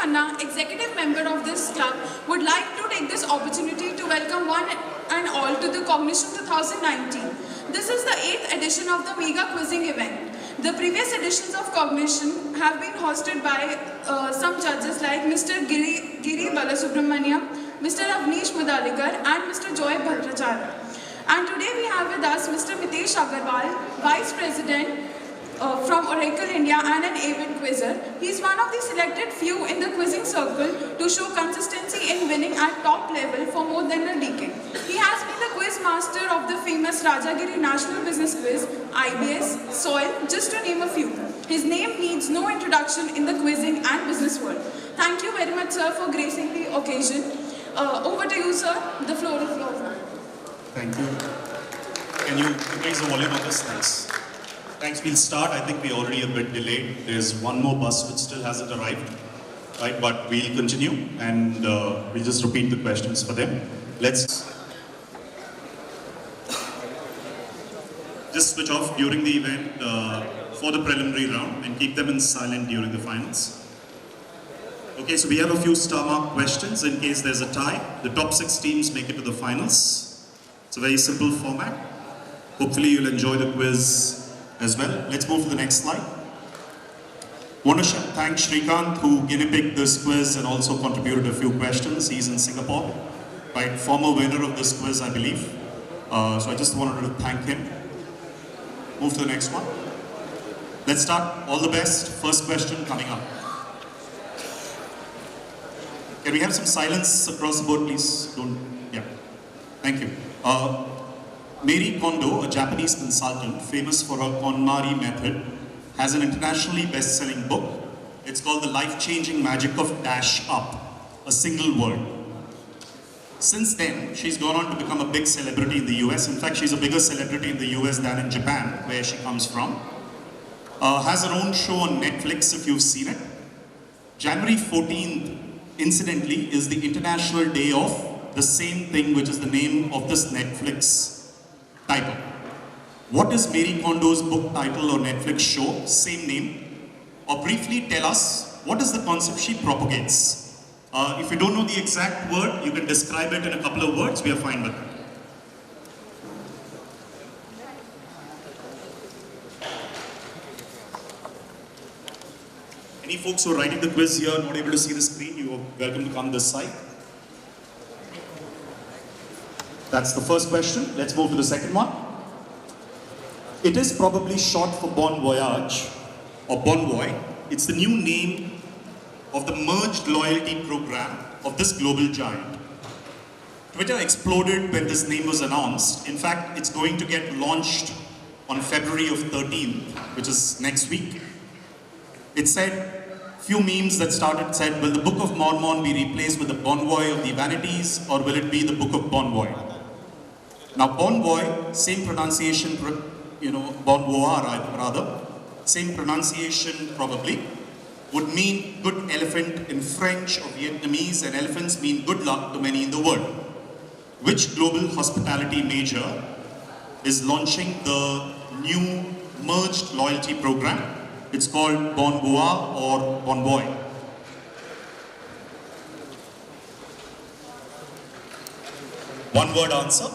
Khanna, executive member of this club, would like to take this opportunity to welcome one and all to the Cognicioun 2019. This is the 8th edition of the mega quizzing event. The previous editions of Cognicioun have been hosted by some judges like Mr. Giri Balasubramaniam, Mr. Avinash Mudaliar and Mr. Bhattacharya. And today we have with us Mr. Mitesh Agarwal, Vice President from Oracle India and an avid quizzer. He is one of the selected few in the quizzing circle to show consistency in winning at top level for more than a decade. He has been the quiz master of the famous Rajagiri National Business Quiz, IBS, SOIL, just to name a few. His name needs no introduction in the quizzing and business world. Thank you very much, sir, for gracing the occasion. Over to you, sir. The floor is yours. Thank you. Can you raise the volume on this? Thanks. Thanks. We'll start. I think we're already a bit delayed. There's one more bus which still hasn't arrived, right? But we'll continue and we'll just repeat the questions for them. Let's just switch off during the event for the preliminary round and keep them in silent during the finals. Okay, so we have a few star mark questions in case there's a tie. The top 6 teams make it to the finals. It's a very simple format. Hopefully you'll enjoy the quiz as well. Let's move to the next slide. Want to thank Shrikant who guinea picked this quiz and also contributed a few questions. He's in Singapore, right? Former winner of this quiz, I believe. So I just wanted to thank him. Move to the next one. Let's start. All the best. First question coming up. Can we have some silence across the board, please? Yeah. Thank you. Marie Kondo, a Japanese consultant famous for her KonMari method, has an internationally best-selling book. It's called The Life-Changing Magic of Dash Up, a single word. Since then, she's gone on to become a big celebrity in the US. In fact, she's a bigger celebrity in the US than in Japan, where she comes from. Has her own show on Netflix, if you've seen it. January 14th, incidentally, is the International Day of the same thing, which is the name of this Netflix title. What is Marie Kondo's book title or Netflix show? Same name. Or briefly tell us, what is the concept she propagates? If you don't know the exact word, you can describe it in a couple of words. We are fine with that. Any folks who are writing the quiz here not able to see the screen, you are welcome to come this side. That's the first question. Let's move to the second one. It is probably short for Bon Voyage or Bon Voy. It's the new name of the merged loyalty program of this global giant. Twitter exploded when this name was announced. In fact, it's going to get launched on February of 13th, which is next week. It said, few memes that started said, will the Book of Mormon be replaced with the Bon Voy of the Vanities, or will it be the Book of Bon Voy? Now, Bon Voy, same pronunciation, Bon Voir rather, same pronunciation probably, would mean good elephant in French or Vietnamese, and elephants mean good luck to many in the world. Which global hospitality major is launching the new merged loyalty program? It's called Bon Voix or Bon Voy. One word answer.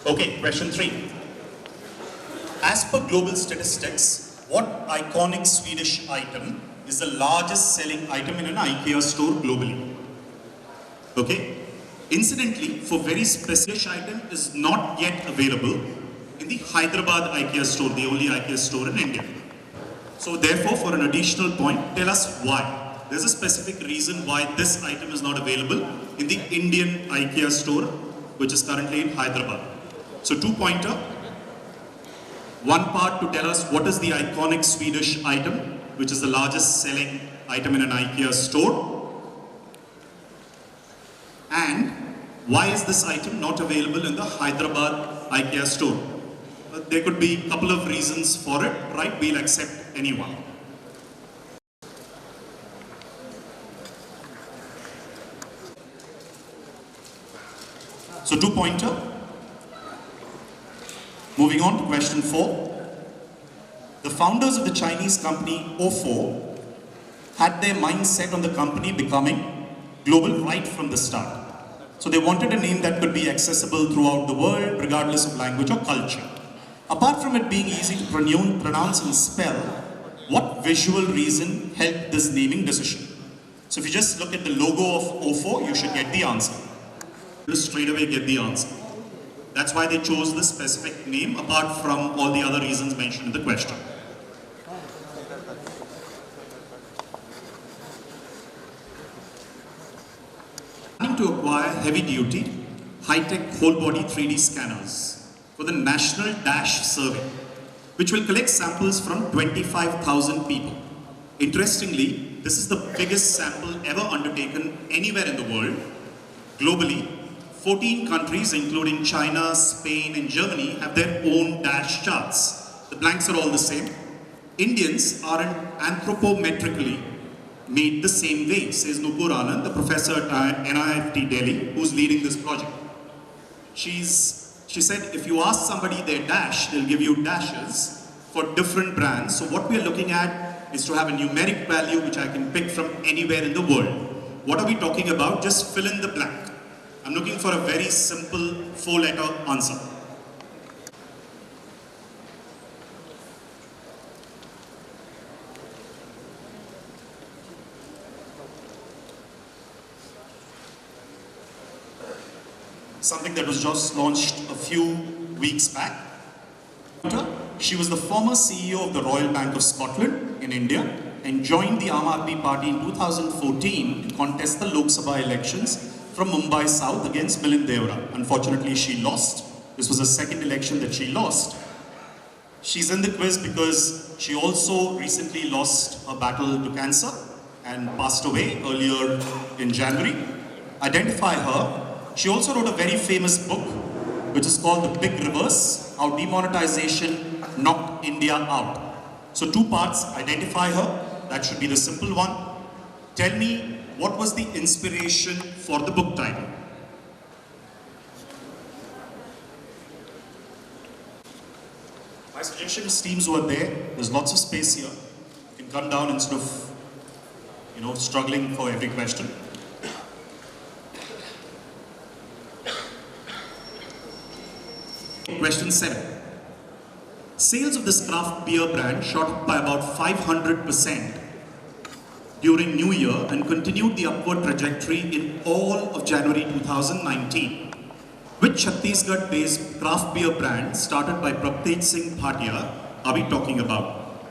Okay, question 3. As per global statistics, what iconic Swedish item is the largest selling item in an IKEA store globally? Okay. Incidentally, for very specific item is not yet available in the Hyderabad IKEA store, the only IKEA store in India. So therefore, for an additional point, tell us why. There's a specific reason why this item is not available in the Indian IKEA store, which is currently in Hyderabad. So 2-pointer. One part to tell us what is the iconic Swedish item, which is the largest selling item in an IKEA store. And why is this item not available in the Hyderabad IKEA store? There could be a couple of reasons for it, right? We'll accept any one. So 2-pointer. Moving on to question 4. The founders of the Chinese company OFO had their mind set on the company becoming global right from the start. So they wanted a name that could be accessible throughout the world, regardless of language or culture. Apart from it being easy to pronounce and spell, what visual reason helped this naming decision? So if you just look at the logo of OFO, you should get the answer. You'll straight away get the answer. That's why they chose this specific name, apart from all the other reasons mentioned in the question. Planning to acquire heavy-duty, high-tech whole-body 3D scanners for the National DASH Survey, which will collect samples from 25,000 people. Interestingly, this is the biggest sample ever undertaken anywhere in the world. Globally, 14 countries, including China, Spain, and Germany, have their own DASH charts. The blanks are all the same. Indians are anthropometrically made the same way, says Nupur Anand, the professor at NIIFT Delhi, who's leading this project. She said, if you ask somebody their dash, they'll give you dashes for different brands. So what we are looking at is to have a numeric value which I can pick from anywhere in the world. What are we talking about? Just fill in the blank. I'm looking for a very simple 4-letter answer. Something that was just launched a few weeks back. She was the former CEO of the Royal Bank of Scotland in India and joined the Aam Aadmi Party in 2014 to contest the Lok Sabha elections from Mumbai South against Milind Deora. Unfortunately, she lost. This was the second election that she lost. She's in the quiz because she also recently lost a battle to cancer and passed away earlier in January. Identify her. She also wrote a very famous book which is called The Big Reverse, How Demonetization Knocked India Out. So 2 parts, identify her, that should be the simple one. Tell me, what was the inspiration for the book title? My suggestion is teams who are there, there's lots of space here. You can come down instead of, struggling for every question. Question 7. Sales of this craft beer brand shot up by about 500% during New Year and continued the upward trajectory in all of January 2019. Which Chhattisgarh-based craft beer brand started by Reckitt Singh Bhatia are we talking about?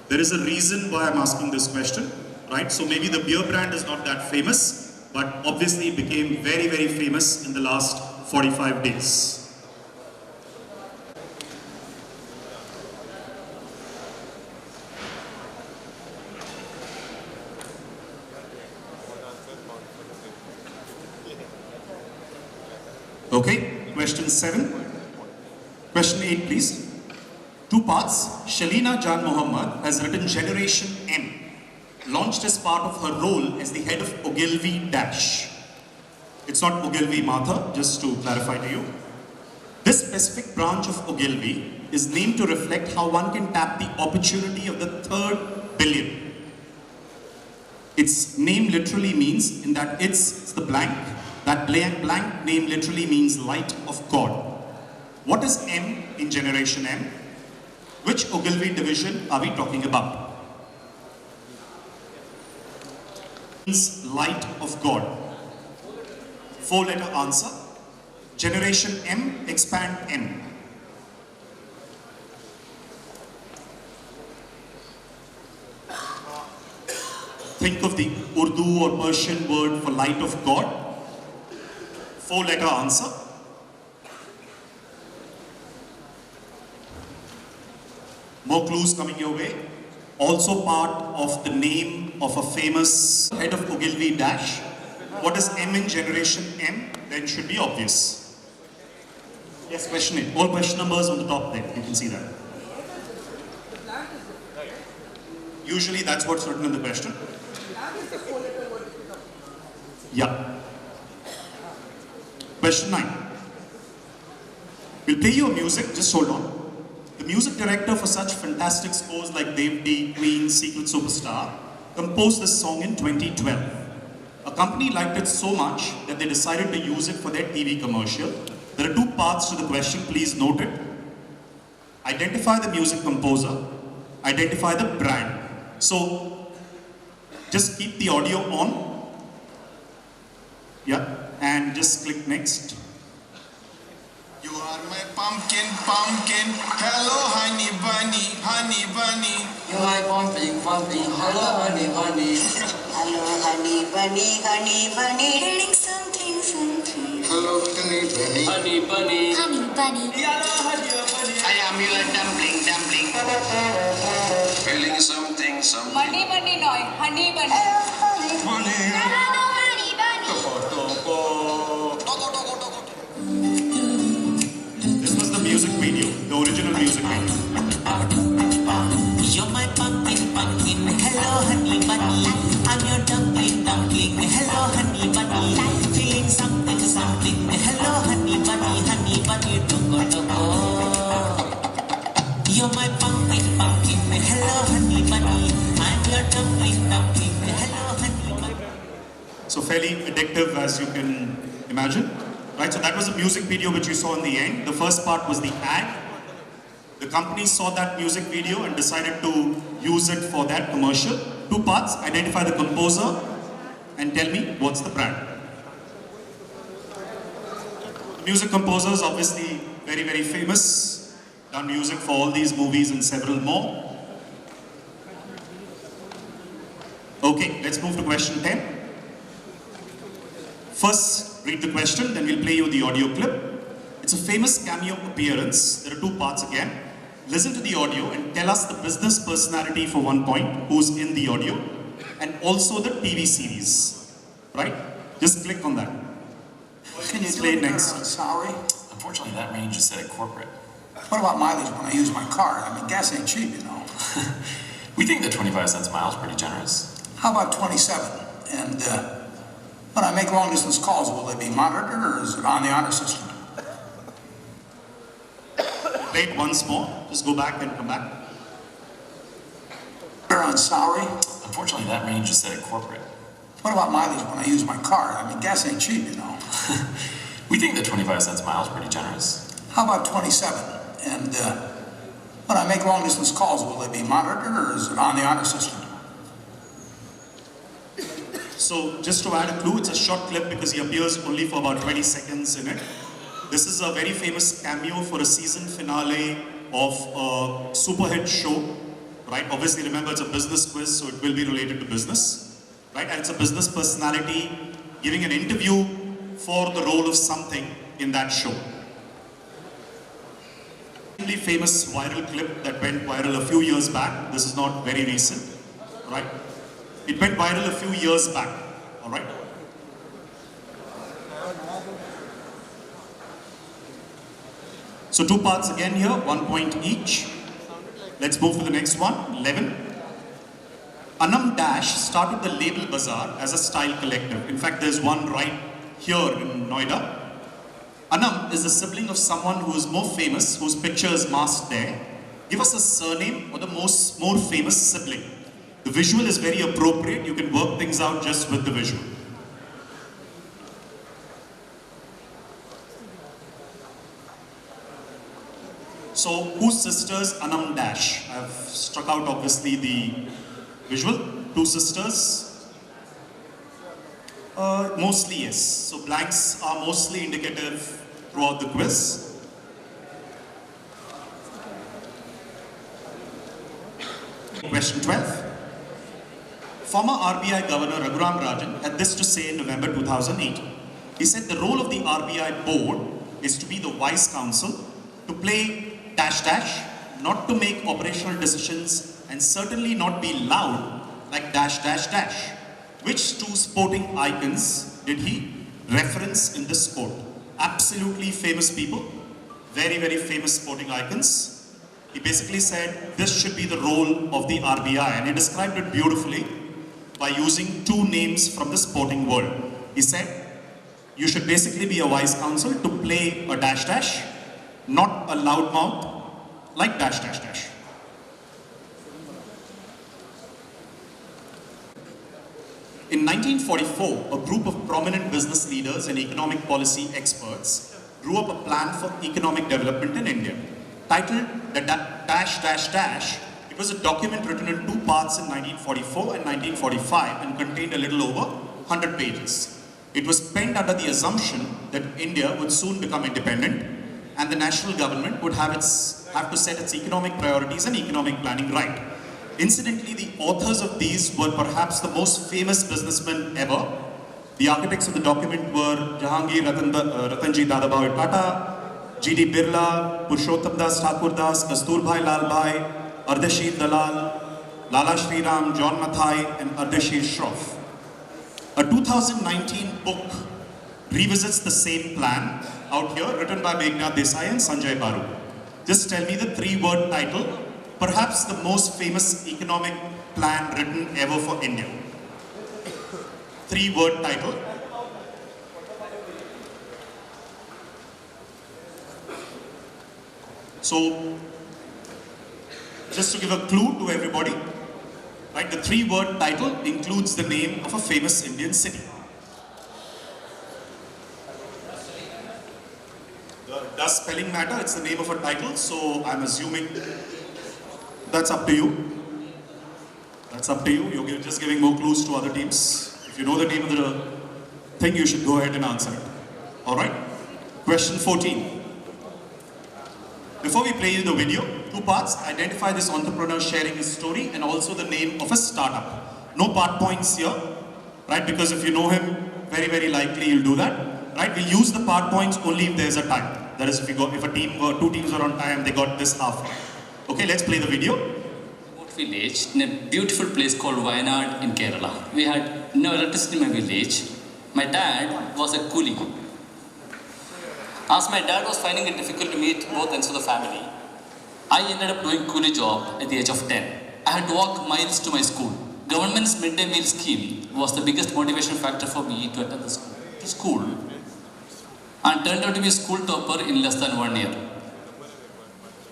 There is a reason why I'm asking this question, right? So maybe the beer brand is not that famous, but obviously it became very, very famous in the last 45 days. Okay, question 7. Question 8, please. 2 parts. Shalina Jan Mohammed has written Generation M, launched as part of her role as the head of Ogilvy Dash. It's not Ogilvy Matha, just to clarify to you. This specific branch of Ogilvy is named to reflect how one can tap the opportunity of the 3rd billion. Its name literally means, in that it's the blank, that blank name literally means light of God. What is M in Generation M? Which Ogilvy division are we talking about? Means light of God. 4-letter answer. Generation M, expand M. Think of the Urdu or Persian word for light of God. 4-letter answer. More clues coming your way. Also part of the name of a famous head of Ogilvy Dash. What is M in Generation M? Then should be obvious. Yes, question 8. All question numbers on the top there. You can see that. Usually that's what's written in the question. Yeah. Question 9. We'll play you a music, just hold on. The music director for such fantastic scores like Dave D, Queen, Secret Superstar composed this song in 2012. A company liked it so much that they decided to use it for their TV commercial. There are two parts to the question, please note it. Identify the music composer, identify the brand. So, just keep the audio on. Yeah, and just click next. You are my pumpkin, pumpkin. Hello, honey bunny, honey bunny. You are my pumpkin, pumpkin. Hello, honey bunny. Hello, honey bunny, honey bunny. Feeling something, something. Hello, honey bunny. Honey bunny. Honey bunny. I am your dumpling, dumpling. Feeling something, something. Money, money, noy, honey bunny. Hello, honey Bunny. Hello, honey bunny. This was the music video, the original music video. You're my pumpkin, pumpkin. Hello, honey bunny. I'm your dumpling, dumpling. Hello, honey bunny. Feeling something, something. Hello, honey bunny, tungo, tungo. You're my pumpkin, pumpkin. Hello, honey bunny. I'm your dumpling, dumpling. Hello, honey bunny. So fairly addictive as you can imagine. Right, so that was the music video which you saw in the end. The first part was the ad. The company saw that music video and decided to use it for that commercial. Two parts, identify the composer and tell me what's the brand. The music composer is obviously very, very famous. Done music for all these movies and several more. Okay, let's move to question 10. First, read the question, then we'll play you the audio clip. It's a famous cameo appearance. There are two parts again. Listen to the audio and tell us the business personality for 1 point who's in the audio and also the TV series. Right? Just click on that. Can you play next? Salary? Unfortunately, that range is set at corporate. What about mileage when I use my car? I mean, gas ain't cheap, you know. We think that 25 cents a mile is pretty generous. How about 27? And when I make long-distance calls, will they be monitored or is it on the honor system? Play it once more. Just go back and come back. They're on salary? Unfortunately, that range is set at corporate. What about mileage when I use my car? I mean, gas ain't cheap, you know. We think that 25 cents a mile is pretty generous. How about 27? And when I make long-distance calls, will they be monitored or is it on the honor system? So just to add a clue, it's a short clip because he appears only for about 20 seconds in it. This is a very famous cameo for a season finale of a super hit show, right? Obviously, remember it's a business quiz, so it will be related to business, right? And it's a business personality giving an interview for the role of something in that show. Really famous viral clip that went viral a few years back. This is not very recent, right? It went viral a few years back, all right? So two parts again here, 1 point each. Let's move to the next one, 11. Anam Dash started the Label Bazaar as a style collective. In fact, there's one right here in Noida. Anam is the sibling of someone who is more famous, whose picture is masked there. Give us a surname or the more famous sibling. The visual is very appropriate. You can work things out just with the visual. So, whose sisters Anam Dash? I've struck out obviously the visual. Two sisters. Mostly yes. So blanks are mostly indicative throughout the quiz. Question 12. Former RBI Governor Raghuram Rajan had this to say in November 2008. He said the role of the RBI board is to be the wise counsel, to play dash dash, not to make operational decisions and certainly not be loud like dash dash dash. Which two sporting icons did he reference in this quote? Absolutely famous people, very, very famous sporting icons. He basically said this should be the role of the RBI and he described it beautifully by using two names from the sporting world. He said, you should basically be a wise counsel to play a dash dash, not a loudmouth, like dash dash dash. In 1944, a group of prominent business leaders and economic policy experts drew up a plan for economic development in India. Titled the dash dash dash, it was a document written in two parts in 1944 and 1945 and contained a little over 100 pages. It was penned under the assumption that India would soon become independent and the national government would have to set its economic priorities and economic planning right. Incidentally, the authors of these were perhaps the most famous businessmen ever. The architects of the document were Jahangir Ratanji Dadabhai Tata, G.D. Birla, Purushottam Das Thakur Das, Kasturbhai Lalbhai, Ardeshir Dalal, Lala Shriram, John Mathai, and Ardeshir Shroff. A 2019 book revisits the same plan out here, written by Meghna Desai and Sanjay Baru. Just tell me the three-word title, perhaps the most famous economic plan written ever for India. Three-word title. So, just to give a clue to everybody, right, the three-word title includes the name of a famous Indian city. Does spelling matter? It's the name of a title, so I'm assuming that's up to you. That's up to you. You're just giving more clues to other teams. If you know the name of the thing, you should go ahead and answer it. Alright? Question 14. Before we play you the video, two parts. Identify this entrepreneur sharing his story and also the name of a startup. No part points here, right? Because if you know him, very, very likely you'll do that. Right? We use the part points only if there's a tie. That is, if a team or two teams are on time, they got this half. Okay, let's play the video. Village in a beautiful place called Wayanad in Kerala. We had no electricity in my village. My dad was a coolie. As my dad was finding it difficult to meet both ends of the family, I ended up doing coolie job at the age of 10. I had to walk miles to my school. Government's midday meal scheme was the biggest motivation factor for me to attend the school and turned out to be a school topper in less than 1 year.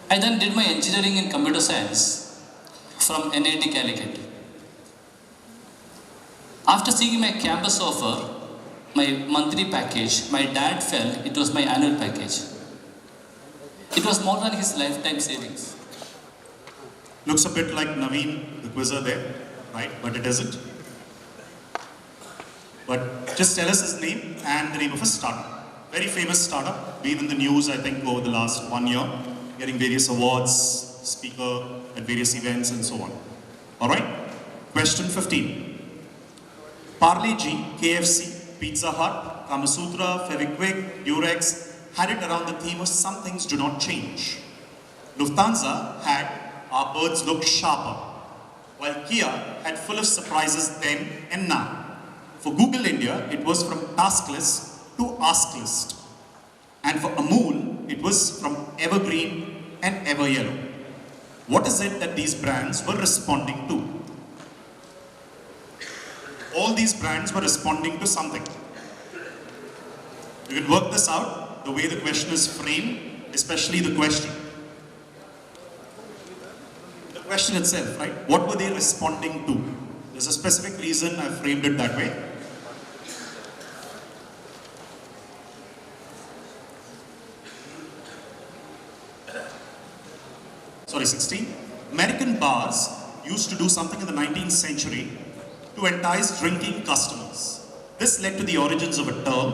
I then did my engineering in computer science from NIT Calicut. After seeing my campus offer, my monthly package, my dad felt it was my annual package. It was more than his lifetime savings. Looks a bit like Naveen, the quizzer there, right? But it isn't. But just tell us his name and the name of a startup. Very famous startup, been in the news I think over the last 1 year, getting various awards, speaker at various events and so on. Alright, question 15. Parle G, KFC, Pizza Hut, Kama Sutra, Fevikwik, Durex had it around the theme of some things do not change. Lufthansa had our birds look sharper, while Kia had full of surprises then and now. For Google India, it was from taskless to ask list. And for Amul, it was from evergreen and ever yellow. What is it that these brands were responding to? All these brands were responding to something. You can work this out, the way the question is framed, especially the question. The question itself, right? What were they responding to? There's a specific reason I framed it that way. Sorry, 16. American bars used to do something in the 19th century to entice drinking customers. This led to the origins of a term.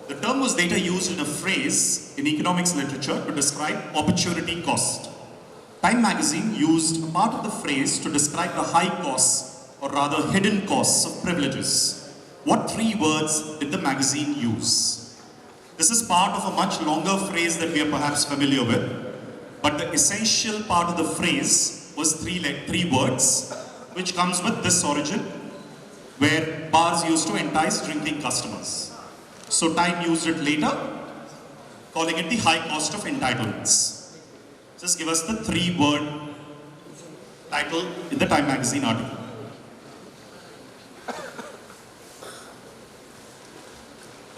The term was later used in a phrase in economics literature to describe opportunity cost. Time magazine used a part of the phrase to describe the high costs, or rather hidden costs of privileges. What three words did the magazine use? This is part of a much longer phrase that we are perhaps familiar with. But the essential part of the phrase was three words, which comes with this origin, where bars used to entice drinking customers. So Time used it later, calling it the high cost of entitlements. Just give us the three-word title in the Time magazine article.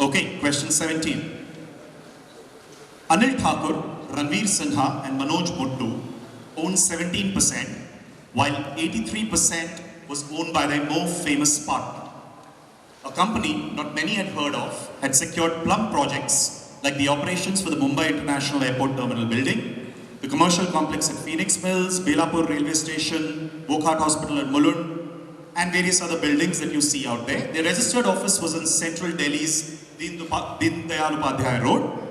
Okay, question 17. Anil Thakur, Ranveer Sinha and Manoj Muttu owned 17%, while 83% was owned by their more famous partner. A company not many had heard of had secured plum projects like the operations for the Mumbai International Airport Terminal building, the commercial complex at Phoenix Mills, Belapur Railway Station, Wockhardt Hospital at Mulund, and various other buildings that you see out there. Their registered office was in central Delhi's Deen Dayal Upadhyay Road.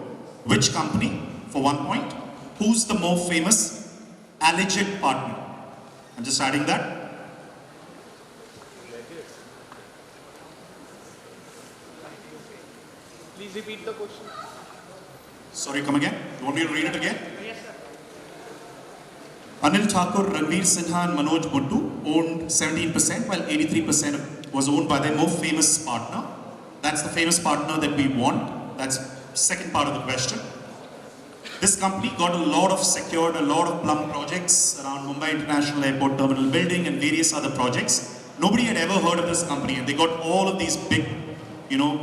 Which company, for 1 point? Who's the more famous alleged partner? I'm just adding that. Please repeat the question. Sorry, come again? You want me to read it again? Anil Thakur, Ranveer Sinha and Manoj Muttu owned 17%, while 83% was owned by their more famous partner. That's the famous partner that we want. That's the second part of the question. This company got secured a lot of plum projects around Mumbai International Airport Terminal building and various other projects. Nobody had ever heard of this company, and they got all of these big,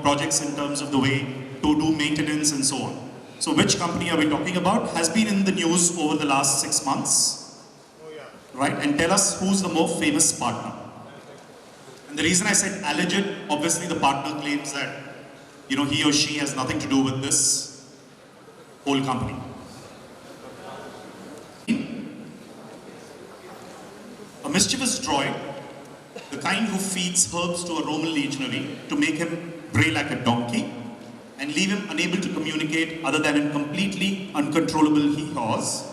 projects in terms of the way to do maintenance and so on. So which company are we talking about? Has been in the news over the last 6 months. Right? And tell us who's the more famous partner. And the reason I said alleged, obviously the partner claims that, he or she has nothing to do with this whole company. A mischievous droid, the kind who feeds herbs to a Roman legionary to make him bray like a donkey and leave him unable to communicate other than in completely uncontrollable hee-haws.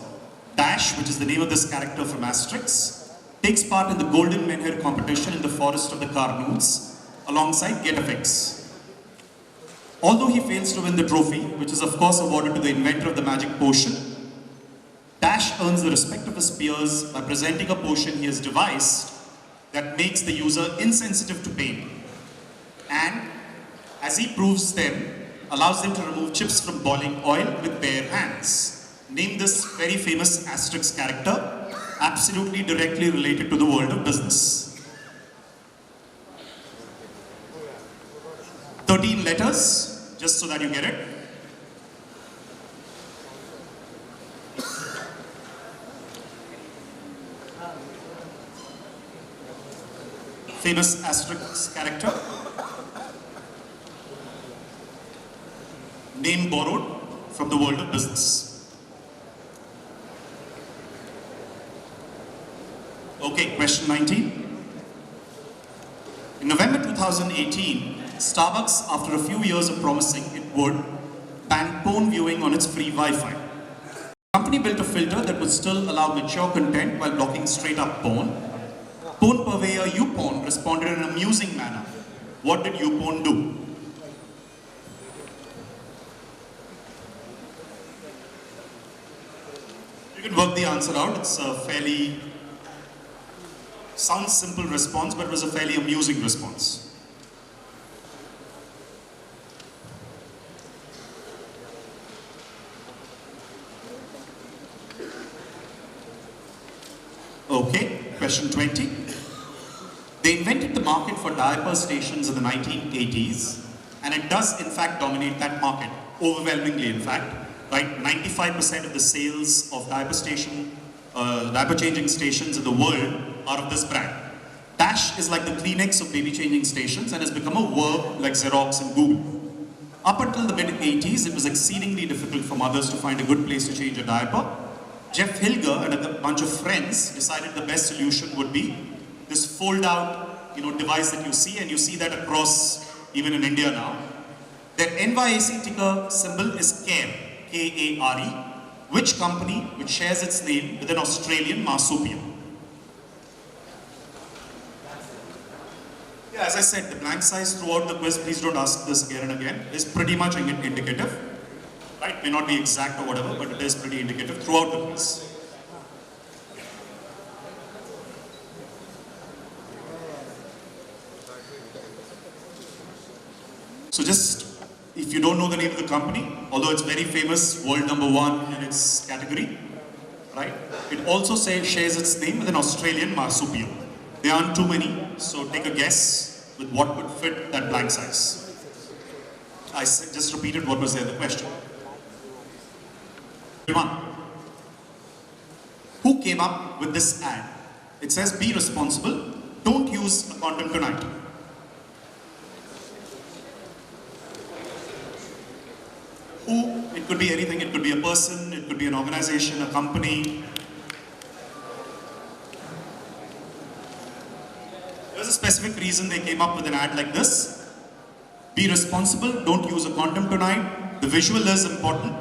Dash, which is the name of this character from Asterix, takes part in the Golden Menhir competition in the forest of the Carnoons alongside GetFX. Although he fails to win the trophy, which is of course awarded to the inventor of the magic potion, Dash earns the respect of his peers by presenting a potion he has devised that makes the user insensitive to pain, and, as he proves them, allows them to remove chips from boiling oil with bare hands. Name this very famous Asterix character, absolutely directly related to the world of business. 13 letters, just so that you get it. Famous Asterix character. Name borrowed from the world of business. Okay, question 19. In November 2018, Starbucks, after a few years of promising it would, banned porn viewing on its free Wi-Fi. The company built a filter that would still allow mature content while blocking straight-up porn. Porn purveyor YouPorn responded in an amusing manner. What did YouPorn do? You can work the answer out. It's a fairly sounds simple response, but it was a fairly amusing response. Okay, question 20. They invented the market for diaper stations in the 1980s, and it does in fact dominate that market, overwhelmingly in fact, right? 95% of the sales of diaper changing stations in the world are of this brand. Dash is like the Kleenex of baby changing stations and has become a verb like Xerox and Google. Up until the mid-80s, it was exceedingly difficult for mothers to find a good place to change a diaper. Jeff Hilger and a bunch of friends decided the best solution would be this fold-out, device that you see, and you see that across, even in India now. Their NYSE ticker symbol is CARE, K-A-R-E, which company which shares its name with an Australian marsupial. Yeah, as I said, the blank size throughout the quiz, please don't ask this again and again, is pretty much indicative. Right? May not be exact or whatever, but it is pretty indicative throughout the quiz. So just, if you don't know the name of the company, although it's very famous, world #1 in its category, right? It also shares its name with an Australian marsupial. There aren't too many, so take a guess with what would fit that blank size. I just repeated what was there, the question. Who came up with this ad? It says, be responsible, don't use a condom tonight. Who? It could be anything, it could be a person, it could be an organization, a company. There's a specific reason they came up with an ad like this. Be responsible, don't use a condom tonight. The visual is important.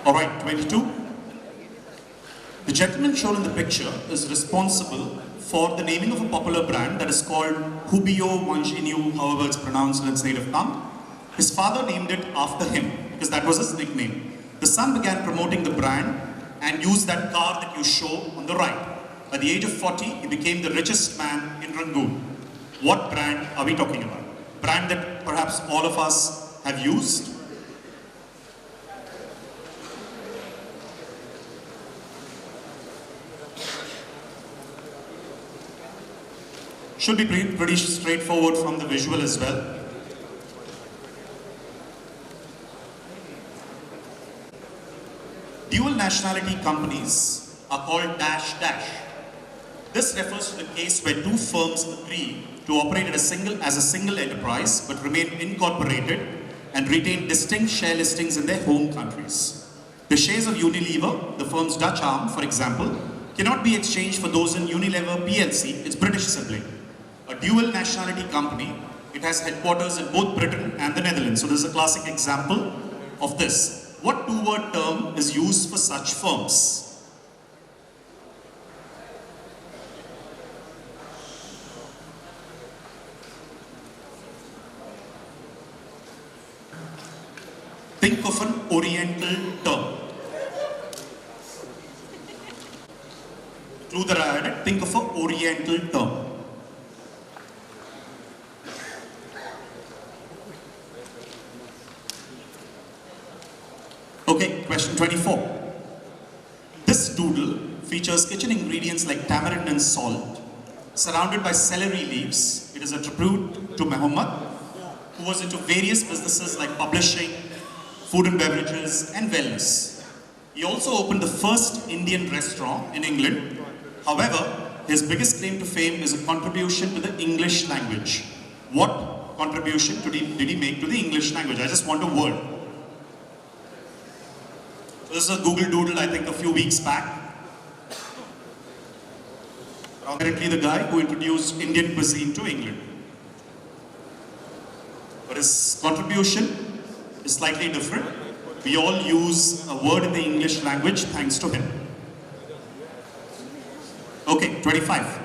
Alright, 22. The gentleman shown in the picture is responsible for the naming of a popular brand that is called Hubio Manginyu, however it's pronounced in its native tongue. His father named it after him because that was his nickname. The son began promoting the brand and used that car that you show on the right. At the age of 40, he became the richest man in Rangoon. What brand are we talking about? Brand that perhaps all of us have used. Should be pretty straightforward from the visual as well. Dual nationality companies are called dash dash. This refers to the case where two firms agree to operate as a single enterprise but remain incorporated and retain distinct share listings in their home countries. The shares of Unilever, the firm's Dutch arm, for example, cannot be exchanged for those in Unilever PLC, its British sibling. A dual nationality company, it has headquarters in both Britain and the Netherlands. So this is a classic example of this. What two-word term is used for such firms? Think of an Oriental term. Clue that I added, think of an Oriental term. Okay, question 24. This doodle features kitchen ingredients like tamarind and salt, surrounded by celery leaves. It is a tribute to Muhammad, who was into various businesses like publishing, food and beverages, and wellness. He also opened the first Indian restaurant in England. However, his biggest claim to fame is a contribution to the English language. What contribution did he make to the English language? I just want a word. This is a Google Doodle, I think, a few weeks back. Apparently the guy who introduced Indian cuisine to England. But his contribution is slightly different. We all use a word in the English language thanks to him. Okay, 25.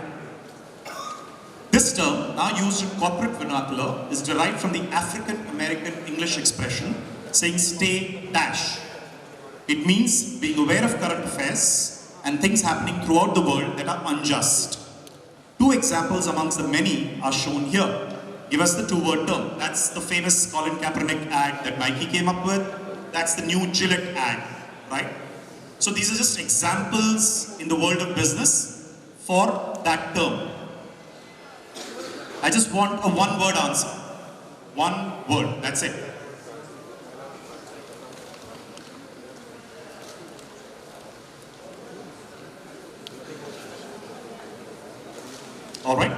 This term, now used in corporate vernacular, is derived from the African American English expression saying stay dash. It means being aware of current affairs and things happening throughout the world that are unjust. Two examples amongst the many are shown here. Give us the two-word term. That's the famous Colin Kaepernick ad that Nike came up with. That's the new Gillette ad, right? So these are just examples in the world of business for that term. I just want a one-word answer. One word, that's it. All right.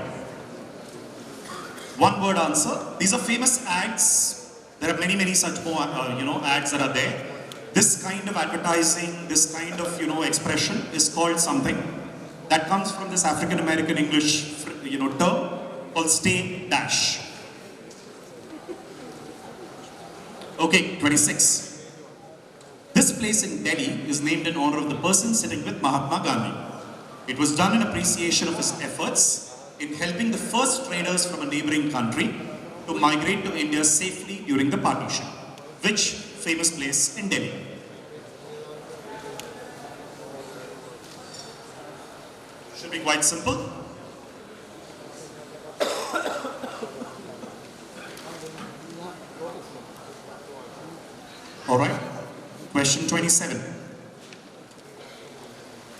One word answer. These are famous ads. There are many such ads that are there. This kind of advertising, this kind of expression is called something that comes from this African American English term called stay dash. Okay, 26. This place in Delhi is named in honor of the person sitting with Mahatma Gandhi. It was done in appreciation of his efforts in helping the first traders from a neighboring country to migrate to India safely during the partition. Which famous place in Delhi? Should be quite simple. All right. Question 27.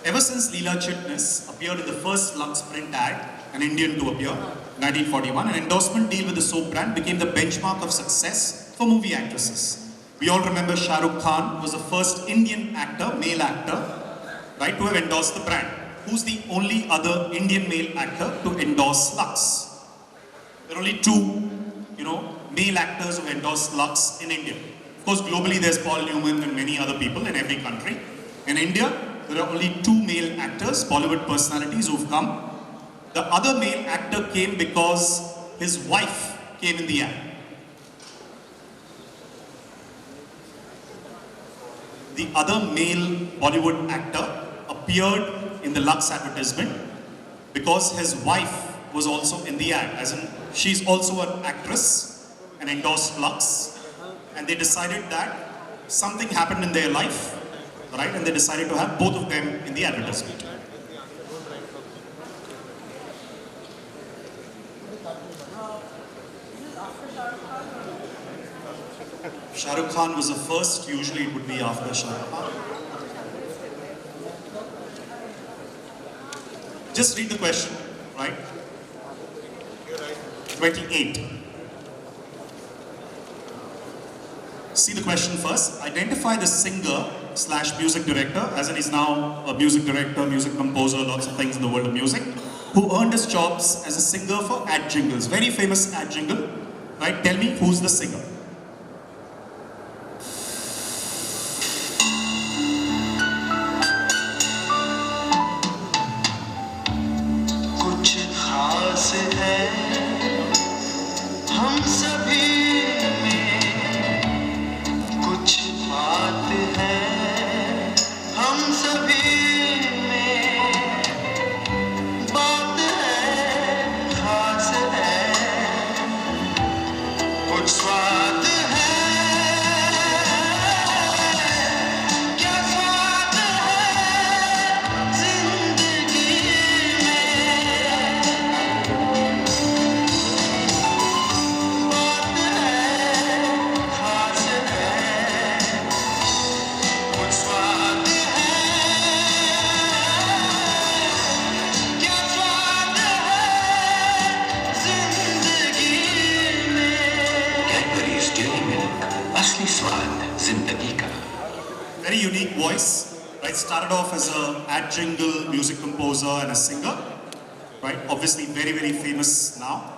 Ever since Leela Chitnis appeared in the first Lux print ad, an Indian to appear, 1941, an endorsement deal with the soap brand became the benchmark of success for movie actresses. We all remember Shah Rukh Khan was the first Indian actor, male actor, right, to have endorsed the brand. Who's the only other Indian male actor to endorse Lux? There are only two, male actors who endorse Lux in India. Of course, globally there's Paul Newman and many other people in every country. In India, there are only two male actors, Bollywood personalities who've come. The other male actor came because his wife came in the ad. The other male Bollywood actor appeared in the Lux advertisement because his wife was also in the ad, as in she's also an actress and endorsed Lux, and they decided that something happened in their life, right, and they decided to have both of them in the advertisement. Shah Rukh Khan was the first, usually it would be after Shah Rukh Khan. Just read the question, right? 28. See the question first. Identify the singer / music director, as in he's now a music director, music composer, lots of things in the world of music, who earned his jobs as a singer for ad jingles. Very famous ad jingle, right? Tell me who's the singer. Very unique voice, right? Started off as an ad jingle music composer and a singer, right? Obviously very, very famous now.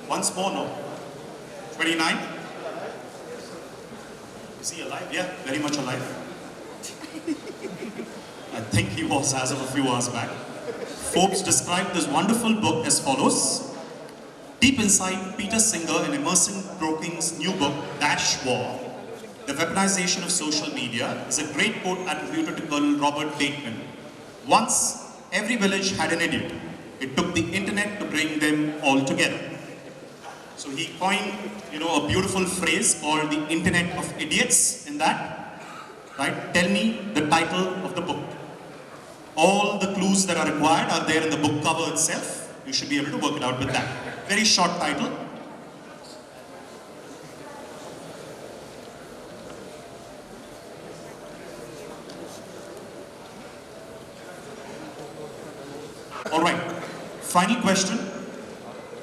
Once more, no? 29? Is he alive? Yeah, very much alive. I think he was as of a few hours back. Forbes described this wonderful book as follows. Deep inside Peter Singer and Emerson Broking's new book, Dash War, The Weaponization of Social Media, is a great quote attributed to Colonel Robert Bateman. Once, every village had an idiot. It took the internet to bring them all together. So he coined, a beautiful phrase called the Internet of Idiots in that, right? Tell me the title of the book. All the clues that are required are there in the book cover itself. You should be able to work it out with that. Very short title. All right, final question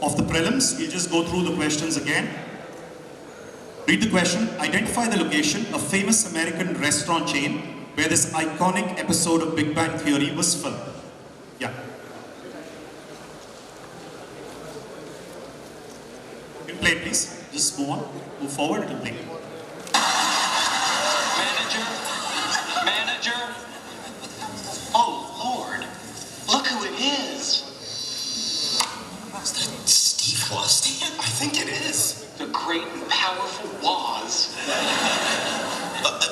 of the prelims. We'll just go through the questions again. Read the question. Identify the location, a famous American restaurant chain where this iconic episode of Big Bang Theory was filmed. Yeah. You can play it, please. Just move on. Move forward, it'll play. Manager. Oh, Lord. Look who it is. Is that Steve Wozniak? I think it is. The great and powerful Woz.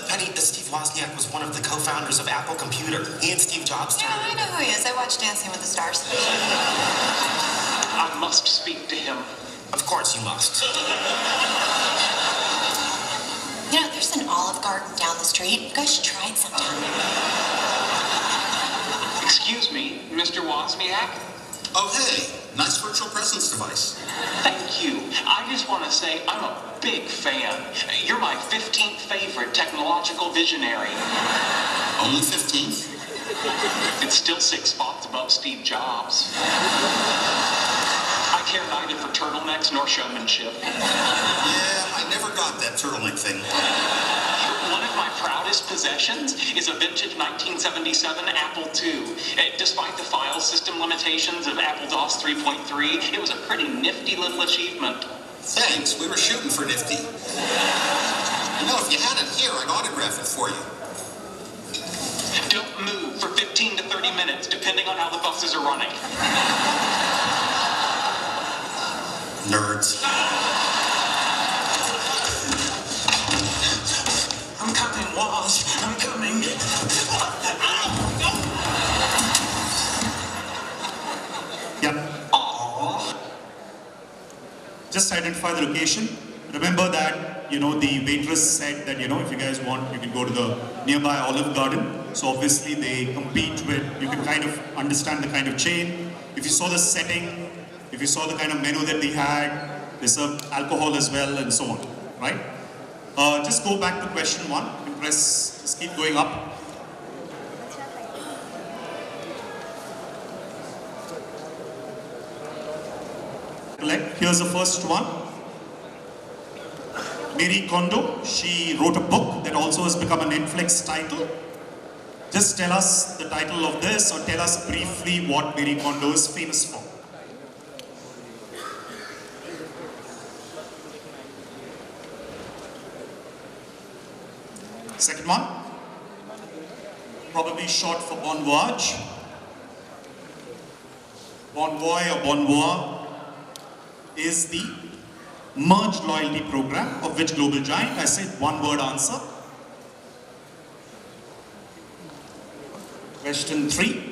Penny, Steve Wozniak was one of the co-founders of Apple Computer. He and Steve Jobs. Yeah, I know who he is. I watched Dancing with the Stars. I must speak to him. Of course you must. There's an Olive Garden down the street. You guys should try it sometime. Excuse me, Mr. Wozniak? Oh, hey. Nice virtual presence device. Thank you. I just want to say I'm a big fan. You're my 15th favorite technological visionary. Only 15th? It's still 6 spots above Steve Jobs. I care neither for turtlenecks nor showmanship. Yeah, I never got that turtleneck thing. One of my proudest possessions is a vintage 1977 Apple II. Despite the file system limitations of Apple DOS 3.3, it was a pretty nifty little achievement. Thanks, we were shooting for nifty. You know, if you had it here, I'd autograph it for you. Don't move for 15 to 30 minutes, depending on how the buses are running. Nerds. I'm coming, Walsh. I'm coming. Yep. Just identify the location. Remember that, the waitress said that, if you guys want, you can go to the nearby Olive Garden. So obviously they compete with, you can kind of understand the kind of chain. If you saw the setting, if you saw the kind of menu that they had, they serve alcohol as well and so on, right? Just go back to question 1. Just keep going up. Here's the first one. Marie Kondo, she wrote a book that also has become a Netflix title. Just tell us the title of this, or tell us briefly what Marie Kondo is famous for. Second one, probably short for Bon Voyage. Bon Voy or Bon Voix is the merged loyalty program of which global giant? I said one word answer. Question 3.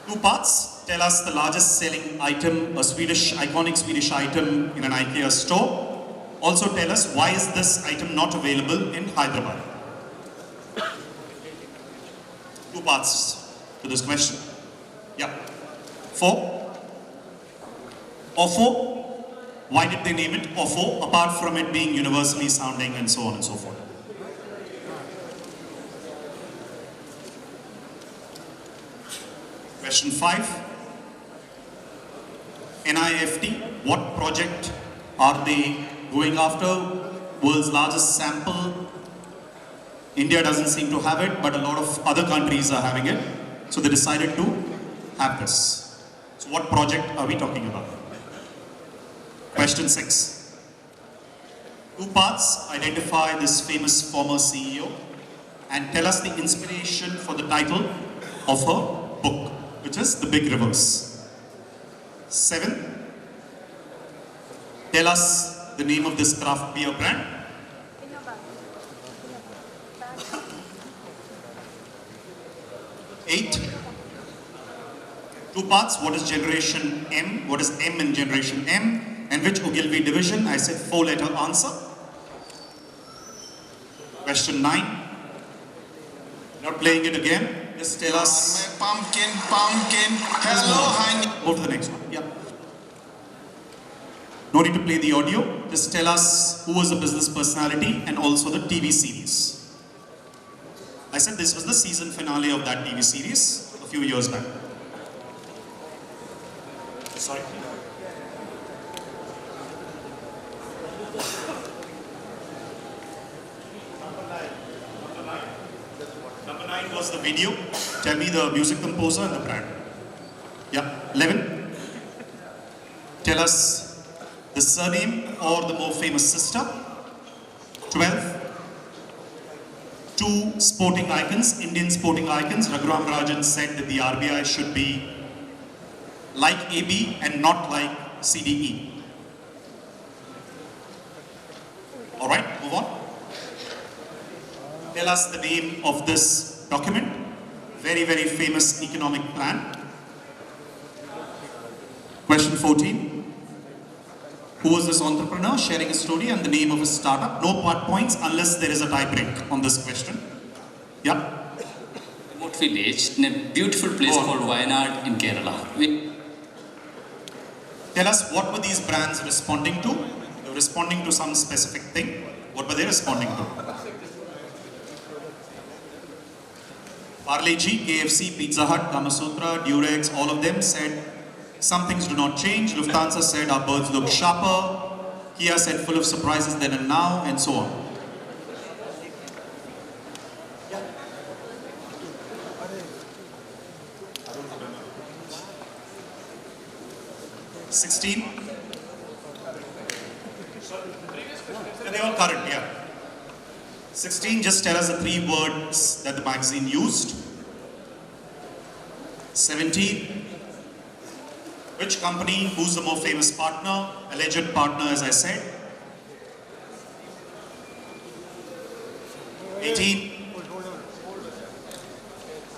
2 parts. Tell us the largest selling item, iconic Swedish item in an IKEA store. Also tell us why is this item not available in Hyderabad. 2 parts to this question. Yeah. 4. Ofo. Why did they name it Ofo, apart from it being universally sounding and so on and so forth? Question 5. NIFT. What project are they going after? World's largest sample. India doesn't seem to have it, but a lot of other countries are having it. So they decided to have this. So what project are we talking about? Question 6. 2 parts. Identify this famous former CEO and tell us the inspiration for the title of her book, which is The Big Rivers. 7. Tell us the name of this craft beer brand. 8. 2 parts. What is Generation M? What is M in Generation M? And which Ogilvy division? I said 4-letter answer. Question 9. Not playing it again. Just tell us. Pumpkin. Hello, honey. Go to the next one. Yeah. No need to play the audio. Just tell us who was the business personality and also the TV series. I said this was the season finale of that TV series a few years back. Sorry. Number 9 was the video. Tell me the music composer and the brand. Yeah. 11. Tell us the surname or the more famous sister. 12. 2 sporting icons, Indian sporting icons. Raghuram Rajan said that the RBI should be like AB and not like CDE. Alright, move on. Tell us the name of this document. Very, very famous economic plan. Question 14. Who was this entrepreneur sharing a story and the name of his startup? No part points unless there is a tie break on this question. Yeah. Remote village in a beautiful place called Wayanad in Kerala. Tell us what were these brands responding to? They were responding to some specific thing. What were they responding to? Parle-G, KFC, Pizza Hut, Kamasutra, Durex, all of them said some things do not change. Lufthansa said our birds look sharper. Kia said full of surprises then and now, and so on. They're all current, yeah. 16, just tell us the 3 words that the magazine used. 17, which company, who's the more famous partner, alleged partner as I said. 18,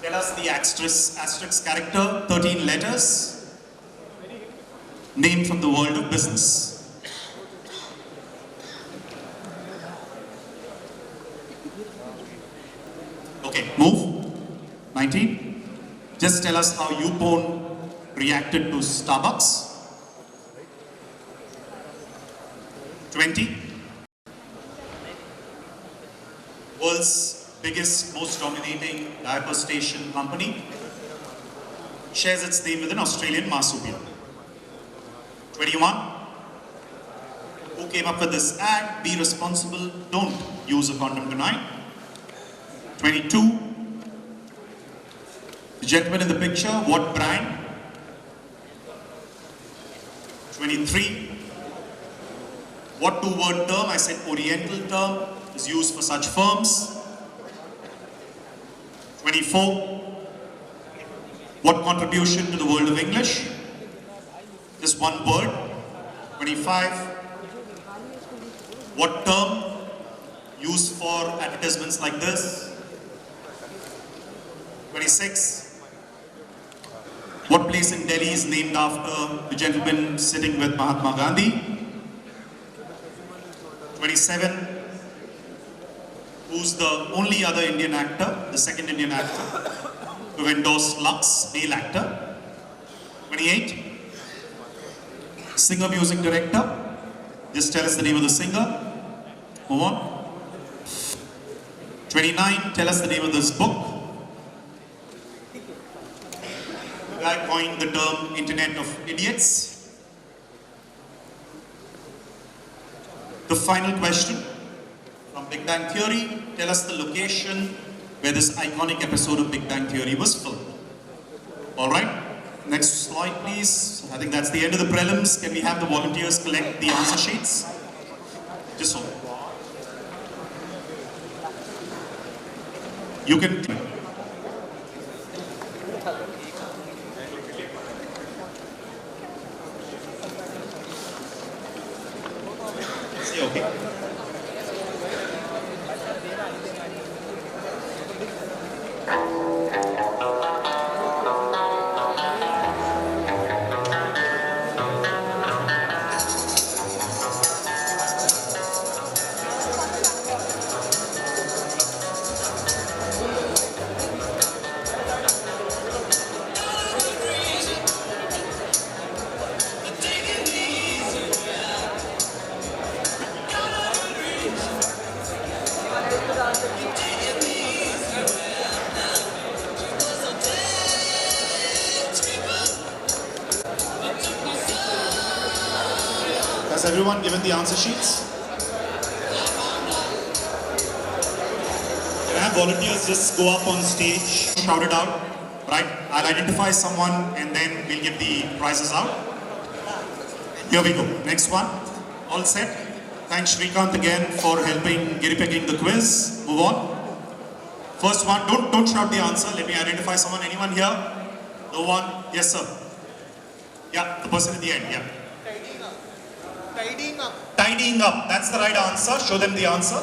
tell us the asterisk character, 13 letters. Name from the world of business. Okay, move. 19. Just tell us how YouPorn reacted to Starbucks. 20. World's biggest, most dominating diaper station company shares its name with an Australian marsupial. 21. Who came up with this ad? Be responsible, don't use a condom tonight. 22. The gentleman in the picture, what brand? 23. What 2-word term? I said Oriental term is used for such firms. 24. What contribution to the world of English? Just one word. 25. What term used for advertisements like this? 26. What place in Delhi is named after the gentleman sitting with Mahatma Gandhi? 27. Who's the only other Indian actor, the second Indian actor, who endorsed Lux, male actor? 28. Singer, music director. Just tell us the name of the singer. Move on. 29. Tell us the name of this book. The guy coined the term Internet of Idiots. The final question from Big Bang Theory. Tell us the location where this iconic episode of Big Bang Theory was filmed. Alright. Next slide, please. I think that's the end of the prelims. Can we have the volunteers collect the answer sheets? Just so. You can. See, okay. Has everyone given the answer sheets? Can I have volunteers just go up on stage, shout it out, right? I'll identify someone and then we'll give the prizes out. Here we go. Next one. All set. Thanks Srikanth again for helping Giri picking the quiz. Move on. First one. Don't shout the answer. Let me identify someone. Anyone here? No one? Yes, sir. Yeah, the person at the end. Yeah. Tidying up. Tidying up. That's the right answer. Show them the answer.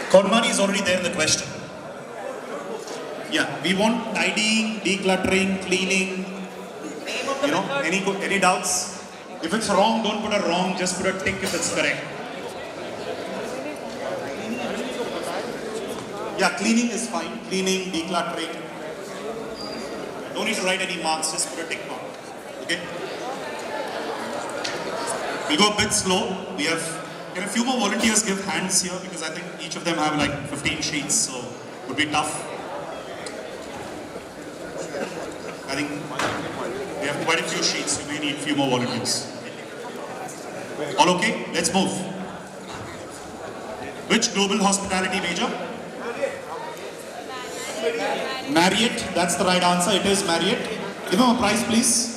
KonMari is already there in the question. Yeah, we want tidying, decluttering, cleaning. You know, any doubts? If it's wrong, don't put a wrong. Just put a tick if it's correct. Yeah, cleaning is fine. Cleaning, decluttering. Don't need to write any marks. Just put a tick mark. Okay. We'll go a bit slow. Can a few more volunteers give hands here because I think each of them have like 15 sheets, so it would be tough. I think we have quite a few sheets, so we may need a few more volunteers. All okay? Let's move. Which global hospitality major? Marriott, that's the right answer. It is Marriott. Give him a prize, please.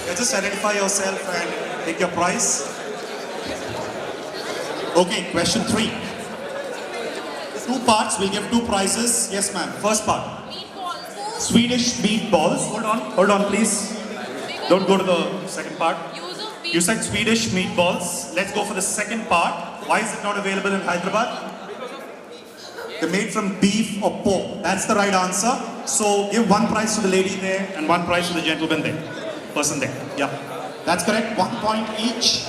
Yeah, just identify yourself and take your prize. Okay, question 3. 2 parts, we'll give 2 prizes. Yes, ma'am. First part. Meatballs. Swedish meatballs. Hold on, please. Don't go to the second part. You said Swedish meatballs. Let's go for the second part. Why is it not available in Hyderabad? They're made from beef or pork. That's the right answer. So give 1 prize to the lady there and 1 prize to the gentleman there. Person there. Yeah. That's correct. 1 point each.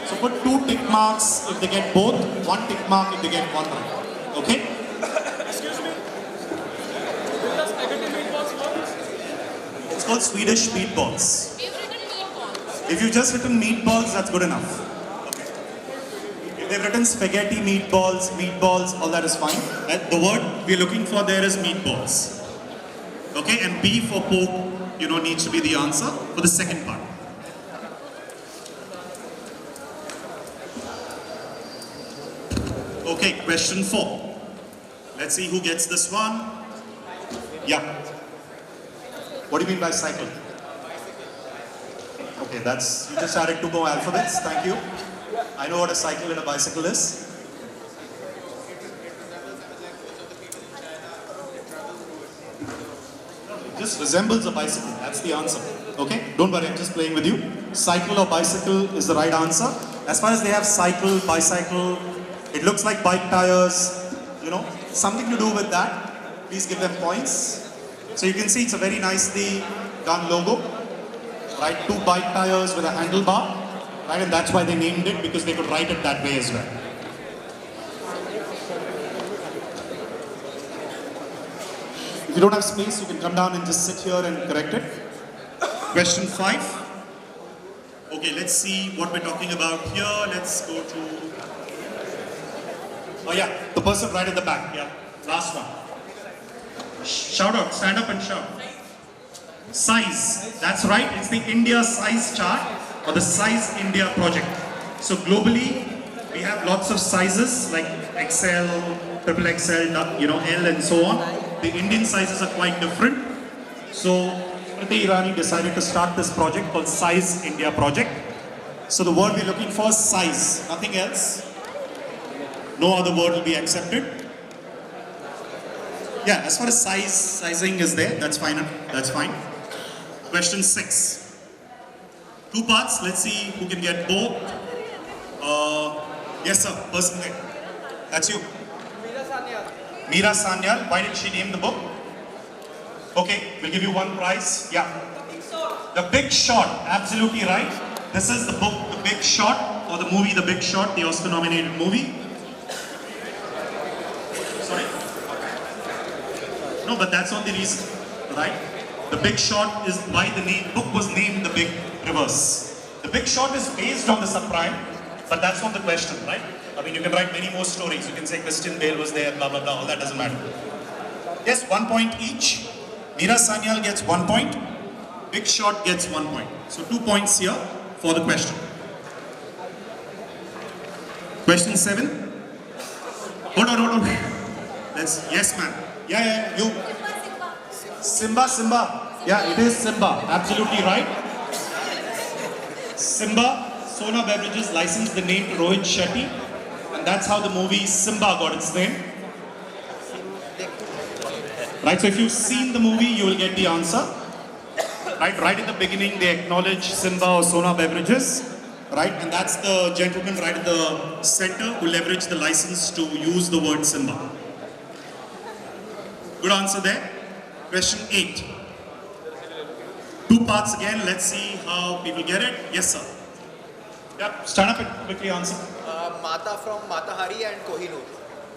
So put 2 tick marks if they get both, 1 tick mark if they get 1 right. Okay? Excuse me. Does negative meatballs work? It's called Swedish meatballs. If you've just written meatballs, that's good enough. Okay. If they've written spaghetti meatballs, all that is fine. The word we're looking for there is meatballs. Okay, and beef or pork, needs to be the answer for the second part. Okay, question 4. Let's see who gets this one. Yeah. What do you mean by cycle? Okay, you just added 2 more alphabets. Thank you. I know what a cycle and a bicycle is. It just resembles a bicycle. That's the answer. Okay, don't worry, I'm just playing with you. Cycle or bicycle is the right answer. As far as they have cycle, bicycle, it looks like bike tires, something to do with that. Please give them points. So you can see it's a very nicely done logo, right? 2 bike tires with a handlebar, right? And that's why they named it, because they could write it that way as well. If you don't have space, you can come down and just sit here and correct it. Question 5. Okay, let's see what we're talking about here. Let's go to... Oh yeah, the person right at the back, yeah. Last one. Shout out, stand up and shout. Size, that's right, it's the India size chart or the Size India project. So globally, we have lots of sizes like XL, triple XL, L and so on. The Indian sizes are quite different. So Smriti Irani decided to start this project called Size India project. So the word we're looking for is size, nothing else. No other word will be accepted. Yeah, as far as sizing is there, that's fine. That's fine. Question 6. 2 parts. Let's see who can get both. Yes, sir. Person there. That's you. Meera Sanyal. Why did she name the book? Okay, we'll give you 1 prize. Yeah. The Big Short. Absolutely right. This is the book, The Big Short, or the movie, The Big Short, the Oscar-nominated movie. Sorry? No, but that's not the reason, right? The Big Short is why the book was named The Big Reverse. The Big Short is based on the subprime, but that's not the question, right? I mean, you can write many more stories. You can say Christian Bale was there, blah, blah, blah. All that doesn't matter. Yes, 1 point each. Meera Sanyal gets 1 point. Big Short gets 1 point. So 2 points here for the question. Question 7. Hold on. Yes, ma'am. Yeah, you. Simba. Yeah, it is Simba. Absolutely right. Simba, Sona Beverages licensed the name to Rohit Shetty, and that's how the movie Simba got its name. Right, so if you've seen the movie, you will get the answer. Right at the beginning, they acknowledge Simba or Sona Beverages. Right, and that's the gentleman right at the center who leveraged the license to use the word Simba. Good answer there. Question 8. 2 parts again. Let's see how people get it. Yes, sir. Yep. Stand up and quickly answer. Mata from Matahari and Kohinoor.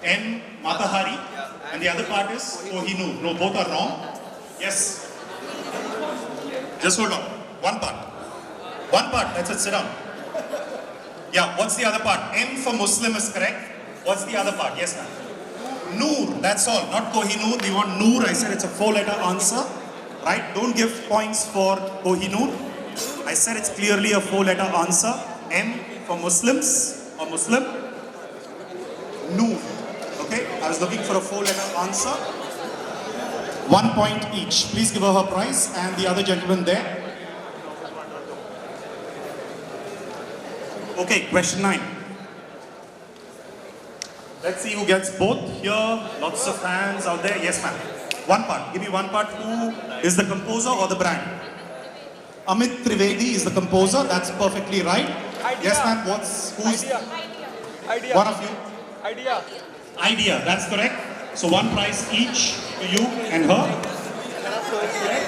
N. Matahari. Yeah. And the other part is Kohinoor. No, both are wrong. Yes. Just hold on. 1 part. One part, that's it, sit down. Yeah, what's the other part? M for Muslim is correct. What's the other part? Yes, ma'am. Noor, that's all. Not Kohinoor, we want Noor. I said it's a 4-letter answer. Right? Don't give points for Kohinoor. I said it's clearly a 4-letter answer. M for Muslims or Muslim. Noor. Okay? I was looking for a 4-letter answer. 1 point each. Please give her her prize and the other gentleman there. Okay, question 9. Let's see who gets both here. Lots of hands out there. Yes, ma'am. One part. Give me one part. Who is the composer or the brand? Amit Trivedi is the composer. That's perfectly right. Idea. Yes, ma'am. Who's? Idea. One of you. Idea. Idea. That's correct. So 1 prize each to you and her.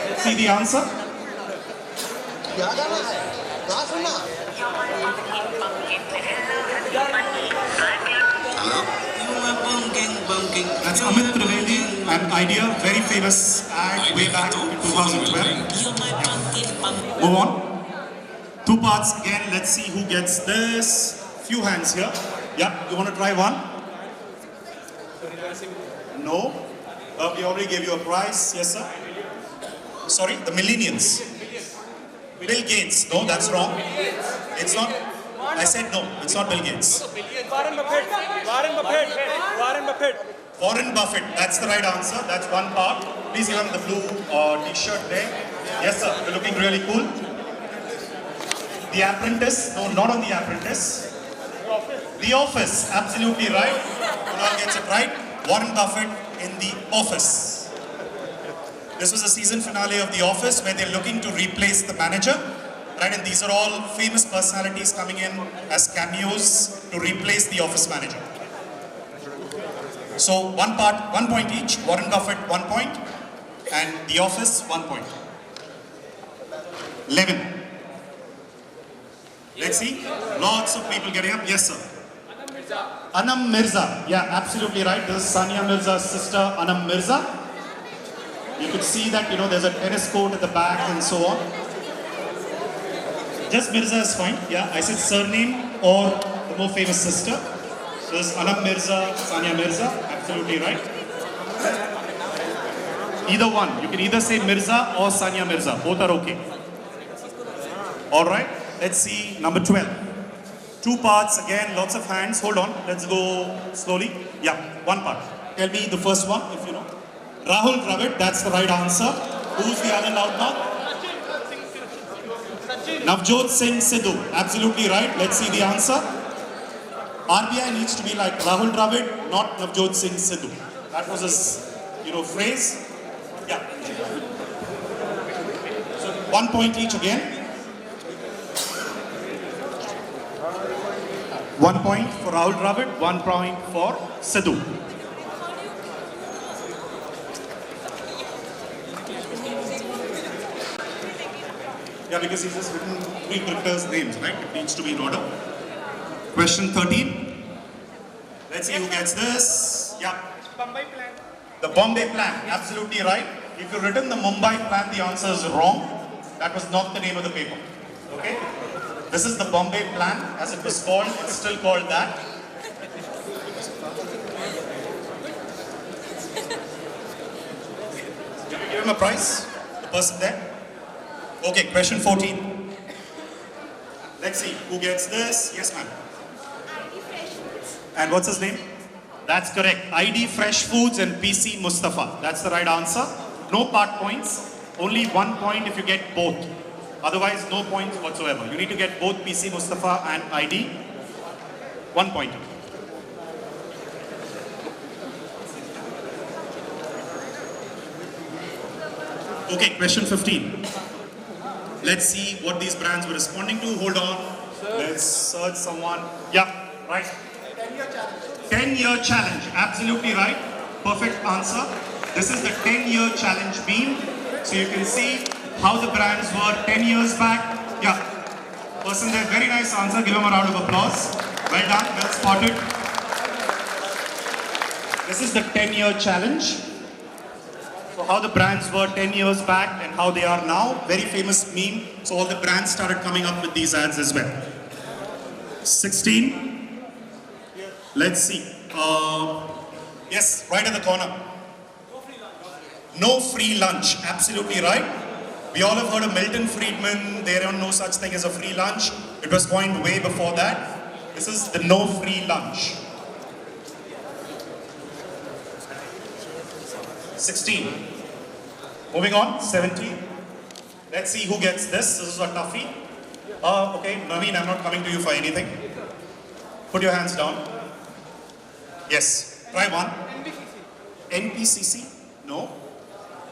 Let's see the answer. That's Amit Trivedi and Idea, very famous ad way back in 2012. Yeah. Move on. 2 parts again. Let's see who gets this. Few hands here. Yeah, you want to try one? No. We already gave you a prize. Yes, sir. Sorry, the millennials. Bill Gates. No, that's wrong. It's not. I said no. It's not Bill Gates. Warren Buffett. Warren Buffett. Warren Buffett. Warren Buffett. That's the right answer. That's one part. Please give him the blue t-shirt there. Yes, sir. You're looking really cool. The Apprentice. No, not on The Apprentice. The Office. Absolutely right. Kunal gets it right. Warren Buffett in The Office. This was the season finale of The Office where they're looking to replace the manager. Right, and these are all famous personalities coming in as cameos to replace the office manager. So 1 point each. Warren Buffett 1 point, and The Office 1 point. 11. Let's see. Lots of people getting up. Yes, sir. Anam Mirza. Yeah, absolutely right. This is Sania Mirza's sister, Anam Mirza. You could see that, there's a tennis court at the back and so on. Just Mirza is fine. Yeah, I said surname or the more famous sister. So this is Anam Mirza, Sania Mirza. Absolutely right. Either one. You can either say Mirza or Sania Mirza. Both are okay. Alright. Let's see number 12. 2 parts again. Lots of hands. Hold on. Let's go slowly. Yeah, 1 part. Tell me the first one if you know. Rahul Dravid. That's the right answer. Who's the other loudmouth? Navjot Singh Sidhu, absolutely right. Let's see the answer. RBI needs to be like Rahul Dravid, not Navjot Singh Sidhu. That was his, phrase. Yeah. So 1 point each again. 1 point for Rahul Dravid, 1 point for Sidhu. Yeah, because he's just written 3 cricketers' names, right? It needs to be in order. Question 13. Let's see who gets this. Yeah. Bombay plan. The Bombay plan, absolutely right. If you've written the Mumbai plan, the answer is wrong. That was not the name of the paper. Okay? This is the Bombay plan, as it was called. It's still called that. Did you give him a prize? The person there? Okay, question 14. Let's see who gets this. Yes, ma'am. And what's his name? That's correct. ID Fresh Foods and PC Mustafa. That's the right answer. No part points. Only 1 point if you get both. Otherwise, no points whatsoever. You need to get both PC Mustafa and ID. 1 point. Okay, question 15. Let's see what these brands were responding to. Hold on. Let's search someone. Yeah, right. 10-year challenge. 10-year challenge. Absolutely right. Perfect answer. This is the 10-year challenge beam. So you can see how the brands were 10 years back. Yeah. Person there, very nice answer. Give him a round of applause. Well done. Well spotted. This is the 10-year challenge. So how the brands were 10 years back and how they are now. Very famous meme. So all the brands started coming up with these ads as well. 16. Let's see. Yes, right in the corner. No free lunch. Absolutely right. We all have heard of Milton Friedman. There are no such thing as a free lunch. It was coined way before that. This is the no free lunch. 16. Moving on, 17. Let's see who gets this. This is a toughie. Okay, Naveen, I'm not coming to you for anything. Put your hands down. Yes, try one. NPCC? No.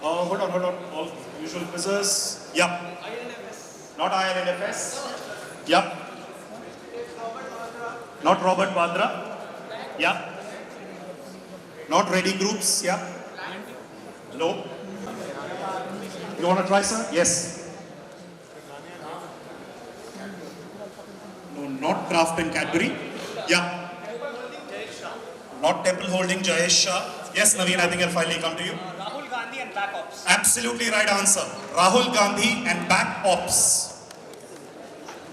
Hold on. All usual quizzes. Yep. Not ILFS. Yep. Not Robert Vadra. Yep. Not Ready Groups. Yep. No. You want to try, sir? Yes. No, not Kraft and Cadbury. Yeah. Not Temple Holding, Jayesh Shah. Yes, Naveen, I think I'll finally come to you. Rahul Gandhi and Back Ops. Absolutely right answer. Rahul Gandhi and Back Ops.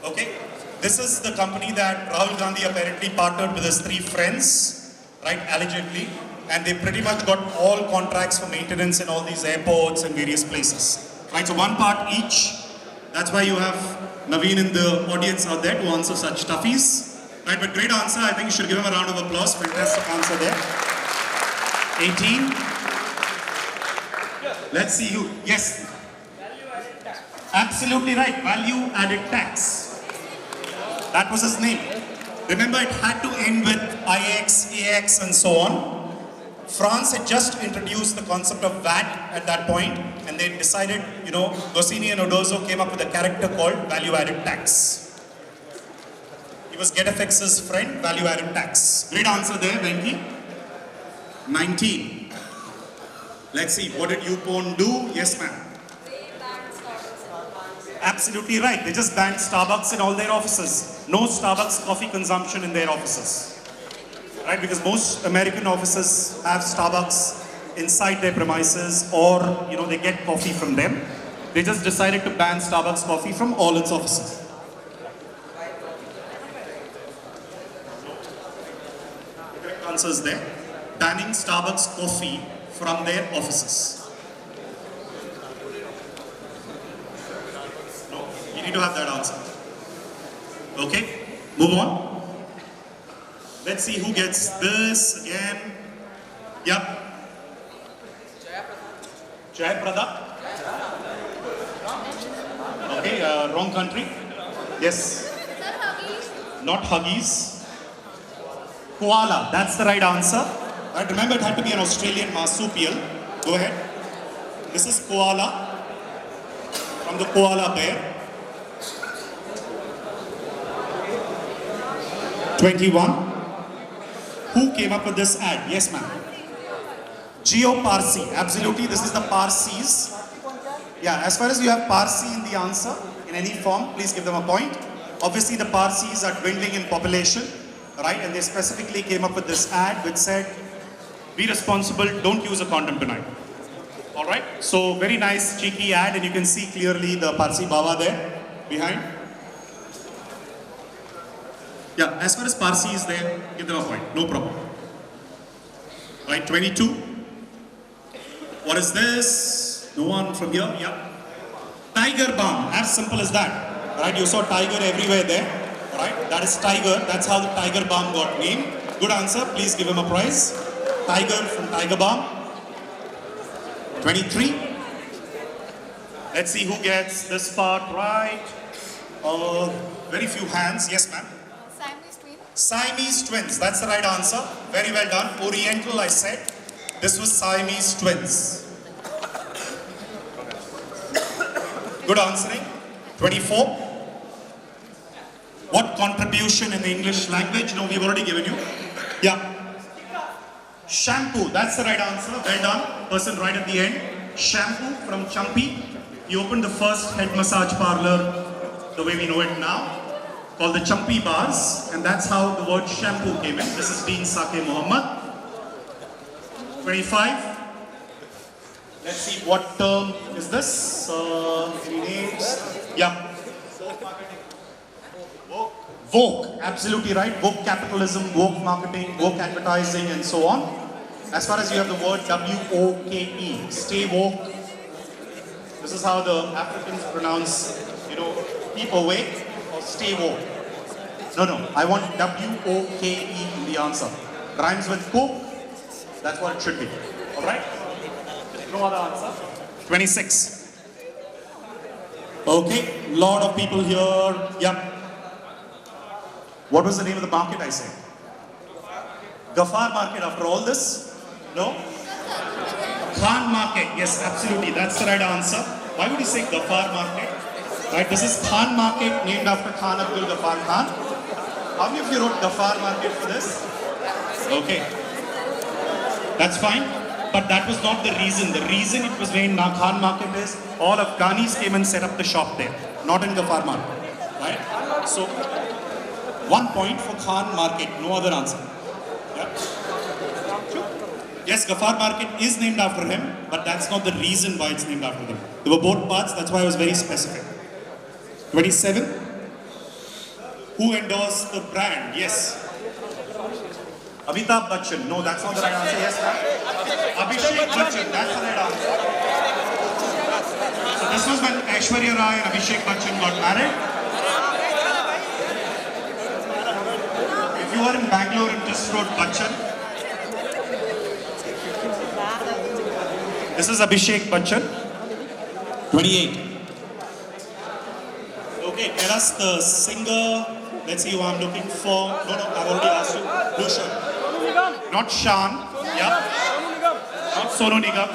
Okay. This is the company that Rahul Gandhi apparently partnered with his 3 friends, right, allegedly. And they pretty much got all contracts for maintenance in all these airports and various places. Right, so 1 part each. That's why you have Naveen in the audience out there to answer such toughies. Right, but great answer. I think you should give him a round of applause. Fantastic answer there. 18. Let's see you. Yes. Absolutely right. Value added tax. That was his name. Remember, it had to end with IX, AX and so on. France had just introduced the concept of VAT at that point, and they decided, Goscinny and Uderzo came up with a character called value-added tax. He was GetFX's friend, value-added tax. Great answer there, Venki. 19. Let's see, what did UPON do? Yes, ma'am. Absolutely right. They just banned Starbucks in all their offices. No Starbucks coffee consumption in their offices. Right, because most American offices have Starbucks inside their premises, or they get coffee from them. They just decided to ban Starbucks coffee from all its offices. The correct answer is there. Banning Starbucks coffee from their offices. No, you need to have that answer. Okay, move on. Let's see who gets this again. Yep. Jayaprada. Okay, wrong country. Yes. Not Huggies. Koala, that's the right answer. Right, remember, it had to be an Australian marsupial. Go ahead. This is koala, from the koala bear. 21. Who came up with this ad? Yes, ma'am. Geo Parsi. Absolutely, this is the Parsis. Yeah, as far as you have Parsi in the answer, in any form, please give them a point. Obviously, the Parsis are dwindling in population, right? And they specifically came up with this ad which said, be responsible, don't use a condom tonight. All right? So, very nice, cheeky ad, and you can see clearly the Parsi Baba there, behind. Yeah, as far as Parsi is there, give them a point, no problem. Right, 22. What is this? No one from here? Yeah. Tiger Balm, as simple as that. Right, you saw tiger everywhere there. Right, that is tiger. That's how the Tiger Balm got named. Good answer, please give him a prize. Tiger from Tiger Balm. 23. Let's see who gets this part right. Very few hands. Yes, ma'am. Siamese twins, that's the right answer. Very well done. Oriental, I said. This was Siamese twins. Good answering. 24. What contribution in the English language? No, we've already given you. Yeah. Shampoo, that's the right answer. Well done. Person right at the end. Shampoo from Champi. He opened the first head massage parlor the way we know it now, called the Champi Bars, and that's how the word shampoo came in. This is Dean Sake Muhammad. 25. Let's see, what term is this? Any names? Yeah. Woke, absolutely right. Woke capitalism, woke marketing, woke advertising, and so on. As far as you have the word W-O-K-E, stay woke. This is how the Africans pronounce, keep awake or stay woke. No, I want W-O-K-E in the answer. Rhymes with cook, that's what it should be. Alright? No other answer. 26. Okay, lot of people here. Yeah. What was the name of the market I said? Ghaffar market after all this? No? Khan market, yes, absolutely, that's the right answer. Why would you say Ghaffar market? Right, this is Khan market named after Khan Abdul Ghaffar Khan. How many of you wrote Ghaffar market for this? Okay. That's fine, but that was not the reason. The reason it was named Khan market is all Afghanis came and set up the shop there, not in Ghaffar market. Right? So, 1 point for Khan market, no other answer. Yeah. Yes, Ghaffar market is named after him, but that's not the reason why it's named after him. There were both parts, that's why I was very specific. 27. Who endorsed the brand? Yes. Amitabh Bachchan. No, that's not the right answer. Yes, ma'am. Abhishek Bachchan, that's the right answer. So this was when Aishwarya Rai and Abhishek Bachchan got married. If you are in Bangalore and just wrote Bachchan, this is Abhishek Bachchan. 28. Okay, tell us the singer. Let's see who I'm looking for. No, I've already asked you. Blue shirt. Not Shan. Yeah. Not Sonu Nigam.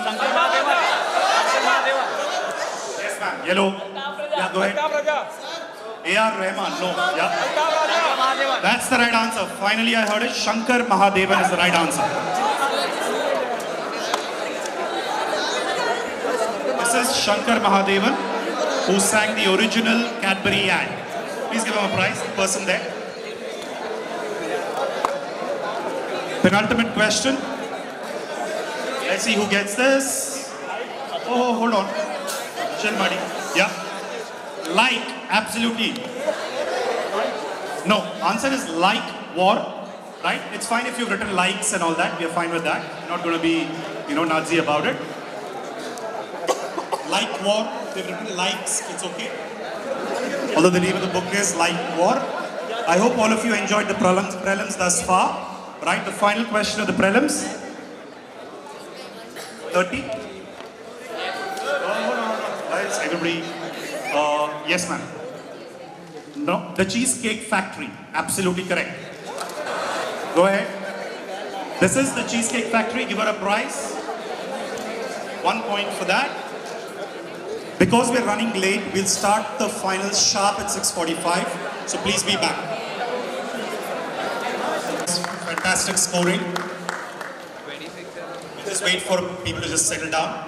Yes, ma'am. Yellow. Yeah, go ahead. A.R. Rahman. No. Yeah. That's the right answer. Finally, I heard it. Shankar Mahadevan is the right answer. This is Shankar Mahadevan, who sang the original Cadbury ad. Please give him a prize, the person there. Penultimate question. Let's see who gets this. Oh, hold on. Chill, buddy. Yeah. Like, absolutely. No, answer is like war, right? It's fine if you've written likes and all that. We are fine with that. We're not going to be, Nazi about it. Like war, they've written likes, it's okay. Although the name of the book is Like War. I hope all of you enjoyed the prelims thus far. Right, the final question of the prelims. 30? Right, everybody. Yes, ma'am. No, the Cheesecake Factory. Absolutely correct. Go ahead. This is the Cheesecake Factory. Give her a prize. 1 point for that. Because we're running late, we'll start the finals sharp at 6:45. So please be back. Fantastic scoring. Just wait for people to just settle down.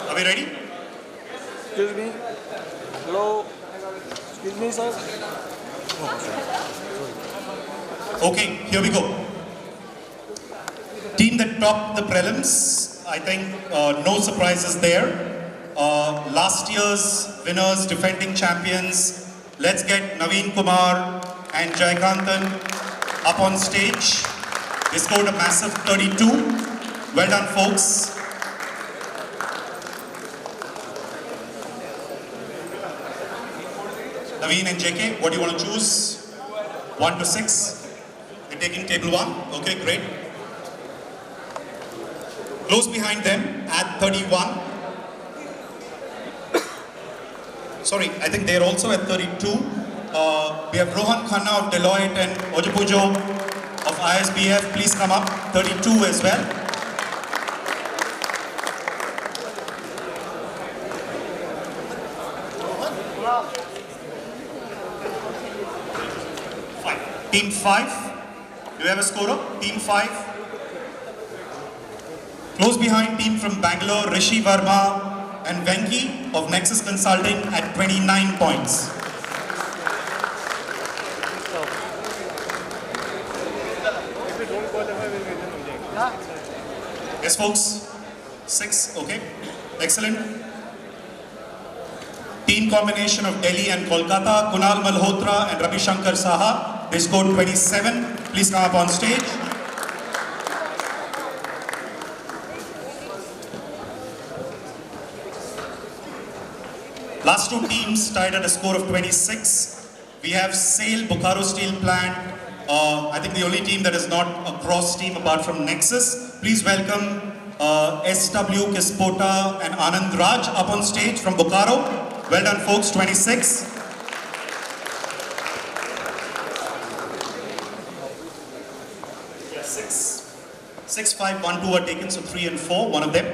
Are we ready? Excuse me. Hello. Excuse me, sir. Okay, here we go. Team that topped the prelims. I think no surprises there. Last year's winners, defending champions. Let's get Naveen Kumar and Jaykantan up on stage. They scored a massive 32. Well done, folks. Naveen and JK, what do you want to choose? 1 to 6. You're taking table 1. Okay, great. Close behind them at 31. Sorry, I think they're also at 32. We have Rohan Khanna of Deloitte and Ojapujo of ISBF. Please come up. 32 as well. Fine. Team 5. Do you have a scorer? Team 5. Close behind team from Bangalore, Rishi Verma and Venki of Nexus Consulting at 29 points. Yes, folks? 6, okay. Excellent. Team combination of Delhi and Kolkata, Kunal Malhotra and Ravi Shankar Saha. They scored 27. Please come up on stage. Last two teams tied at a score of 26. We have SAIL, Bokaro Steel Plant. I think the only team that is not a cross team apart from Nexus. Please welcome SW Kispota and Anand Raj up on stage from Bokaro. Well done, folks, 26. Yeah, 6, 5, 1, 2 are taken, so 3 and 4, one of them.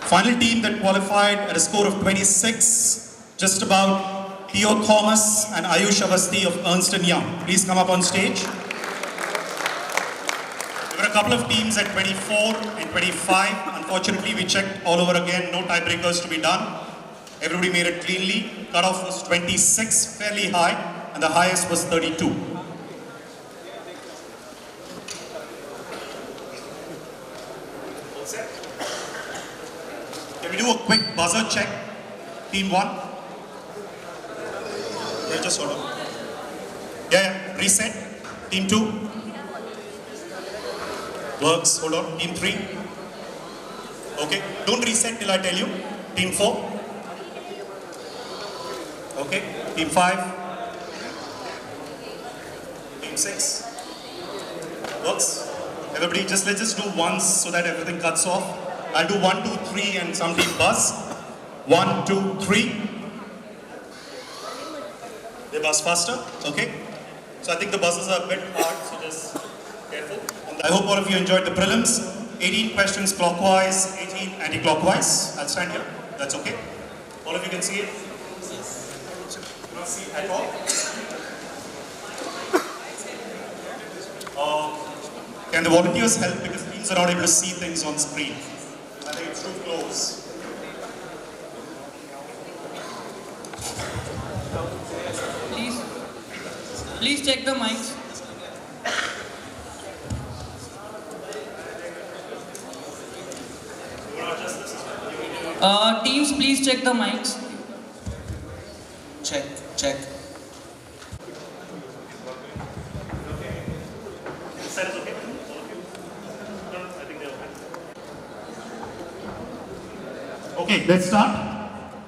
Final team that qualified at a score of 26, just about Theo Thomas and Ayush Avasti of Ernst & Young. Please come up on stage. There were a couple of teams at 24 and 25. Unfortunately, we checked all over again, no tiebreakers to be done. Everybody made it cleanly. Cutoff was 26, fairly high, and the highest was 32. Can we do a quick buzzer check? Team 1. Yeah, just hold on. Yeah, reset. Team 2. Works, hold on. Team 3. Okay, don't reset till I tell you. Team 4. Okay, Team 5. Team 6. Works. Everybody, let's just do once so that everything cuts off. I'll do 1, 2, 3 and some team buzz. 1, 2, 3. They buzz faster, okay? So I think the buzzes are a bit hard, so just careful. And I hope all of you enjoyed the prelims. 18 questions clockwise, 18 anti-clockwise. I'll stand here, that's okay. All of you can see it? You not see at all? Can the volunteers help, because teams are not able to see things on screen. I think it's too close. Please check the mics. Teams, please check the mics. Check. Okay, let's start.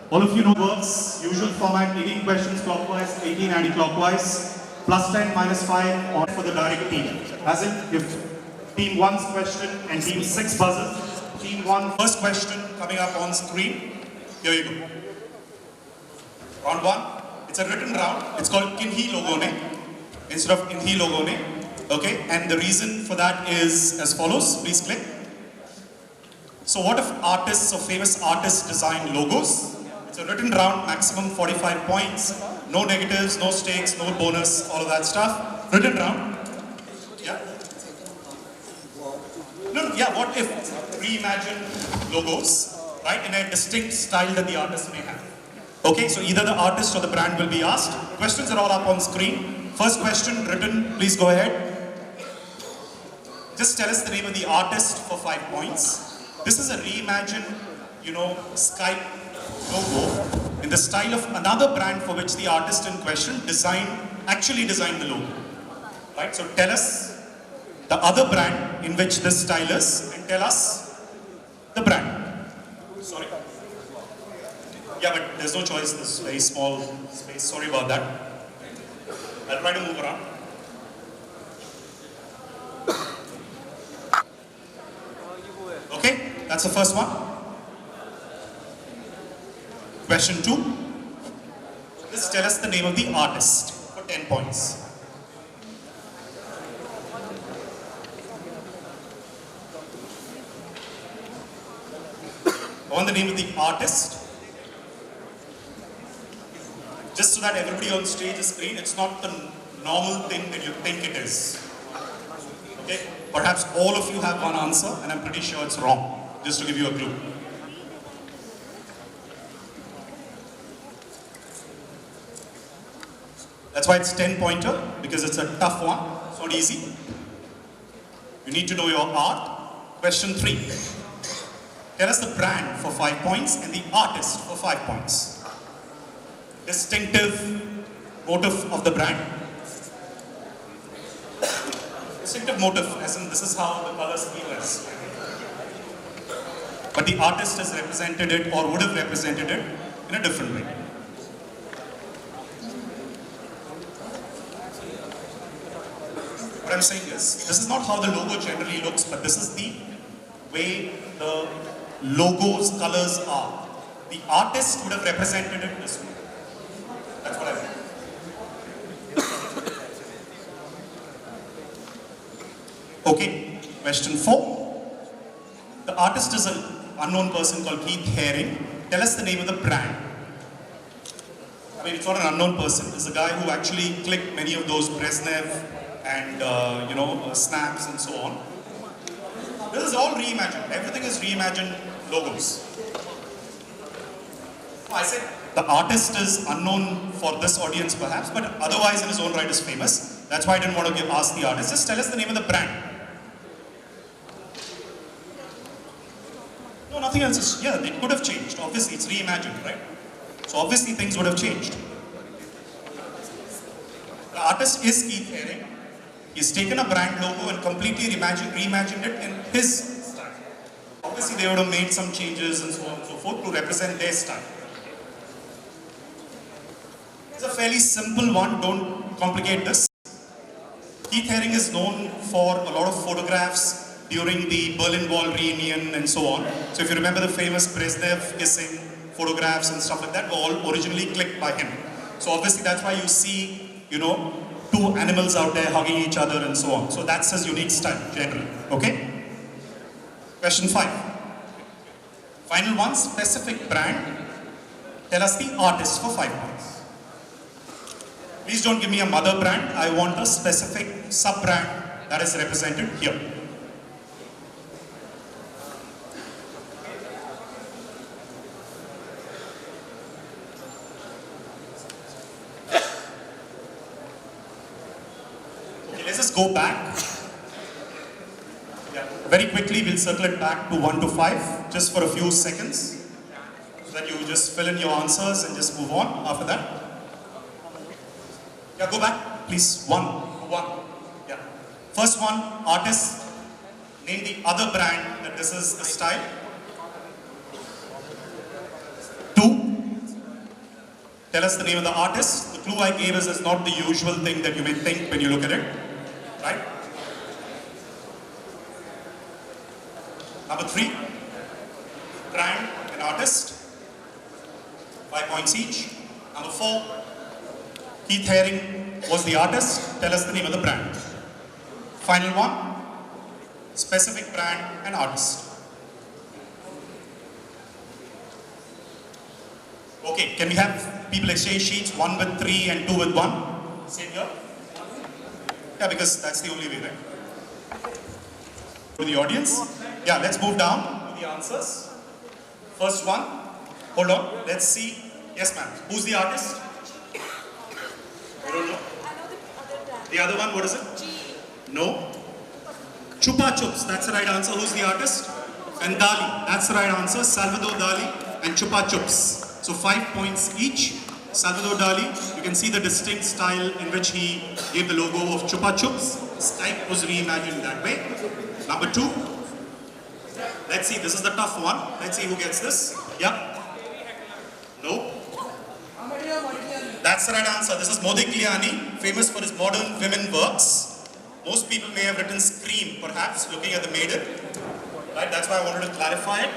All of you know works. Usual format, 18 questions clockwise, 18 anti-clockwise. Plus 10, minus 5 on for the direct team. As in, if team 1's question and team 6 buzzes, team 1 first question coming up on screen. Here you go. Round 1. It's a written round. It's called Kinhi Logone instead of Inhi Logone. Okay, and the reason for that is as follows. Please click. So what if artists or famous artists design logos? It's a written round, maximum 45 points. No negatives, no stakes, no bonus, all of that stuff. Written round. Yeah? No, yeah, what if reimagine logos, right, in a distinct style that the artist may have? Okay, so either the artist or the brand will be asked. Questions are all up on screen. First question, written, please go ahead. Just tell us the name of the artist for 5 points. This is a reimagined, Skype logo in the style of another brand for which the artist in question actually designed the logo. Right? So tell us the other brand in which this style is and tell us the brand. Sorry. Yeah, but there's no choice. This very small space. Sorry about that. I'll try to move around. Okay, that's the first one. Question 2. Just tell us the name of the artist for 10 points. I want the name of the artist. Just so that everybody on stage is clean, it's not the normal thing that you think it is. Okay? Perhaps all of you have one answer, and I'm pretty sure it's wrong, just to give you a clue. That's why it's 10-pointer, because it's a tough one. It's not easy. You need to know your art. Question 3. Tell us the brand for 5 points and the artist for 5 points. Distinctive motive of the brand. Distinctive motive, as in this is how the color scheme is. But the artist has represented it or would have represented it in a different way. What I'm saying is, this is not how the logo generally looks, but this is the way the logo's colors are. The artist would have represented it this way. That's what I mean. Okay, question 4. The artist is an unknown person called Keith Haring. Tell us the name of the brand. I mean, it's not an unknown person. It's a guy who actually clicked many of those Brezhnev and, snaps and so on. This is all reimagined. Everything is reimagined logos. I said the artist is unknown for this audience perhaps, but otherwise in his own right is famous. That's why I didn't want to ask the artist. Just tell us the name of the brand. No, nothing else is, yeah, it could have changed. Obviously, it's reimagined, right? So obviously things would have changed. The artist is Keith Haring. He's taken a brand logo and completely reimagined it in his style. Obviously, they would have made some changes and so on and so forth to represent their style. It's a fairly simple one, don't complicate this. Keith Haring is known for a lot of photographs during the Berlin Wall reunion and so on. So if you remember the famous Brezhnev kissing photographs and stuff like that were all originally clicked by him. So obviously that's why you see, two animals out there hugging each other and so on. So that's his unique style, generally. Okay? Question 5. Final one, specific brand. Tell us the artist for 5 points. Please don't give me a mother brand. I want a specific sub-brand that is represented here. Let's just go back. Yeah. Very quickly, we'll circle it back to 1 to 5, just for a few seconds, so that you just fill in your answers and just move on after that. Yeah, go back, please. 1. Yeah. First one, artist. Name the other brand that this is the style. 2. Tell us the name of the artist. The clue I gave is not the usual thing that you may think when you look at it. Right? Number 3, brand and artist, 5 points each. Number 4, Keith Haring was the artist. Tell us the name of the brand. Final one, specific brand and artist. Okay, can we have people exchange sheets, 1 with 3 and 2 with 1? Same here. Yeah, because that's the only way, right? To the audience. Yeah, let's move down to the answers. First one. Hold on. Let's see. Yes, ma'am. Who's the artist? I don't know. The other one, what is it? No. Chupa Chups. That's the right answer. Who's the artist? And Dali. That's the right answer. Salvador Dali and Chupa Chups. So 5 points each. Salvador Dali, you can see the distinct style in which he gave the logo of Chupa Chups. His type was reimagined that way. Number 2. Let's see, this is the tough one. Let's see who gets this. Yeah? No? That's the right answer. This is Modigliani, famous for his modern women works. Most people may have written Scream, perhaps, looking at the maiden. Right? That's why I wanted to clarify it.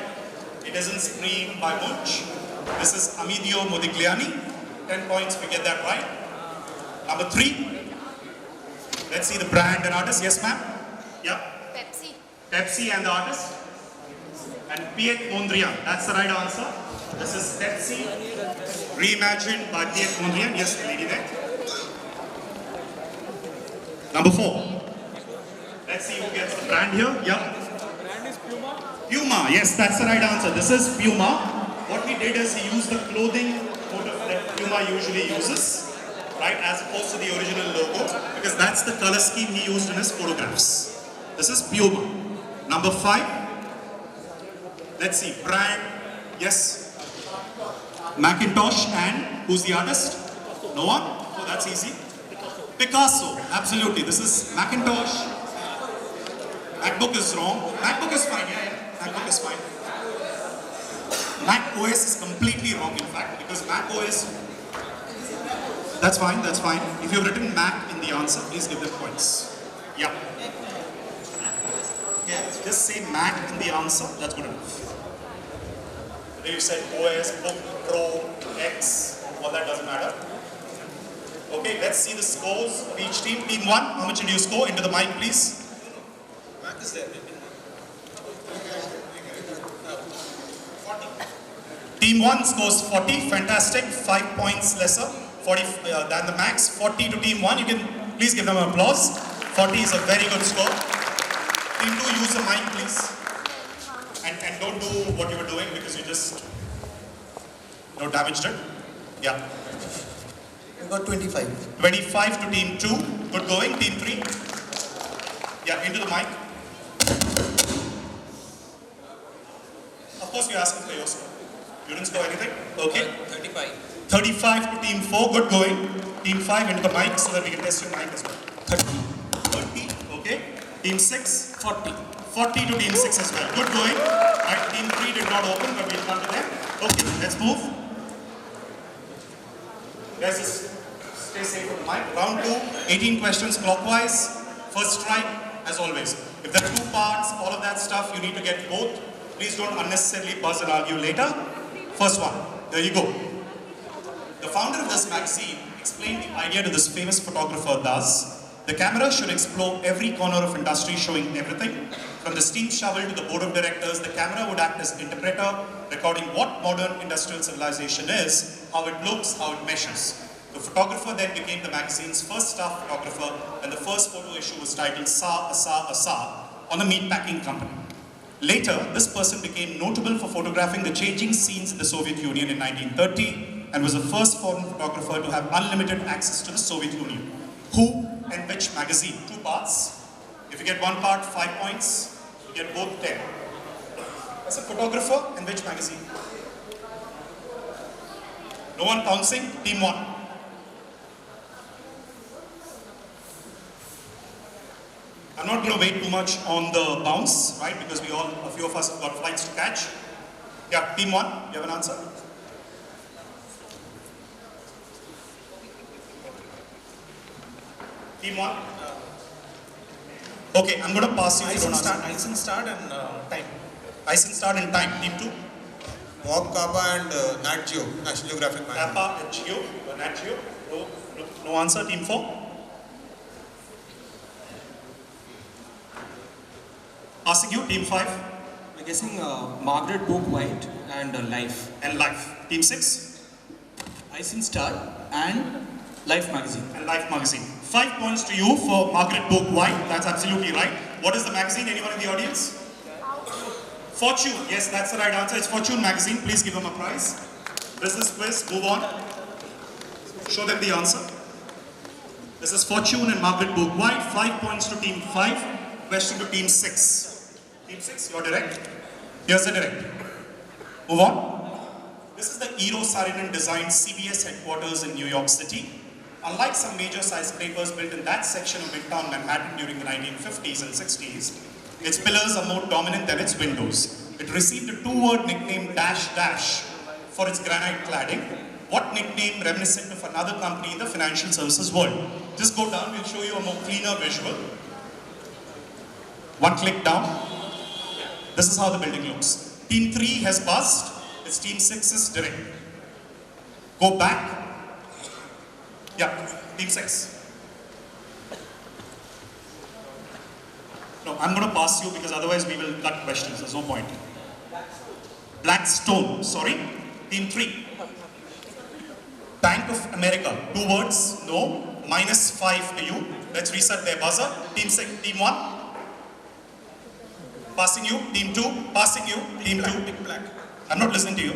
It isn't Scream by Munch. This is Amidio Modigliani. 10 points if we get that right. Number 3. Let's see the brand and artist. Yes, ma'am? Yeah? Pepsi. Pepsi and the artist. And Piet Mondrian. That's the right answer. This is Pepsi, reimagined by Piet Mondrian. Yes, the lady there. Number 4. Let's see who gets the brand here. Yeah? Brand is Puma. Puma. Yes, that's the right answer. This is Puma. What he did is he used the clothing motif that Puma usually uses, right, as opposed to the original logo, because that's the color scheme he used in his photographs. This is Puma. Number 5. Let's see, brand, yes. Macintosh and who's the artist? No one? Oh, that's easy. Picasso, absolutely. This is Macintosh. MacBook is wrong. MacBook is fine, yeah. MacBook is fine. Mac OS is completely wrong, in fact, because Mac OS. That's fine, that's fine. If you've written Mac in the answer, please give them points. Yeah. Yeah, just say Mac in the answer, that's good enough. You said OS, Book, Pro, X, all that doesn't matter. Okay, let's see the scores of each team. Team 1, how much did you score? Into the mic, please. Mac is there. 40. Team 1 scores 40, fantastic, 5 points lesser, 40 than the max. 40 to Team 1, you can please give them an applause. 40 is a very good score. Team 2, use the mic, please. And don't do what you were doing because you just damaged it. Yeah. We got 25. 25 to Team 2. Good going. Team 3. Yeah, into the mic. Of course, you're asking for your score. You didn't score anything? Okay. 35. 35 to Team 4. Good going. Team 5 into the mic so that we can test your mic as well. 30. Okay. Team 6. 40. 40 to Team 6 as well. Good going. Right, Team 3 did not open, but we'll come to them. Okay, let's move. Guys, just stay safe on the mic. Round 2, 18 questions clockwise. First strike, as always. If there are 2 parts, all of that stuff, you need to get both. Please don't unnecessarily buzz and argue later. First one, there you go. The founder of this magazine explained the idea to this famous photographer thus: the camera should explore every corner of industry, showing everything. From the steam shovel to the board of directors, the camera would act as interpreter, recording what modern industrial civilization is, how it looks, how it measures. The photographer then became the magazine's first staff photographer, and the first photo issue was titled Sa Asa Asa on the meatpacking company. Later, this person became notable for photographing the changing scenes in the Soviet Union in 1930, and was the first foreign photographer to have unlimited access to the Soviet Union. Who and which magazine? 2 parts. If you get 1 part, 5 points. You get both 10. As a photographer, and which magazine? No one pouncing? Team 1. I'm not going to wait too much on the bounce, right? Because a few of us have got flights to catch. Yeah, Team 1, you have an answer? Team 1? Okay, I'm going to pass you. Ice and start and time. Ice and start and time. Team 2? Mob Kappa and Nat Geo, National Geographic Magazine. Kappa and Geo, Nat Geo. No answer. Team 4? Passing you. Team 5? I'm guessing Margaret Book White and Life. And Life. Team 6? Ice and Star and Life Magazine. And Life Magazine. 5 points to you for Margaret Book White. That's absolutely right. What is the magazine? Anyone in the audience? Fortune. Yes, that's the right answer. It's Fortune magazine. Please give them a prize. Business quiz. Move on. Show them the answer. This is Fortune and Margaret Book White. 5 points to Team 5. Question to Team 6. Team 6, you're direct. Here's the direct. Move on. This is the Eero Saarinen designed CBS headquarters in New York City. Unlike some major skyscrapers built in that section of Midtown Manhattan during the 1950s and 60s, its pillars are more dominant than its windows. It received a 2-word nickname Dash Dash for its granite cladding. What nickname reminiscent of another company in the financial services world? Just go down, we'll show you a more cleaner visual. 1 click down. This is how the building looks. Team 3 has buzzed. It's Team 6's direct. Go back. Yeah, Team 6. No, I'm going to pass you because otherwise we will cut questions. There's no point. Blackstone, sorry. Team 3. Bank of America. 2 words, no. -5 to you. Let's reset their buzzer. Team 6, Team 1. Passing you. Team 2. Passing you. Team 2. Black. I'm not listening to you.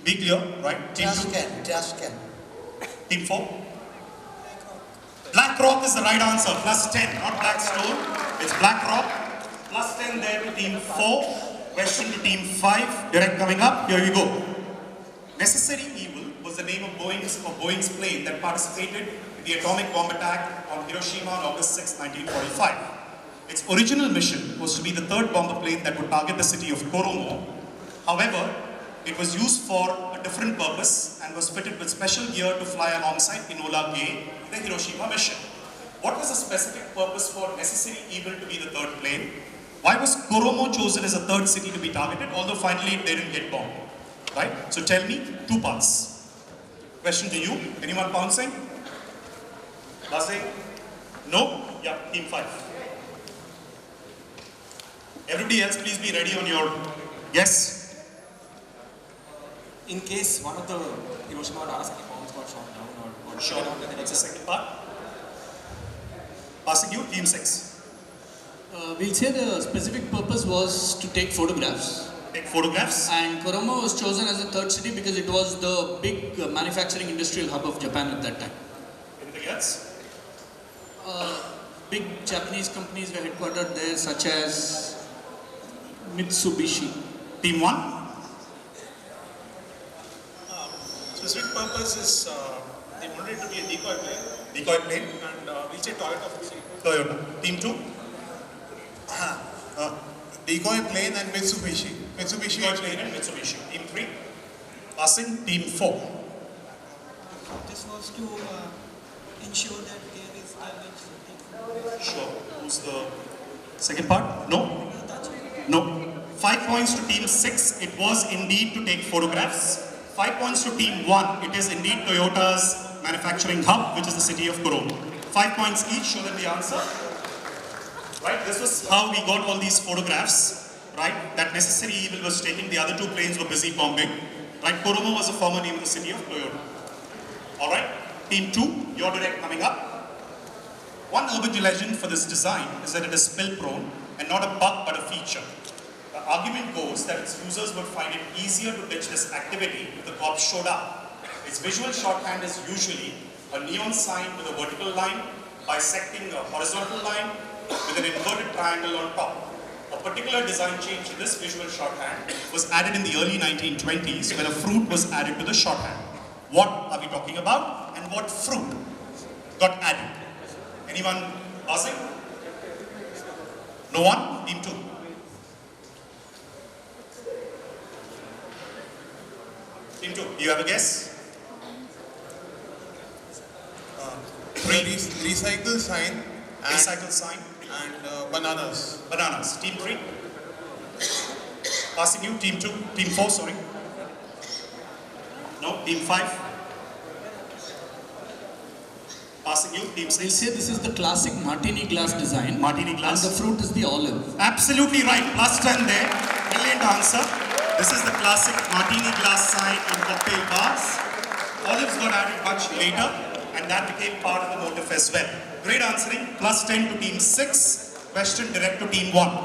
Be clear, right? Team 2. Just can. Team 4. BlackRock is the right answer. +10, not Blackstone. It's BlackRock. 10 there to team 4. Question to team 5. Direct coming up. Here we go. Necessary Evil was the name of Boeing's plane that participated in the atomic bomb attack on Hiroshima on August 6, 1945. Its original mission was to be the third bomber plane that would target the city of Koromo. However, it was used for a different purpose and was fitted with special gear to fly alongside Enola Gay in the Hiroshima mission. What was the specific purpose for Necessary Evil to be the third plane? Why was Koromo chosen as a third city to be targeted, although finally they didn't get bombed? Right? So tell me, 2 parts. Question to you. Anyone bouncing? Buzzing? No? Yeah, team 5. Everybody else, please be ready on your guess. In case one of the Hiroshima or Nagasaki bombs got shot down or Sure. That's the second part. Passing you, team 6. We'll say the specific purpose was to take photographs. Take photographs. And Koromo was chosen as the third city because it was the big manufacturing industrial hub of Japan at that time. Anything else? Big Japanese companies were headquartered there, such as Mitsubishi. Team 1. Specific purpose is they wanted it to be a decoy plane. Decoy plane. And we say Toyota for C. Toyota. Team 2. Decoy plane and Mitsubishi. Mitsubishi. Decoy plane and Mitsubishi. Team 3. Passing. Team 4. This was to ensure that there is damage. Sure. Who's the second part? No? No. 5 points to team 6. It was indeed to take photographs. 5 points to team 1. It is indeed Toyota's manufacturing hub, which is the city of Koromo. 5 points each. Show them the answer. Right? This was how we got all these photographs. Right? That Necessary Evil was taking. The other 2 planes were busy bombing. Right? Koromo was a former name of the city of Toyota. Alright? Team 2. Your direct coming up. One urban legend for this design is that it is spill prone and not a bug but a feature. The argument goes that its users would find it easier to ditch this activity if the cops showed up. Its visual shorthand is usually a neon sign with a vertical line bisecting a horizontal line with an inverted triangle on top. A particular design change in this visual shorthand was added in the early 1920s when a fruit was added to the shorthand. What are we talking about and what fruit got added? Anyone buzzing? No one? Team 2. Team 2, do you have a guess? Recycle sign. Recycle sign. And bananas. Bananas. Team 3. Passing you. Team 2. Team 4, sorry. No. Team 5. Passing you. Team 6. We'll say this is the classic martini glass design. Martini glass. And the fruit is the olive. Absolutely right. Plus 10 there. Brilliant answer. This is the classic martini glass sign in cocktail bars. Olives got added much later and that became part of the motif as well. Great answering. Plus 10 to team 6. Question direct to team 1.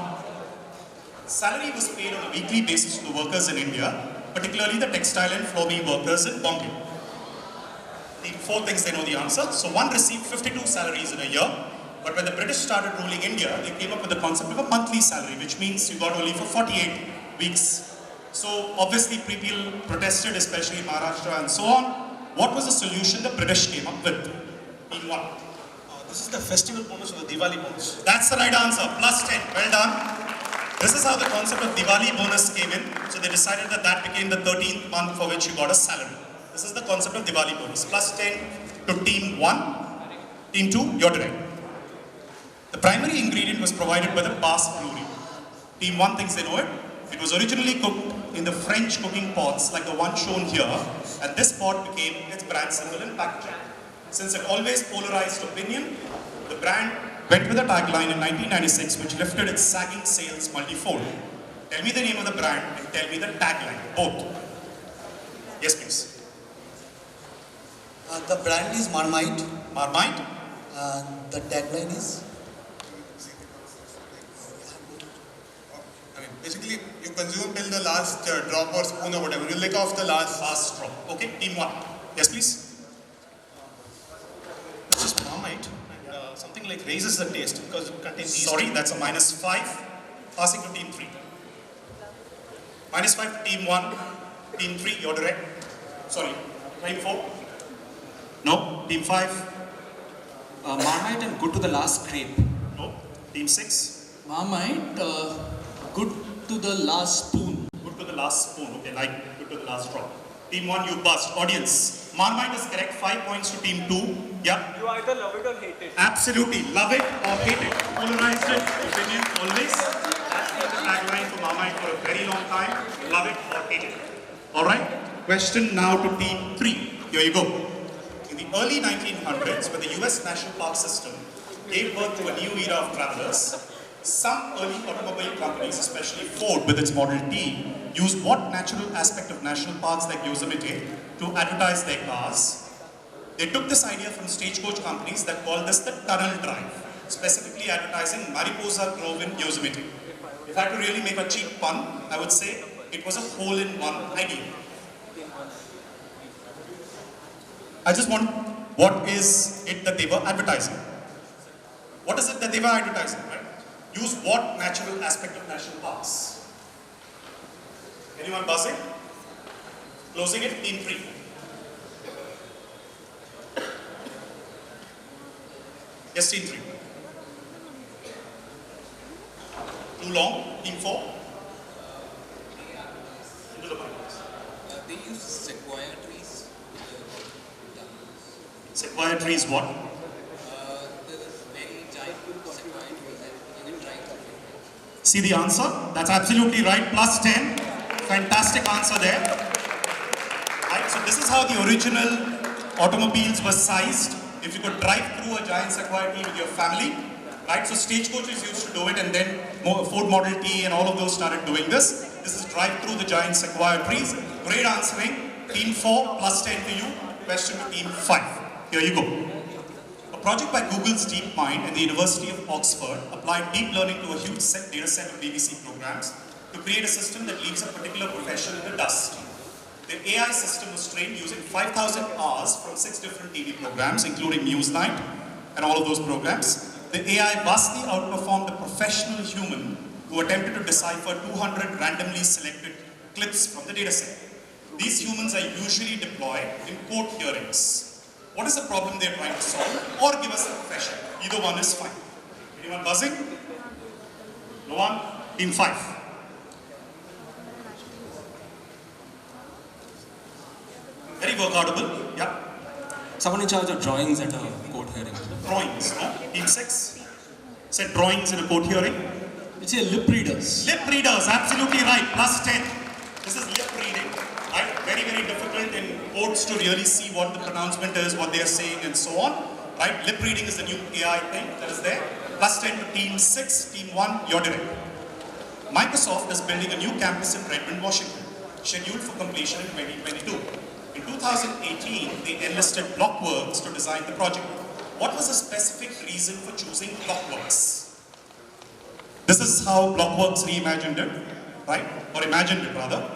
Salary was paid on a weekly basis to the workers in India, particularly the textile and floor mill workers in Bombay. Team 4 thinks they know the answer. So one received 52 salaries in a year. But when the British started ruling India, they came up with the concept of a monthly salary, which means you got only for 48 weeks. So obviously people protested, especially in Maharashtra and so on. What was the solution the British came up with? Team 1. This is the festival bonus or the Diwali bonus. That's the right answer. Plus 10. Well done. This is how the concept of Diwali bonus came in. So they decided that that became the 13th month for which you got a salary. This is the concept of Diwali bonus. Plus 10 to team 1. Team 2, your direct. The primary ingredient was provided by the Bass Brewery. Team 1 thinks they know it. It was originally cooked in the French cooking pots like the one shown here, and this pot became its brand symbol in packaging. Since it always polarized opinion, the brand went with a tagline in 1996 which lifted its sagging sales multifold. Tell me the name of the brand and tell me the tagline, both. Yes, please. The brand is Marmite. Marmite? The tagline is? Basically, you consume till the last drop or spoon or whatever. You lick off the last drop. Okay, team 1. Yes, please. This is Marmite. And something like raises the taste because it contains yeast. Sorry, that's a -5. Passing to team 3. -5 to team 1. Team 3, you're direct. Sorry, team 4. No. Team 5. Marmite and good to the last scrape. No. Team 6. Marmite, good to the last spoon. Good to the last spoon. Okay, like good to the last drop. Team 1, you bust. Audience, Marmite is correct. 5 points to team 2. Yeah. You either love it or hate it. Absolutely. Love it or hate it. Polarized it. Opinion always. That's been the tagline for Marmite for a very long time. Love it or hate it. Alright. Question now to team 3. Here you go. In the early 1900s, when the US National Park System gave birth to a new era of travelers, some early automobile companies, especially Ford with its Model T, used what natural aspect of national parks like Yosemite to advertise their cars? They took this idea from stagecoach companies that called this the tunnel drive, specifically advertising Mariposa Grove in Yosemite. If I had to really make a cheap pun, I would say it was a hole-in-one idea. I just want, what is it that they were advertising? What is it that they were advertising, right? Use what natural aspect of national parks? Anyone buzzing? Closing it, team 3. Yes, team 3. Too long, team 4. Into the microphones. They use sequoia trees. Sequoia trees what? The very giant sequoia trees that you can try. See the answer? That's absolutely right. Plus 10. Fantastic answer there. Right, so this is how the original automobiles were sized. If you could drive through a giant sequoia tree with your family, right? So stagecoaches used to do it, and then Ford Model T and all of those started doing this. This is drive through the giant sequoia trees. Great answering. Team 4, plus 10 to you. Question to team 5. Here you go. A project by Google's DeepMind and the University of Oxford applied deep learning to a huge data set of BBC programs to create a system that leaves a particular profession in the dust. The AI system was trained using 5,000 hours from 6 different TV programs, including Newsnight and all of those programs. The AI vastly outperformed the professional human who attempted to decipher 200 randomly selected clips from the dataset. These humans are usually deployed in court hearings. What is the problem they're trying to solve? Or give us a profession. Either one is fine. Anyone buzzing? No one? Team 5. Very workoutable. Yeah. Someone in charge of drawings at a court hearing. Drawings, no? Team 6. Said drawings in a court hearing. It's a lip readers. Lip readers, absolutely right. Plus 10. This is lip reading. Right? Very, very difficult in courts to really see what the pronouncement is, what they are saying, and so on. Right? Lip reading is the new AI thing that is there. Plus 10 to team 6. Team 1, you're direct. Microsoft is building a new campus in Redmond, Washington, scheduled for completion in 2022. In 2018, they enlisted Blockworks to design the project. What was the specific reason for choosing Blockworks? This is how Blockworks reimagined it, right? Or imagined it, rather.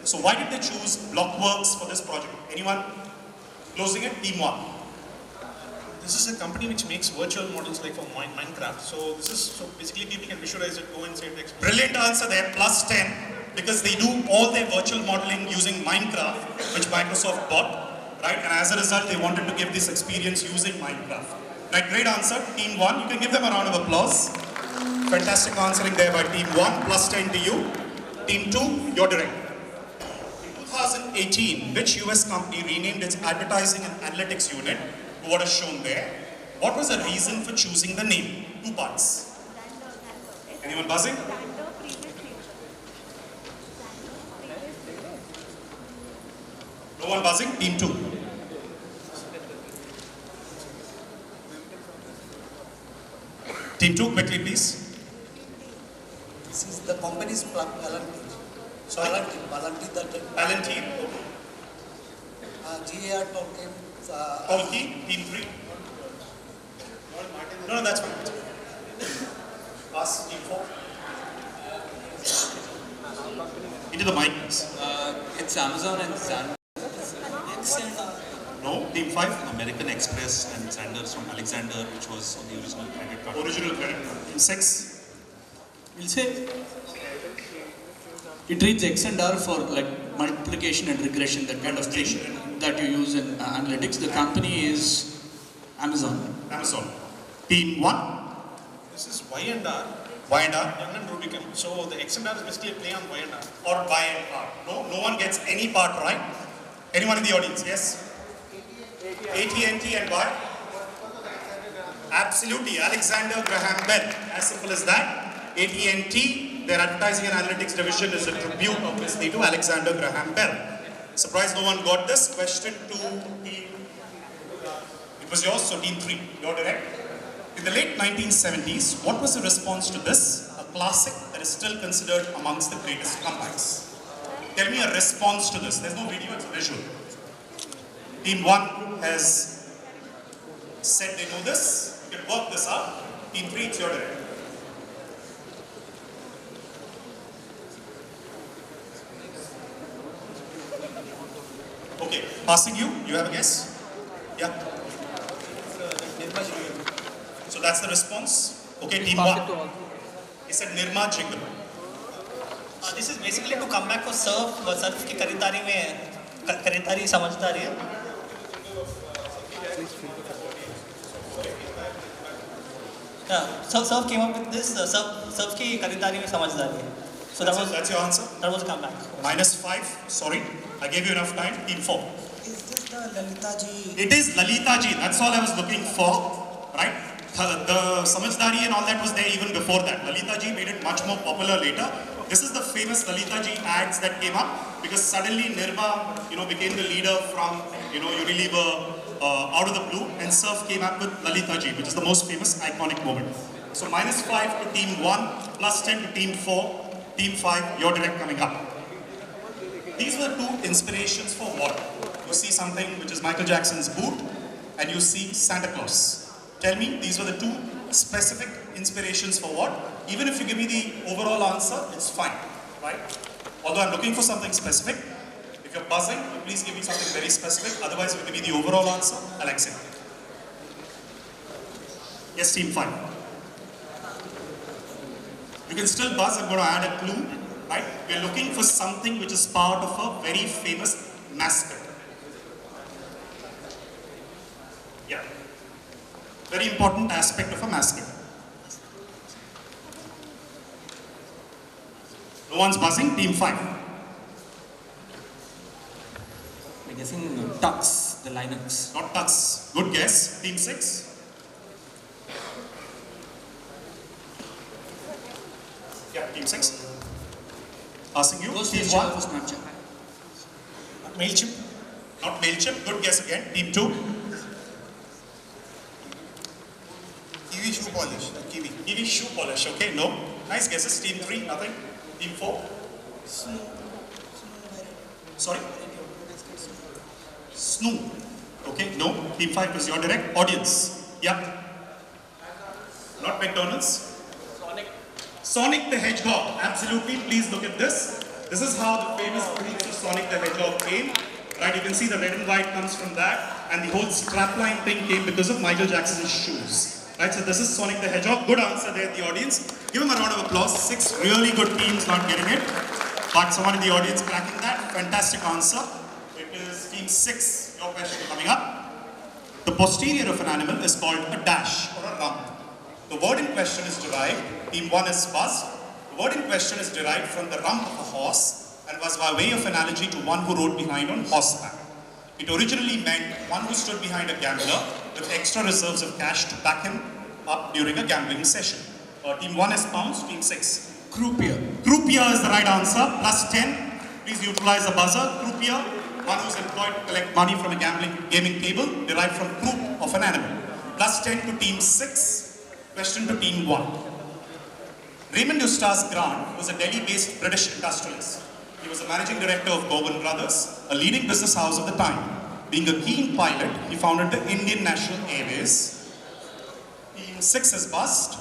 So why did they choose Blockworks for this project? Anyone? Closing it, team 1. This is a company which makes virtual models like for Minecraft. So this is, so basically people can visualize it, go inside the experience. Brilliant answer there, plus 10. Because they do all their virtual modeling using Minecraft, which Microsoft bought, right? And as a result, they wanted to give this experience using Minecraft. Right, great answer, team 1. You can give them a round of applause. Fantastic answering there by team 1, plus 10 to you. Team 2, you're direct. In 2018, which US company renamed its advertising and analytics unit to what is shown there? What was the reason for choosing the name? 2 parts. Anyone buzzing? No one buzzing? Team 2. Team 2, quickly please. This is the company's Palantir. Sorry? Palantir that... Palantir. GAR Tolkien. Tolkien, team 3. No, that's fine. Pass, team 4. Into the mic, please. It's Amazon and Xandr. No, team 5. American Express and Sanders from Alexander, which was on the original credit card. Original credit card. Team 6. We'll say it reads X and R for like multiplication and regression, that kind of thing that you use in analytics. The company is Amazon. Amazon. Team 1. This is Y and R. Y and R. Young and Rubicon. So the X and R is basically a play on Y and R. Or Y and R. No one gets any part right. Anyone in the audience? Yes? AT&T and Y? Absolutely. Alexander Graham Bell. As simple as that. AT&T, their advertising and analytics division is a tribute obviously to Alexander Graham Bell. Surprised no one got this. Question to team. It was yours, so team 3. You're direct. In the late 1970s, what was the response to this? A classic that is still considered amongst the greatest comebacks. Tell me a response to this. There's no video, it's a visual. Team 1 has said they know this. You can work this out. Team 3, it's your direct. Okay, passing you. You have a guess? Yeah. So that's the response. Okay, team 1. He said Nirma Jingle. This is basically to come back for surf. Surf की खरीदारी में खरीदारी समझदारी है. Yeah, surf came up with this. Surf की खरीदारी में समझदारी है. So that's your answer? That was comeback. -5. Sorry, I gave you enough time. Team 4. Is this the Lalita ji? It is Lalita ji. That's all I was looking for, right? The Samajhdari and all that was there even before that. Lalita ji made it much more popular later. This is the famous Lalita ji ads that came up because suddenly Nirma, became the leader from, Unilever out of the blue, and Surf came up with Lalita ji, which is the most famous iconic moment. So -5 to team 1, +10 to team 4, team 5, your direct coming up. These were 2 inspirations for what? You see something which is Michael Jackson's boot, and you see Santa Claus. Tell me, these were the 2 specific inspirations for what? Even if you give me the overall answer, it's fine, right? Although I'm looking for something specific. If you're buzzing, please give me something very specific. Otherwise, if you give me the overall answer, I'll accept. Yes, team 5. You can still buzz. I'm going to add a clue, right? We're looking for something which is part of a very famous mascot. Yeah. Very important aspect of a mascot. No one's buzzing. Team 5. I'm guessing Tux, the Linux. Not Tux. Good guess. Team 6. Yeah, team 6. Asking you. Team 1. MailChimp. Not MailChimp. Good guess again. Team 2. Kiwi shoe polish. Kiwi. Kiwi shoe polish. Okay, no. Nice guesses. Team 3. Nothing. Team 4. Sorry? Snoo. Okay, no. Team 5 is your direct. Audience. Yeah. Not McDonald's. Sonic the Hedgehog. Absolutely. Please look at this. This is how the famous boots of Sonic the Hedgehog came. Right, you can see the red and white comes from that, and the whole strapline thing came because of Michael Jackson's shoes. Right, so this is Sonic the Hedgehog. Good answer there, the audience. Give him a round of applause. 6 really good teams not getting it, but someone in the audience cracking that. Fantastic answer. It is team 6. Your question coming up. The posterior of an animal is called a dash or a rump. The word in question is derived. Team 1 is buzzed. The word in question is derived from the rump of a horse and was by way of analogy to one who rode behind on horseback. It originally meant one who stood behind a gambler with extra reserves of cash to back him up during a gambling session. Team 1 is pounds, team 6. Croupier. Croupier is the right answer. +10. Please utilize the buzzer. Croupier, one who's employed to collect money from a gaming table, derived from croup of an animal. +10 to team 6. Question to team 1. Raymond Eustace Grant was a Delhi-based British industrialist. He was the managing director of Govan Brothers, a leading business house of the time. Being a keen pilot, he founded the Indian National Airways. Team 6 is bust.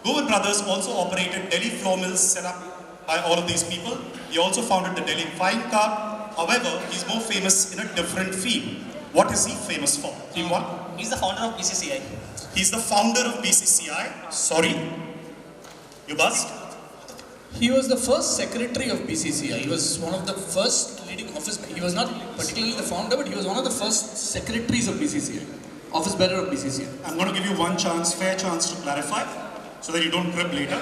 Govan Brothers also operated Delhi flour mills set up by all of these people. He also founded the Delhi Flying Club. However, he's more famous in a different field. What is he famous for? Team 1? He's the founder of BCCI. He's the founder of BCCI. Sorry. You buzzed? He was the first secretary of BCCI. He was one of the first leading office. He was not particularly the founder, but he was one of the first secretaries of BCCI, office bearer of BCCI. I'm going to give you one chance, fair chance to clarify, so that you don't crib later,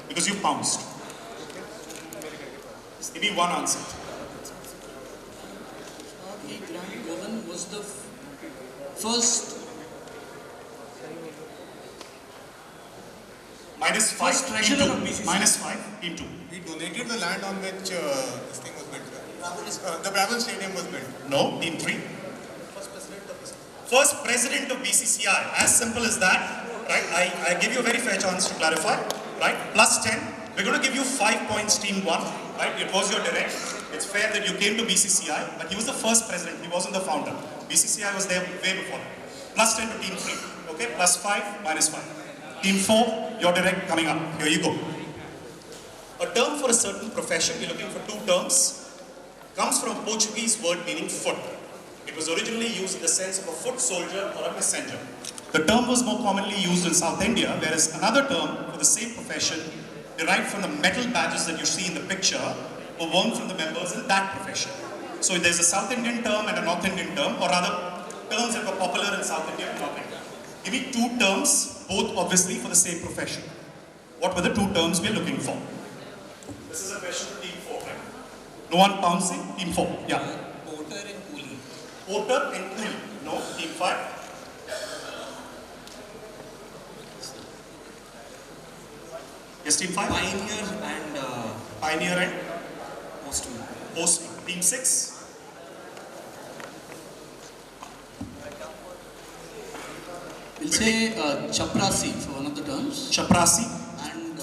because you pounced. Just give me one answer. Govan was the first. Minus 5, treasurer of -5, team 2. He donated the land on which this thing was built. The Brabant Stadium was built. No, team 3. First president of BCCI, as simple as that, right? I give you a very fair chance to clarify, right? Plus 10. We're going to give you 5 points, team 1, right? It was your direct. It's fair that you came to BCCI, but he was the first president. He wasn't the founder. BCCI was there way before. Plus 10 to team 3, okay? Plus 5, minus 5. Team 4, your direct coming up. Here you go. A term for a certain profession, we're looking for 2 terms, comes from Portuguese word meaning foot. It was originally used in the sense of a foot soldier or a messenger. The term was more commonly used in South India, whereas another term for the same profession, derived from the metal badges that you see in the picture, were worn from the members in that profession. So there's a South Indian term and a North Indian term, or rather, terms that were popular in South India and North India. Give me 2 terms, both obviously for the same profession. What were the 2 terms we are looking for? This is a question to team 4, right? No one pouncing? Team 4, yeah. Porter and coolie. Porter and coolie. No, team 5. Yes, team 5. Pioneer and Pioneer and postman. Postman. Team 6. We'll say chaprasi for one of the terms. Chaprasi. And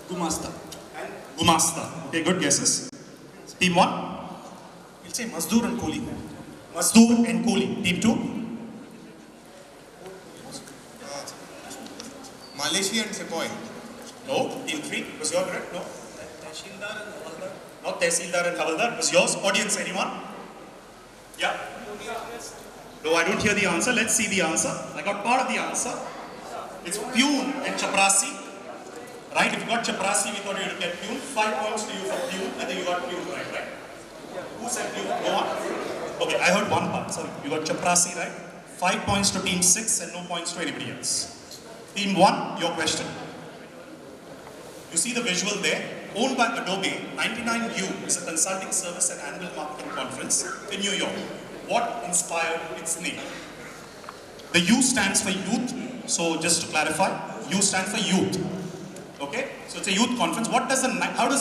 gumasta. And gumasta. Okay, good guesses. Team 1. We'll say Mazdoor and Kohli. Mazdoor and Kohli. Team 2. Malaysia and Sepoy. No. Team 3. Was your correct? No. Tehsildar and Havaldar. Not Tehsildar and Havaldar. Was yours? Audience, anyone? Yeah. No, I don't hear the answer. Let's see the answer. I got part of the answer. It's Pune and Chaprasi. Right? If you got Chaprasi, we thought you would get Pune. 5 points to you for Pune, and then you got Pune right? Who said Pune? No one? Okay, I heard one part. Sorry. You got Chaprasi, right? 5 points to team 6 and no points to anybody else. Team 1, your question. You see the visual there? Owned by Adobe, 99U is a consulting service and annual marketing conference in New York. What inspired its name? The U stands for youth. So just to clarify, U stands for youth. Okay? So it's a youth conference. How does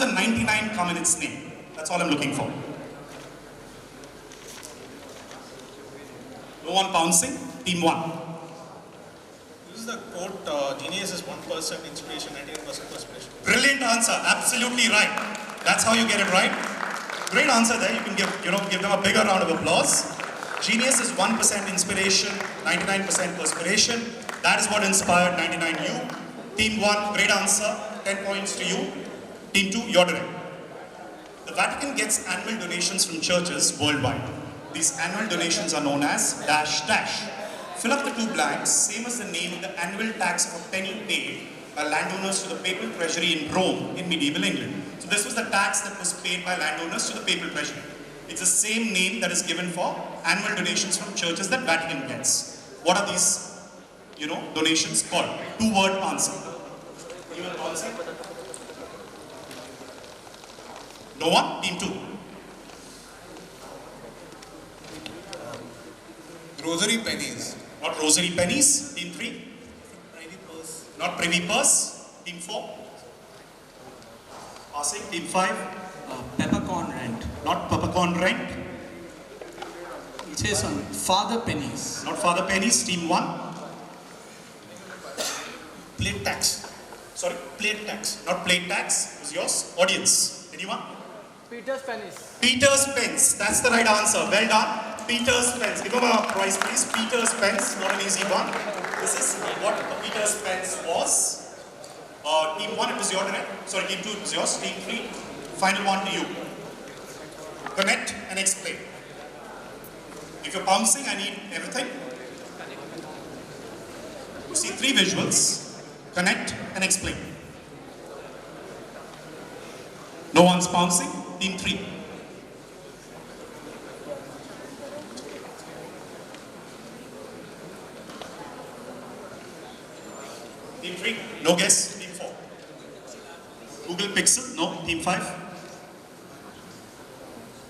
a 99 come in its name? That's all I'm looking for. No one pouncing? Team 1. This is the quote, genius is 1% inspiration, 99% perspiration. Brilliant answer. Absolutely right. That's how you get it right. Great answer there. You can give them a bigger round of applause. Genius is 1% inspiration, 99% perspiration. That is what inspired 99U. Team 1, great answer. 10 points to you. Team 2, your direct. The Vatican gets annual donations from churches worldwide. These annual donations are known as dash dash. Fill up the 2 blanks, same as the name of the annual tax of a penny paid by landowners to the papal treasury in Rome in medieval England. So this was the tax that was paid by landowners to the papal treasury. It's the same name that is given for annual donations from churches that Vatican gets. What are these, donations called? 2-word answer. Anyone answer? No one? Team 2. Rosary pennies. Not rosary pennies. Team 3. Privy purse. Not privy purse. Team 4. Passing. Team 5. Peppercorn rent. Not peppercorn rent. It says on father pennies. Not father pennies. Team 1. Plate tax. Sorry, plate tax. Not plate tax. Was yours? Audience. Anyone? Peter's pennies. Peter's pens. That's the right answer. Well done. Peter's pens. Give him a prize, please. Peter's pens. Not an easy one. This is what the Peter's pens was. Team 1, it was your direct. Sorry, team 2, it was yours. Team 3, final one to you. Connect and explain. If you're bouncing, I need everything. You see 3 visuals. Connect and explain. No one's bouncing. Team 3. Team 3, no guess. Team 4. Google Pixel, no. Team 5.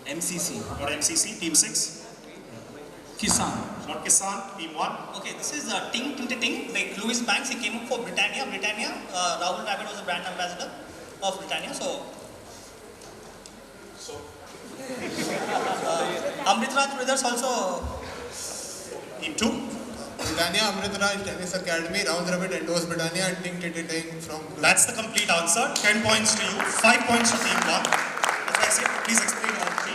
MCC. Not MCC. Team 6. Kisan. Not Kisan. Team 1. Okay, this is Ting. Like Louis Banks, he came up for Britannia. Rahul Dravid was the brand ambassador of Britannia. So Amritraj Brothers also. Team 2. Britannia, Amritraj Tennis Academy, Rahul Dravid endorsed Britannia and Ting. From. That's the complete answer. 10 points to you. 5 points to Team 1. That's why I said, please explain all 3.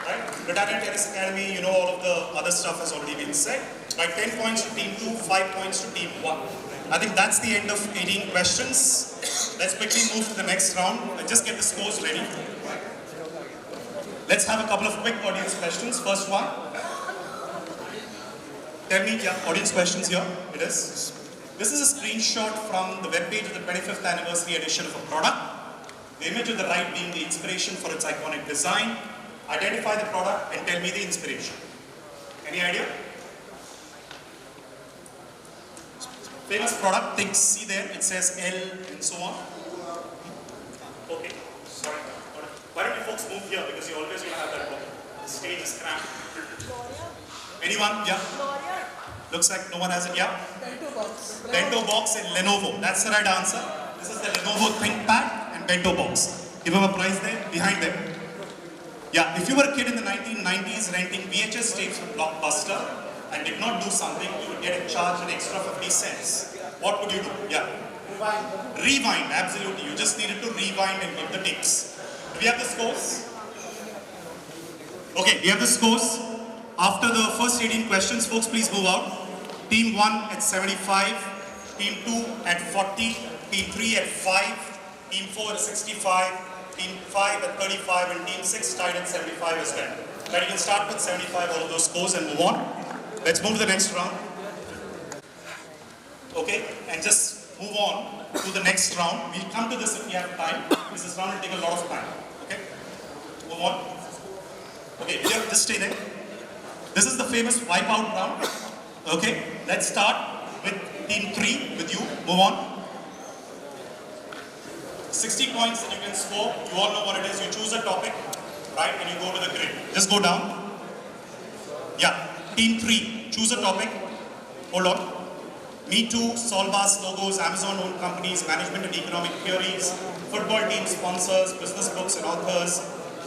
Right? Britannia Tennis Academy, you know, all of the other stuff has already been said. Right? 10 points to Team 2, 5 points to Team 1. I think that's the end of 18 questions. Let's quickly move to the next round and just get the scores ready. Let's have a couple of quick audience questions. First one. Tell me, yeah, audience questions here. It is. This is a screenshot from the webpage of the 25th anniversary edition of a product. The image on the right being the inspiration for its iconic design. Identify the product and tell me the inspiration. Any idea? Famous product, things, see there, it says L and so on. Okay, sorry. Why don't you folks move here because you always will have that problem. The stage is cramped. Anyone? Yeah? Looks like no one has it. Yeah? Bento box and Lenovo. That's the right answer. This is the Lenovo ThinkPad and Bento box. Give them a prize there, behind them. Yeah, if you were a kid in the 1990s renting VHS tapes from Blockbuster and did not do something, you would get a charge an extra 50 cents. What would you do? Yeah. Rewind, absolutely. You just needed to rewind and get the tapes. Do we have the scores? Okay, we have the scores. After the first 18 questions, folks, please move out. Team 1 at 75, Team 2 at 40, Team 3 at 5, Team 4 at 65, Team 5 at 35, and Team 6 tied at 75 as well. Right, you can start with 75, all of those scores, and move on. Let's move to the next round. Okay, and just move on to the next round. We'll come to this if we have time. This round will take a lot of time. Okay, move on. Okay, here, just stay there. This is the famous wipeout round. Okay, let's start with Team 3 with you. Move on. 60 points that you can score. You all know what it is. You choose a topic, right, and you go to the grid. Just go down. Yeah. Team 3, choose a topic. Hold on. Me Too, Solvas, logos, Amazon-owned companies, management and economic theories, football team sponsors, business books and authors,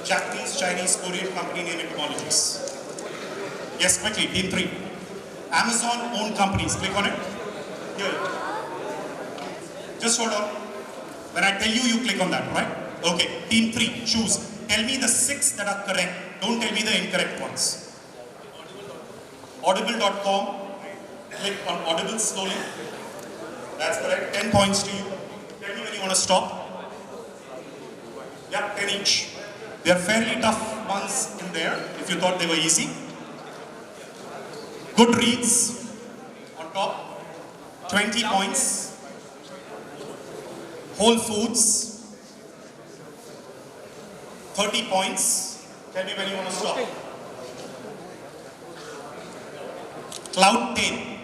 Japanese, Chinese, Korean company name and technologies. Yes, quickly. Team 3. Amazon-owned companies. Click on it. Here. Just hold on. When I tell you, you click on that, right? Okay. Team 3. Choose. Tell me the 6 that are correct. Don't tell me the incorrect ones. Audible.com. Click on Audible slowly. That's correct. 10 points to you. Tell me when you want to stop. Yeah, 10 each. They are fairly tough ones in there, if you thought they were easy. Goodreads on top, 20 points. Whole Foods, 30 points. Tell me when you want to stop. Cloudtail.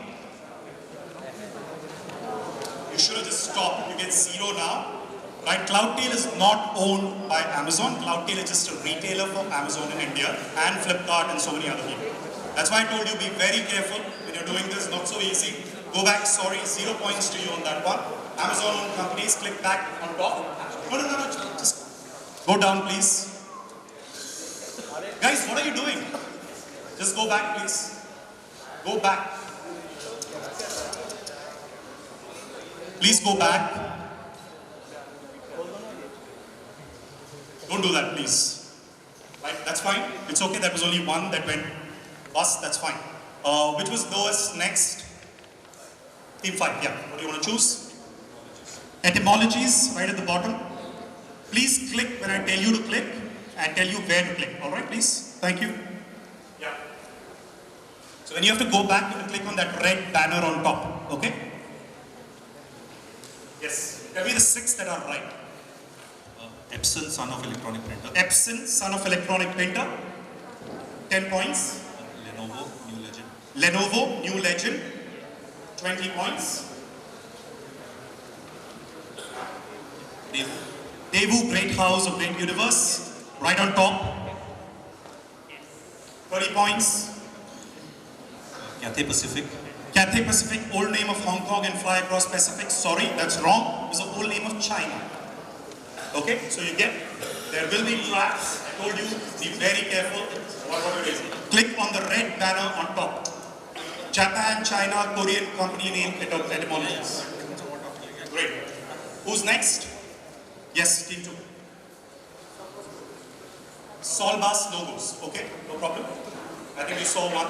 You should have just stopped. You get 0 now. Right? Cloudtail is not owned by Amazon. Cloudtail is just a retailer for Amazon in India and Flipkart and so many other people. That's why I told you, be very careful when you're doing this, not so easy. Go back, sorry, 0 points to you on that one. Amazon-owned companies, click back on top. No, just go down, please. Guys, what are you doing? Just go back, please. Go back. Please go back. Don't do that, please. Right, that's fine. It's okay, that was only one that went bust, that's fine. Which was lowest next? Team 5, yeah. What do you want to choose? Etymologies, right at the bottom. Please click when I tell you to click and tell you where to click. Alright, please? Thank you. Yeah. So when you have to go back, you have to click on that red banner on top. Okay? Yes. Tell me the 6 that are right. Epson, son of electronic printer. Epson, son of electronic printer. 10 points. Lenovo, New Legend. Lenovo, New Legend. 20 points. Devu, Great House of Great Universe. Right on top. 30 points. Cathay Pacific. Cathay Pacific, old name of Hong Kong and fly across Pacific. Sorry, that's wrong. It's the old name of China. Okay, so you get, there will be traps. I told you, be very careful what it is. Click on the red banner on top. Japan, China, Korean company name etymologies. Great. Who's next? Yes, team 2. Solbas logos. Okay, no problem. I think we saw one.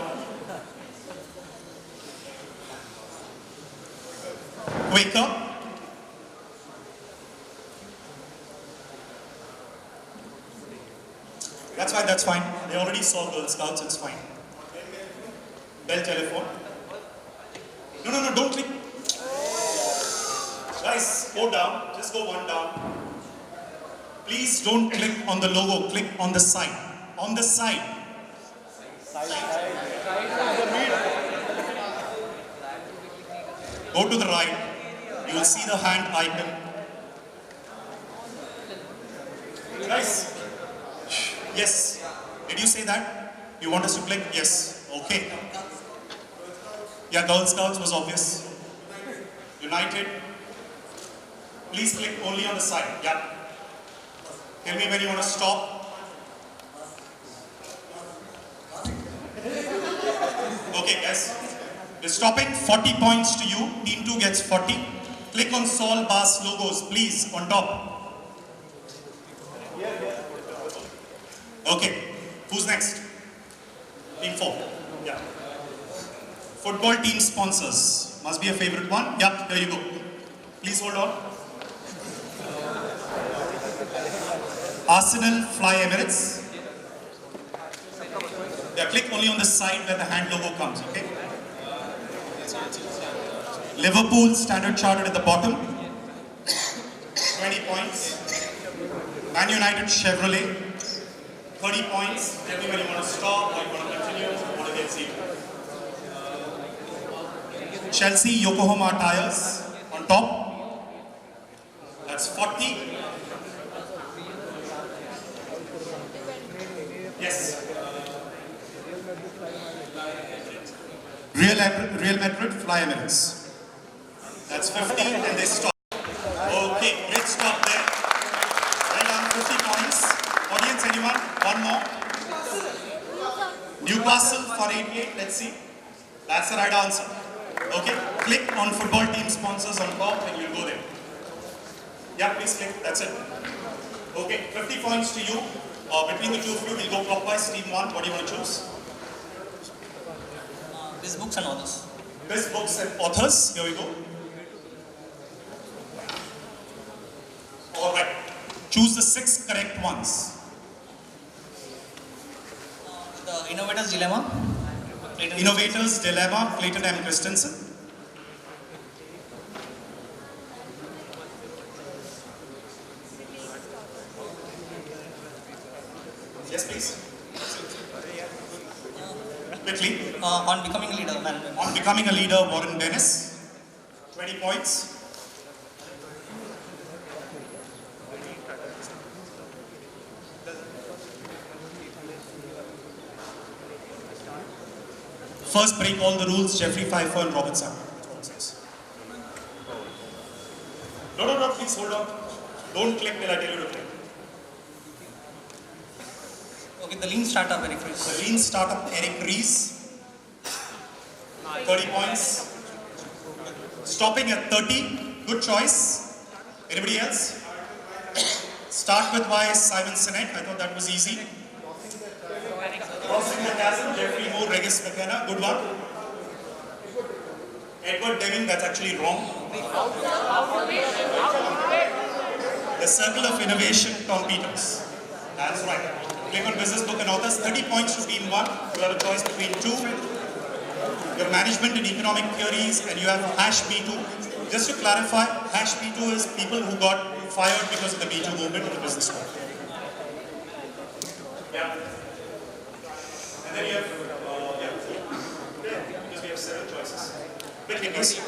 Quaker. That's fine. They already saw Girl Scouts, it's fine. Bell telephone. No, don't click. Guys, go down. Just go one down. Please don't click on the logo. Click on the side. On the side. Go to the right. You will see the hand icon. Guys. Yes. Did you say that? You want us to click? Yes. Okay. Yeah, Girl Scouts was obvious. United. Please click only on the side. Yeah. Tell me when you want to stop. Okay, guys. We're stopping. 40 points to you. Team 2 gets 40. Click on Sol Bass logos, please, on top. Okay. Who's next? Team 4. Yeah. Football team sponsors. Must be a favorite one. Yeah, there you go. Please hold on. Arsenal, Fly Emirates. Yeah, click only on the side where the hand logo comes, okay? Liverpool, Standard Chartered at the bottom. 20 points. Man United, Chevrolet. 30 points. Tell me when you want to stop, or you want to continue, or want to get zero. Chelsea, Yokohama Tires on top. That's 40. Yes. Real Madrid, Fly Emirates. That's 50 and they stop. Okay, great stop there. Well done, 50 points. Audience, anyone? One more. Newcastle for 88, let's see. That's the right answer. Okay, click on football team sponsors on top and you'll go there. Yeah, please click, that's it. Okay, 50 points to you. Between the two of you, we'll go clockwise. Team 1, what do you want to choose? These books and authors. Best books and authors, here we go. Alright, choose the 6 correct ones. The Innovator's Dilemma. Innovator's Dilemma, Clayton M. Christensen. Yes, please. Quickly. On Becoming a Leader. On Becoming a Leader, Warren Bennis. 20 points. First, break all the rules, Jeffrey Pfeiffer and Robert Sacco. No, please hold on. Don't click till I tell you to click. Okay, the Lean Startup, Eric Ries. The Lean Startup, Eric Ries. 30 points. Stopping at 30. Good choice. Anybody else? Start with Why, Simon Sinek. I thought that was easy. Crossing the Chasm, Jeffrey Moore, Regis McKenna. Good one. Edward Deming, that's actually wrong. The Circle of Innovation, Tom Peters. That's right. Click on Business Book and Authors. 30 points to Team 1. You have a choice between 2. Your Management and Economic Theories, and you have #B2. just to clarify, hash Me2 is people who got fired because of the Me2 movement in the business world. Yeah. And then you have, because we have 7 choices. Quickly, please.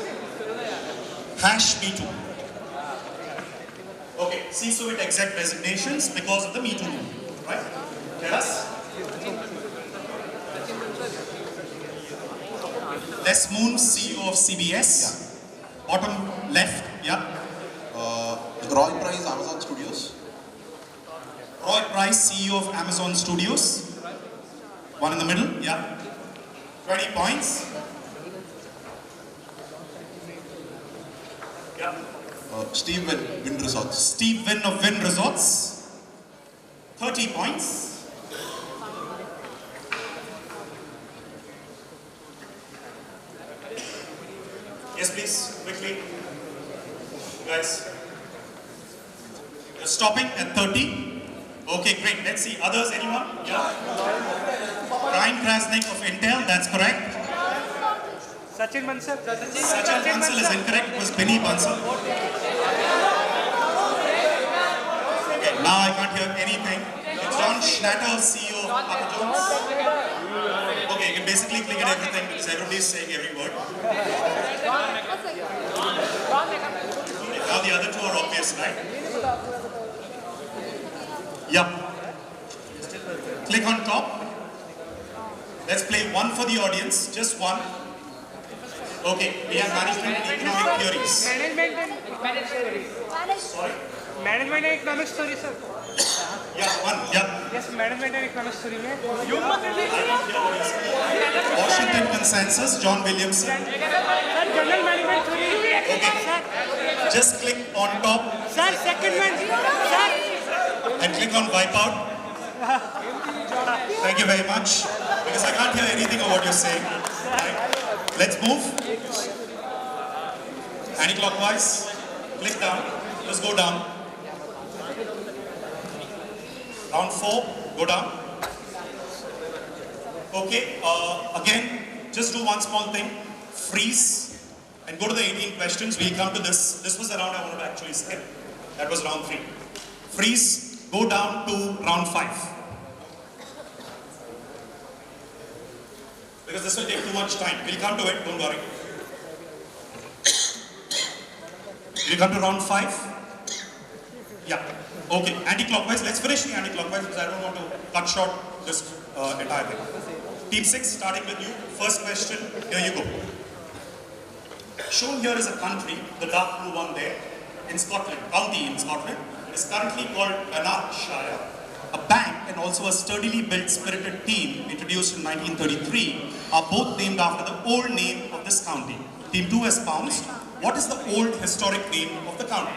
Hash Me2. Okay, C-suite exec resignations because of the Me2 movement, right? Tell us. Les Moon, CEO of CBS. Bottom left, yeah. Roy Price, Amazon Studios. Roy Price, CEO of Amazon Studios. One in the middle, yeah. 20 points. Yeah. Steve Wynn, Wynn Resorts. Steve Wynn of Wynn Resorts. 30 points. Yes, please, quickly. Guys. You're stopping at 30. Okay, great. Let's see. Others, anyone? Yeah. Ryan Krasnick of Intel, that's correct. Sachin Bansal. Sachin Bansal is incorrect. It was Benny Bansal. Okay, now I can't hear anything. It's John Schnatter, CEO of Papa John's. Okay, you can basically click at everything because everybody's saying every word. Now the other 2 are obvious, right? Yeah. Click on top. Let's play one for the audience, just one. Okay, we have management and economic theories. Management and economic theory. Sorry? Management and economic theory, sir. Yeah, one, yeah. Yes, management and economic theory. Washington Consensus, John Williamson. General management theory. Okay. Just click on top. Sir, second one. Sir. And click on wipe out. Thank you very much. Because I can't hear anything of what you're saying. Right. Let's move. Anti-clockwise. Click down. Just go down. Round 4. Go down. Okay. Again, just do one small thing. Freeze. And go to the 18 questions. We'll come to this. This was the round I wanted to actually skip. That was round 3. Freeze. Go down to round 5. Because this will take too much time. We'll come to it, don't worry. We'll come to round 5. Yeah. Okay, anti-clockwise. Let's finish the anti-clockwise because I don't want to cut short this entire thing. Team 6, starting with you. First question, here you go. Shown here is a country, the dark blue one there, in Scotland, county in Scotland. It is currently called Lanarkshire. A bank and also a sturdily built spirited team introduced in 1933 are both named after the old name of this county. Team 2 has bounced. What is the old historic name of the county?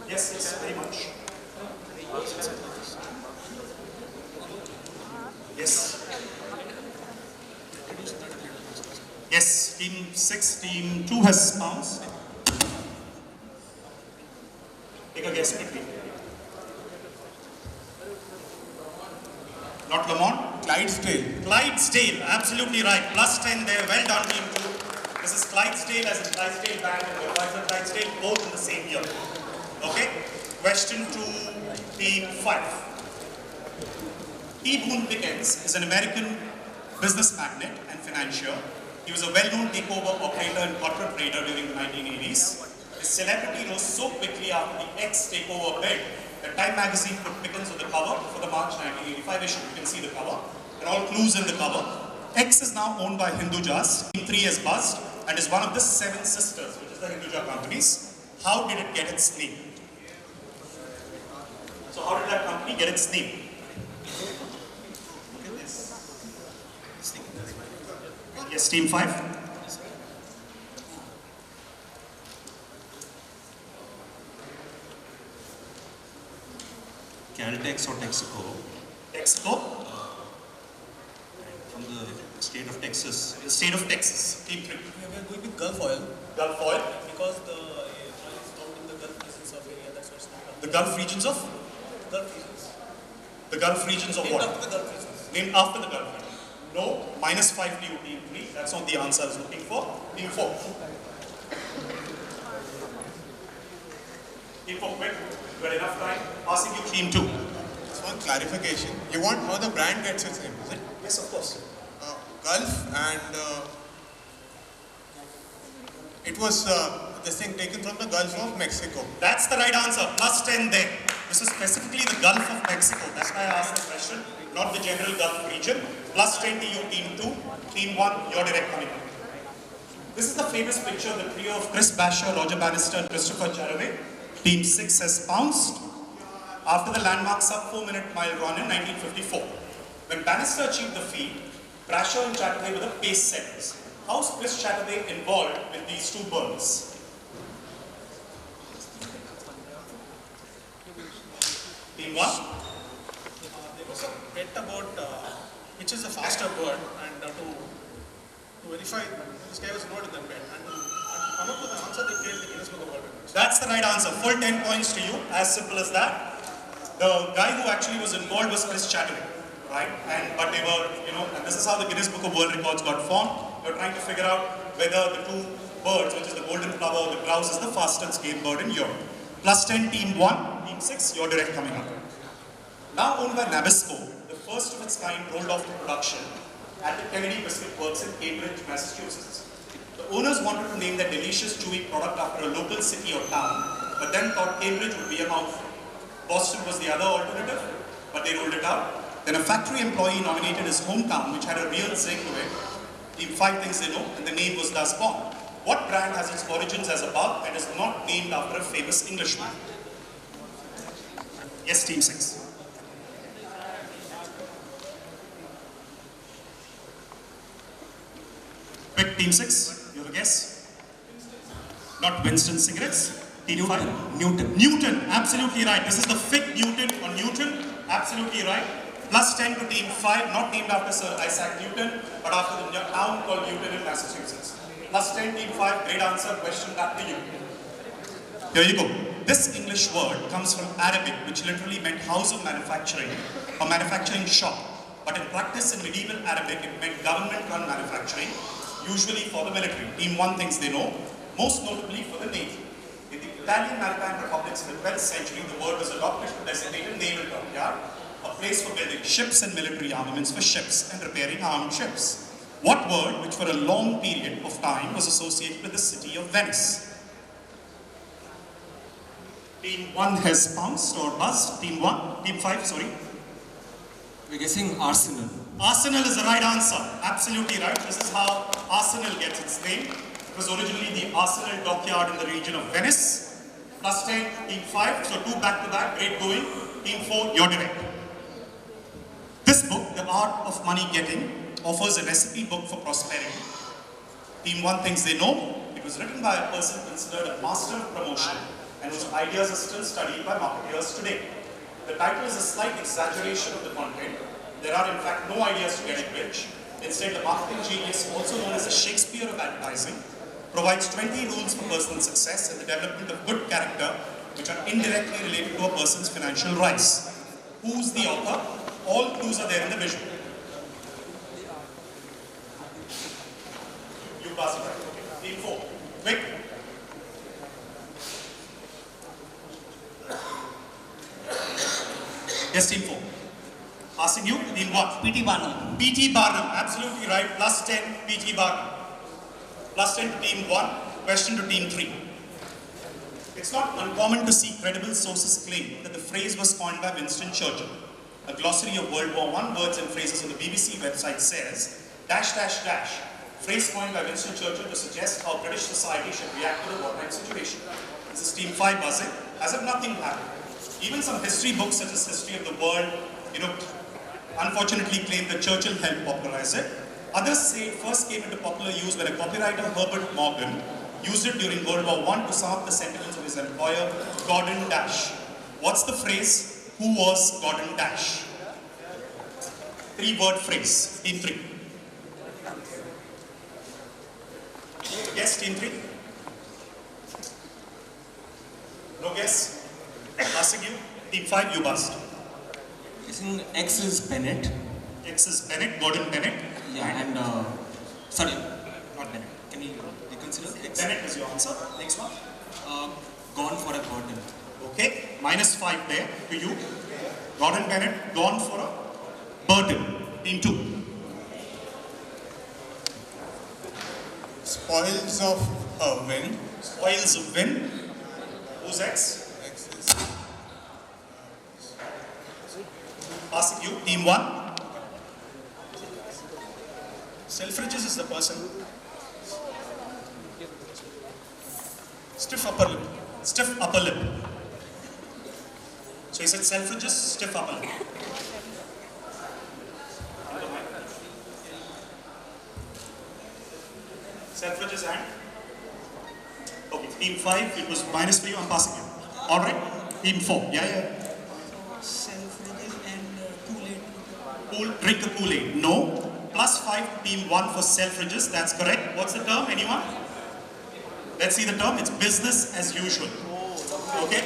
Yes, yes, very much. Yes. Yes, team 6, team 2 has bounced. Take a guess quickly. Not Lamont? Clydesdale. Clydesdale, absolutely right. Plus 10 there. Well done, team 2. This is Clydesdale as in Clydesdale Bank and Clydesdale both in the same year. Okay? Question to team 5. T. Boone Pickens is an American business magnate and financier. He was a well-known takeover operator and corporate trader during the 1980s. His celebrity rose so quickly after the X takeover bid that Time magazine put Pickens on the cover for the March 1985 issue. You can see the cover and all clues in the cover. X is now owned by Hindujas. Team 3 has buzzed and is one of the 7 sisters, which is the Hinduja companies. How did it get its name? So how did that company get its name? Yes, team 5. Caltex or Texaco. Texaco? From the state of Texas. The state of Texas. Team 3. We are going with Gulf Oil. Gulf Oil? Because the oil is found in the Gulf regions of area, that's what's named. The Gulf regions of? Gulf regions. The Gulf regions of Named what? after the Gulf regions. Named after the Gulf region. No, -5 to you, team 3. That's not the answer I was looking for. Team 4. Team 4, quick. Got enough time. Passing you team 2. Just one clarification. You want how the brand gets its name, is it? Yes, of course. Gulf and it was this thing taken from the Gulf of Mexico. That's the right answer. Plus 10 there. This is specifically the Gulf of Mexico. That's why I asked the question, not the general Gulf region. Plus 10 to you, team 2. Team 1, your direct coming up. This is the famous picture of the trio of Chris Basher, Roger Bannister, and Christopher Jarraway. Team 6 has pounced after the landmark sub 4-minute mile run in 1954. When Bannister achieved the feat, Brasher and Chatterjee were the pace setters. How is Chris Chatterjee involved with these two birds? Team 1? There was a bet about which is the faster bird, and to verify this guy was involved in that bet. And to come up with an answer, they created the Guinness Book of World Records. That's the right answer. Full 10 points to you. As simple as that. The guy who actually was involved was Chris Chatterjee, right? But they were, and this is how the Guinness Book of World Records got formed. They were trying to figure out whether the two birds, which is the golden plover or the grouse, is the fastest game bird in Europe. Plus 10, team 1, team 6, your direct coming up. Now owned by Nabisco, the first of its kind rolled off to production at the Kennedy Biscuit Works in Cambridge, Massachusetts. The owners wanted to name their delicious chewy product after a local city or town, but then thought Cambridge would be a mouthful. Boston was the other alternative, but they ruled it out. Then a factory employee nominated his hometown, which had a real zing to it. Team 5 things they know, and the name was thus born. What brand has its origins as above and is not named after a famous Englishman? Yes, team 6. Quick, team 6, you have a guess? Not Winston cigarettes. Team 5? Newton, absolutely right. This is the Fig Newton or Newton, absolutely right. Plus 10 to team 5, not named after Sir Isaac Newton, but after the town called Newton in Massachusetts. Plus 10, team 5, great answer, question back to you. Here you go. This English word comes from Arabic, which literally meant house of manufacturing or manufacturing shop. But in practice in medieval Arabic, it meant government-run manufacturing, usually for the military. Team 1 thinks they know, most notably for the Navy. In the Italian maritime republics in the 12th century, the word was adopted to designate a naval dockyard, a place for building ships and military armaments for ships and repairing armed ships. What word, which for a long period of time was associated with the city of Venice? Team 1 has pounced or buzzed. Team 5, sorry. We're guessing Arsenal. Arsenal is the right answer. Absolutely right. This is how Arsenal gets its name. It was originally the Arsenal dockyard in the region of Venice. Plus 10, team 5, so 2 back-to-back, great going. Team 4, your direct. This book, The Art of Money Getting, offers a recipe book for prosperity. Team 1 thinks they know. It was written by a person considered a master of promotion and whose ideas are still studied by marketers today. The title is a slight exaggeration of the content. There are in fact no ideas to get rich. Instead, the marketing genius, also known as the Shakespeare of advertising, provides 20 rules for personal success and the development of good character, which are indirectly related to a person's financial rise. Who's the author? All clues are there in the vision. You pass it right. Okay. Team 4. Quick. Yes, team 4. Passing you, team 1. P.T. Barnum. P.T. Barnum, absolutely right. Plus 10, P.T. Barnum. Plus 10 to team 1. Question to team 3. It's not uncommon to see credible sources claim that the phrase was coined by Winston Churchill. A glossary of World War I words and phrases on the BBC website says, dash, dash, dash, phrase coined by Winston Churchill to suggest how British society should react to the wartime situation. This is team 5 buzzing, as if nothing happened. Even some history books such as History of the World, unfortunately claim that Churchill helped popularize it. Others say it first came into popular use when a copywriter, Herbert Morgan, used it during World War I to sum up the sentiments of his employer, Gordon Dash. What's the phrase? Who was Gordon Dash? 3-word phrase. Team 3. Yes, team 3? No guess? Passing you. Team 5, you bust. Guessing X is Bennett. X is Bennett, Gordon Bennett. Yeah, and Sorry, not Bennett. Can you reconsider? Bennett is your answer. Next one. Gone for a burden. Okay, -5 there to you. Gordon Bennett, gone for a burden. Team 2. Spoils of a win. Spoils of win. Who's X? Passing you, team 1. Selfridges is the person. Stiff upper lip. Stiff upper lip. So he said Selfridges, stiff upper lip. Selfridges and? Okay, team 5, it was minus for you, I'm passing you. Alright, team 4, yeah. Selfridges and Kool-Aid. Drink a Kool-Aid, no. +5 team 1 for Selfridges, that's correct. What's the term, anyone? Let's see the term, it's business as usual. Okay,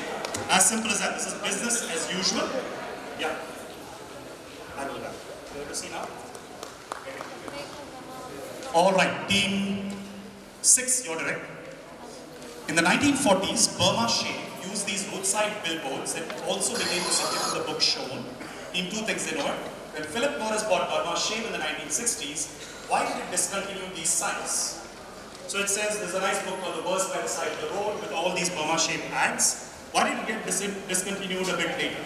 as simple as that, this is business as usual. Yeah, I will that. You have to see now. Alright, team 6, you're direct. In the 1940s, Burma Shave used these roadside billboards that also became the subject of the book shown. Team 2 thinks they know it. When Philip Morris bought Burma Shave in the 1960s, why did it discontinue these signs? So it says there's a nice book called The Worst by the Side of the Road with all these Burma Shave ads. Why did it get discontinued a bit later?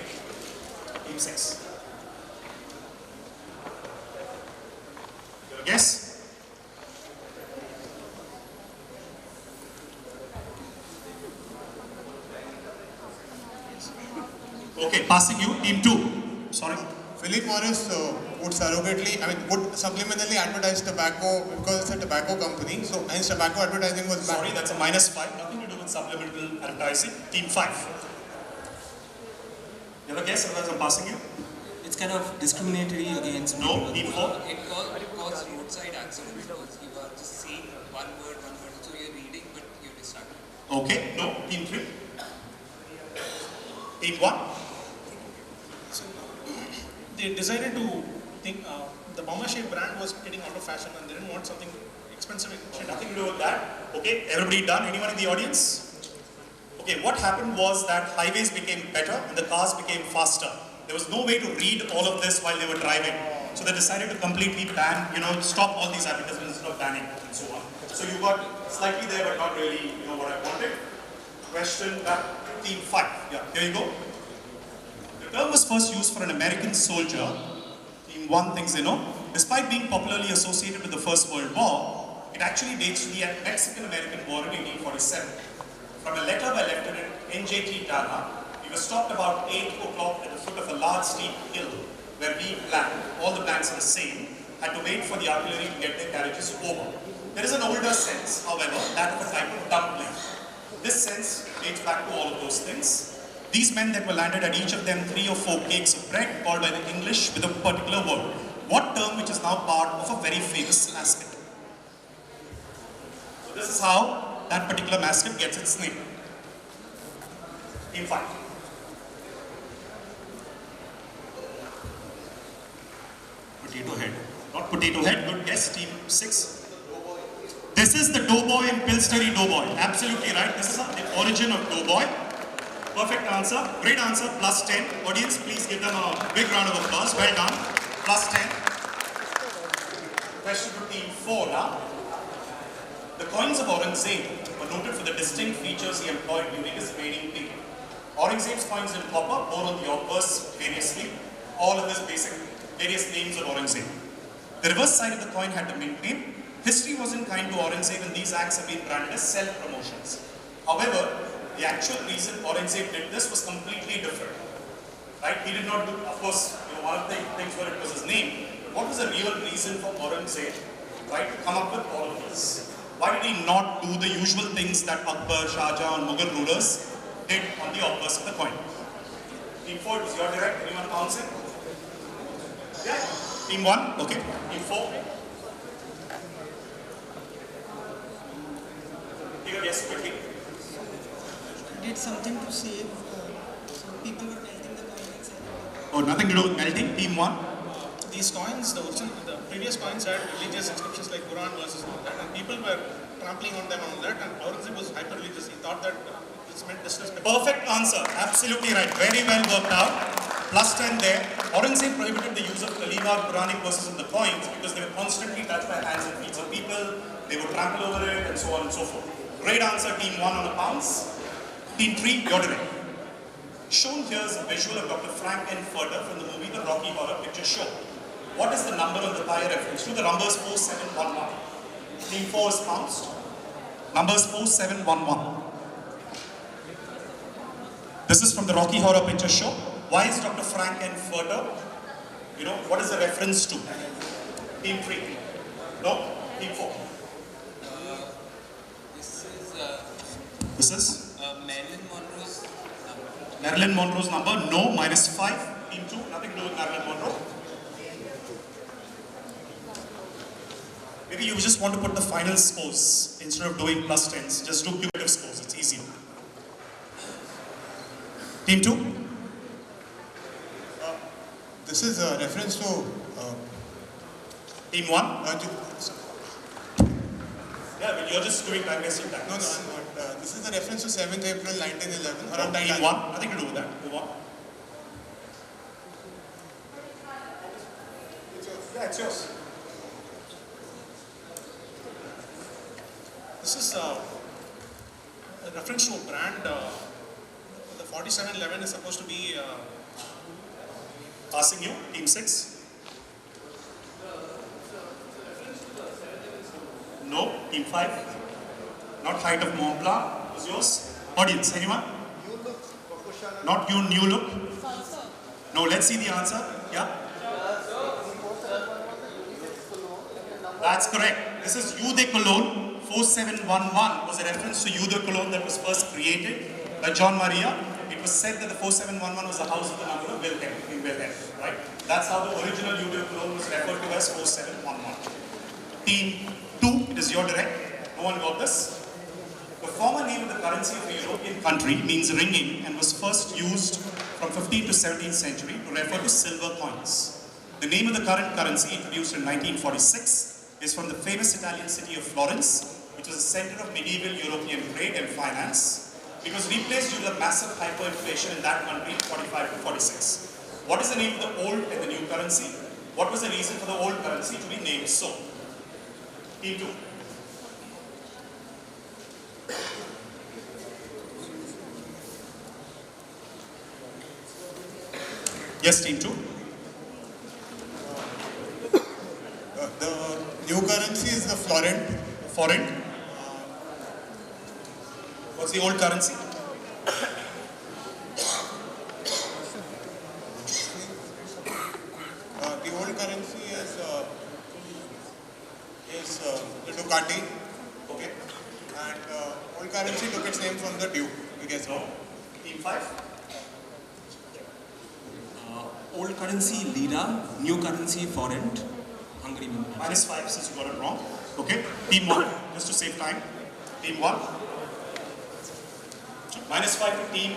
Team 6. Your guess? Okay, passing you, team 2. Sorry. Philip Morris would subliminally advertise tobacco because it's a tobacco company. So hence tobacco advertising was banned. Sorry, that's a -5. Nothing to do with subliminal advertising. Team 5. You have a guess? Otherwise I'm passing you. It's kind of discriminatory against. No, team 4. It calls roadside accidents because you are just saying one word, so you're reading but you're distracted. Okay, no, team 3. Team 1. They decided to think the Burma Shave brand was getting out of fashion and they didn't want something expensive. Nothing to do with that. Okay, everybody done? Anyone in the audience? Okay, what happened was that highways became better and the cars became faster. There was no way to read all of this while they were driving. So they decided to completely ban, stop all these advertisements instead of banning and so on. So you got slightly there but not really, what I wanted. Question that team 5. Yeah, here you go. The term was first used for an American soldier. Team 1 thinks they know. Despite being popularly associated with the First World War, it actually dates to the Mexican-American War in 1847. From a letter by Lieutenant N.J.T. Dana, he was stopped about 8 o'clock at the foot of a large steep hill where we blank, all the blanks are the same, had to wait for the artillery to get their carriages over. There is an older sense, however, that of a type of dumpling. This sense dates back to all of those things. These men that were landed at each of them 3 or 4 cakes of bread called by the English with a particular word. What term which is now part of a very famous mascot? So this is how that particular mascot gets its name. In fact. Potato head. Not potato head, good guess, team 6. This is the doughboy and Pillsbury doughboy. Absolutely right. This is the origin of doughboy. Perfect answer. Great answer. +10. Audience, please give them a big round of applause. Well done. +10. Question to team 4 now. The coins of Aurangzeb were noted for the distinct features he employed during his reigning period. Aurangzeb's coins in copper bore on the obverse variously all of his various names of Aurangzeb. The reverse side of the coin had the mint name. History wasn't kind to Aurangzeb and these acts have been branded as self-promotions. However, the actual reason Aurangzeb did this was completely different. Right? He did not do, of course, one of the things where it was his name. But what was the real reason for Aurangzeb, right, to come up with all of this? Why did he not do the usual things that Akbar, Shah Jahan, and Mughal rulers did on the obverse of the coin? Team 4, was your direct? Anyone answer? Yeah. Team 1, okay. Team 4. Take a guess quickly. Did something to save, so people were melting the coin and selling. Oh, nothing to do with melting. Team 1. these coins, the previous coins had religious inscriptions like Quran verses and all that, and people were trampling on them and all that, and Aurangzeb was hyper-religious. He thought that this meant disrespect. Perfect answer. Absolutely right. Very well worked out. +10 there. Aurangzeb prohibited the use of Kalima Quranic verses in the coins because they were constantly touched by hands and feet of people. They would trample over it and so on and so forth. Great answer, team 1 on a bounce. Team 3, your direct. Shown here is a visual of Dr. Frank N. Furter from the movie The Rocky Horror Picture Show. What is the number on the tire reference to? The numbers 4711. Team 4 is bounced. Numbers 4711. This is from the Rocky Horror Picture Show. Why is Dr. Frank N. Furter? You know, what is the reference to? Team 3. No? Team 4. This is? Marilyn Monroe's number. Marilyn Monroe's number? No, -5. Team 2, nothing to do with Marilyn Monroe. Maybe you just want to put the final scores instead of doing +10s. Just do cumulative scores, it's easier. Team 2? This is a reference to Team 1? Yeah, but you're just doing time wasting time. No, I'm not. This is a reference to 7th April 1911. Around Team 1? Nothing to do with that. Move on. Yeah, it's yours. This is a reference to a brand. The 4711 is supposed to be. Passing you, Team 6. No, Team 5. Not height of Mont Blanc. Was yours? Audience, anyone? Not you, new look. No, let's see the answer. Yeah? That's correct. This is Eau de Cologne. 4711 was a reference to Eau de Cologne that was first created by John Maria. It was said that the 4711 was the house of the number of Wilhelm in Wilhelm, right? That's how the original Eau de Cologne was referred to as 4711. Team 2, it is your direct. No one got this. The former name of the currency of a European country means ringing and was first used from 15th to 17th century to refer to silver coins. The name of the current currency, introduced in 1946, is from the famous Italian city of Florence, which was a center of medieval European trade and finance. It was replaced due to the massive hyperinflation in that country in 45 to 46. What is the name of the old and the new currency? What was the reason for the old currency to be named so? Team 2. Yes, Team 2. The new currency is the florent. Forint. What's the old currency? The old currency is the Ducati. Okay. And old currency took its name from the Duke. You guess no? Team 5. Old currency lira, new currency forint, Hungary. -5 since you got it wrong. Okay. Team 1, just to save time. Team 1. -5 to Team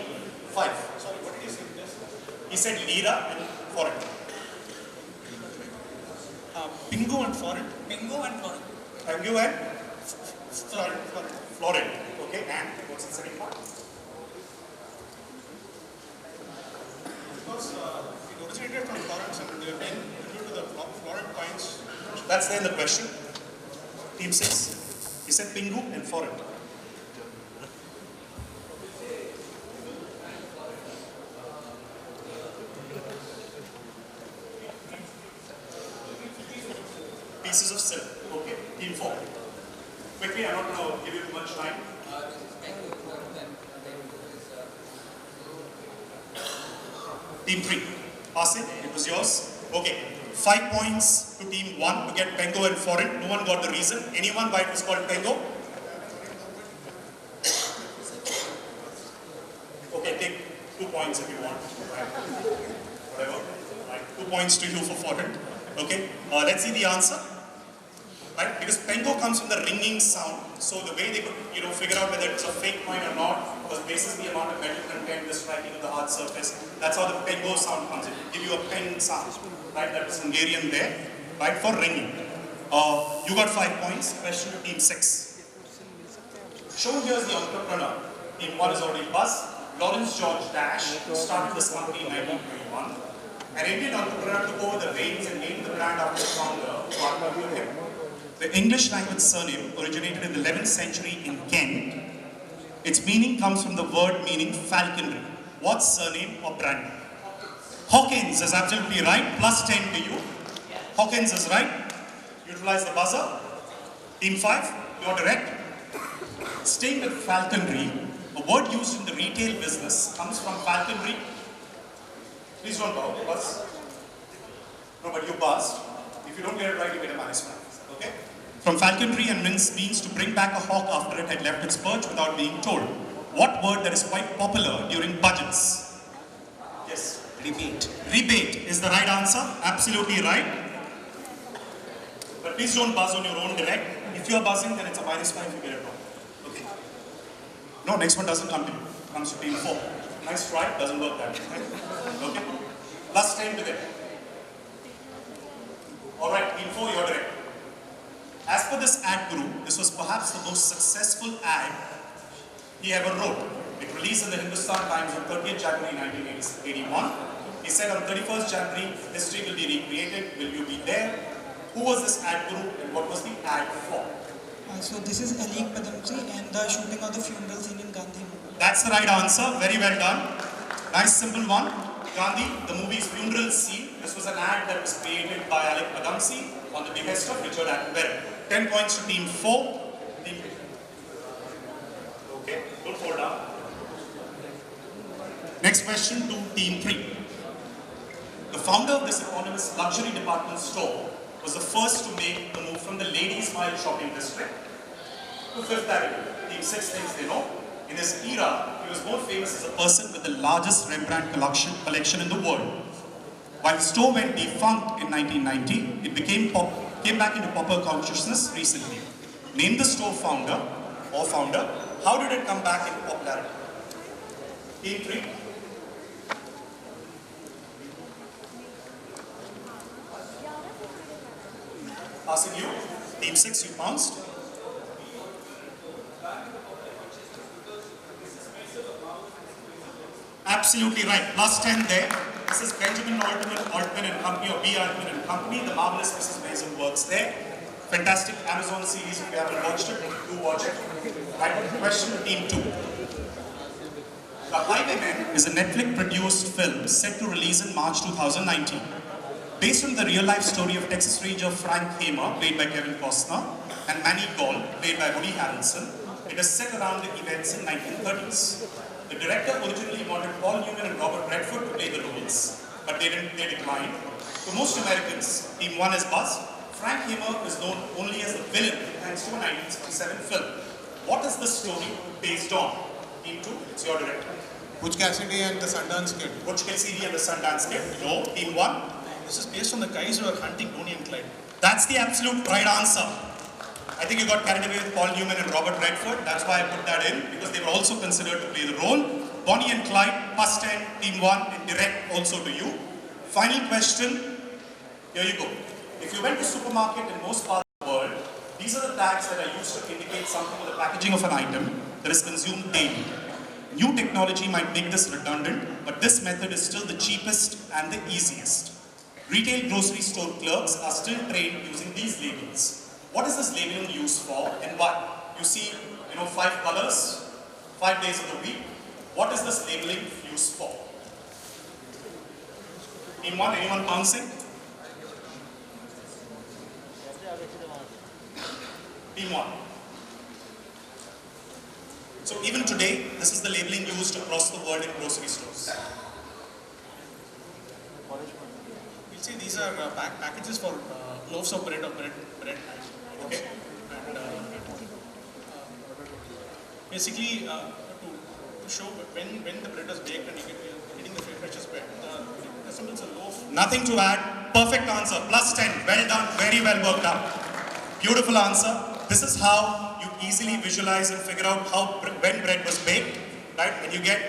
5. Sorry, what did you say? He said lira and forint. Pingu and foreign. Bingo and foreign. Pingu and florint. Florint. Okay. And what's the second part? Because it originated from florins and they were then due to the florent coins. That's there in the question. Team 6. He said Pingu and forint. Pieces of silk. Okay. Team 4. Quickly, I'm not going to give you too much time. Team 3. Passing. It was yours. Okay. 5 points to Team 1 to get Pengo and Foreign. No one got the reason. Anyone why it was called Pengo? Okay, take 2 points if you want. Right. Whatever. Right. 2 points to you for Foreign. Okay. Let's see the answer. Right? Because Pengo comes from the ringing sound. So the way they could, figure out whether it's a fake coin or not was basis the amount of metal content, the striking of the hard surface. That's how the pengo sound comes in. Give you a pen sound, right? That is Hungarian there, right? For ringing. You got 5 points. Question to team 6. Shown here is the entrepreneur. Team 1 is already buzzed. Lawrence George Dash, who started this company in 1921. An Indian entrepreneur took over the reins and named the brand after the founder, who partnered with him. The English language surname originated in the 11th century in Kent. Its meaning comes from the word meaning falconry. What surname or brand? Hawkins is absolutely right. Plus 10 to you. Hawkins is right. Utilize the buzzer. Team 5, you're direct. Staying with falconry, a word used in the retail business comes from falconry. Please don't bow, buzz. No, but you buzzed. If you don't get it right, you get a minus 1. Okay? From falconry and means to bring back a hawk after it had left its perch without being told. What word that is quite popular during budgets? Yes. Rebate. Rebate is the right answer. Absolutely right. But please don't buzz on your own direct. If you are buzzing, then it's a minus 5 if you get it wrong. Okay. No, next one doesn't come to you. Comes to team 4. Nice try. Doesn't work that way. Okay. Plus 10 to them. Alright, team 4, you're direct. As per this ad guru, this was perhaps the most successful ad he ever wrote. It released in the Hindustan Times on 30th January 1981. He said on 31st January, history will be recreated. Will you be there? Who was this ad guru and what was the ad for? So this is Alik Padamji and the shooting of the funeral scene in Gandhi. That's the right answer. Very well done. Nice simple one. Gandhi, the movie's funeral scene. This was an ad that was created by Alik Padamji on the behest of Richard Attenborough. 10 points to team 4. Team. Okay, don't fall down. Next question to team 3. The founder of this eponymous luxury department store was the first to make the move from the Ladies Mile shopping district to Fifth Avenue. Team 6 things they know. In his era, he was more famous as a person with the largest Rembrandt collection in the world. While the store went defunct in 1990, it came back into popular consciousness recently. Name the store founder or founder. How did it come back into popularity? Team 3. Passing you. Team 6, you bounced. Absolutely right. Plus 10 there. This is Benjamin Altman and Company, or B. Altman and Company. The marvelous Mrs. Mason works there. Fantastic Amazon series. If you haven't watched it, do watch it. Right. Question to team 2. The Highwaymen is a Netflix-produced film set to release in March 2019. Based on the real-life story of Texas Ranger Frank Hamer, played by Kevin Costner, and Manny Gall, played by Woody Harrelson, it is set around the events in 1930s. The director originally wanted Paul Newman and Robert Redford to play the roles, but they declined. To most Americans, Team 1 is buzzed. Frank Hamer is known only as the villain thanks to a 1967 film. What is the story based on? Team 2, it's your director. Butch Cassidy and the Sundance Kid. Butch Cassidy and the Sundance Kid. No. Team 1. This is based on the guys who are hunting Bonnie and Clyde. That's the absolute right answer. I think you got carried away with Paul Newman and Robert Redford. That's why I put that in, because they were also considered to play the role. Bonnie and Clyde, plus 10, Team 1, and direct also to you. Final question. Here you go. If you went to supermarket in most parts of the world, these are the tags that are used to indicate something with the packaging of an item that is consumed daily. New technology might make this redundant, but this method is still the cheapest and the easiest. Retail grocery store clerks are still trained using these labels. What is this labeling used for and why? You see, 5 colors, 5 days of the week. What is this labeling used for? Team 1, anyone bouncing? Team 1. So even today, this is the labeling used across the world in grocery stores. You'll see these are packages for loaves of bread Okay. And basically, to show when the bread is baked and you're getting the freshest bread, it resembles a loaf. Nothing to add. Perfect answer. Plus 10. Well done. Very well worked out. Beautiful answer. This is how you easily visualize and figure out how when bread was baked, right? And you get,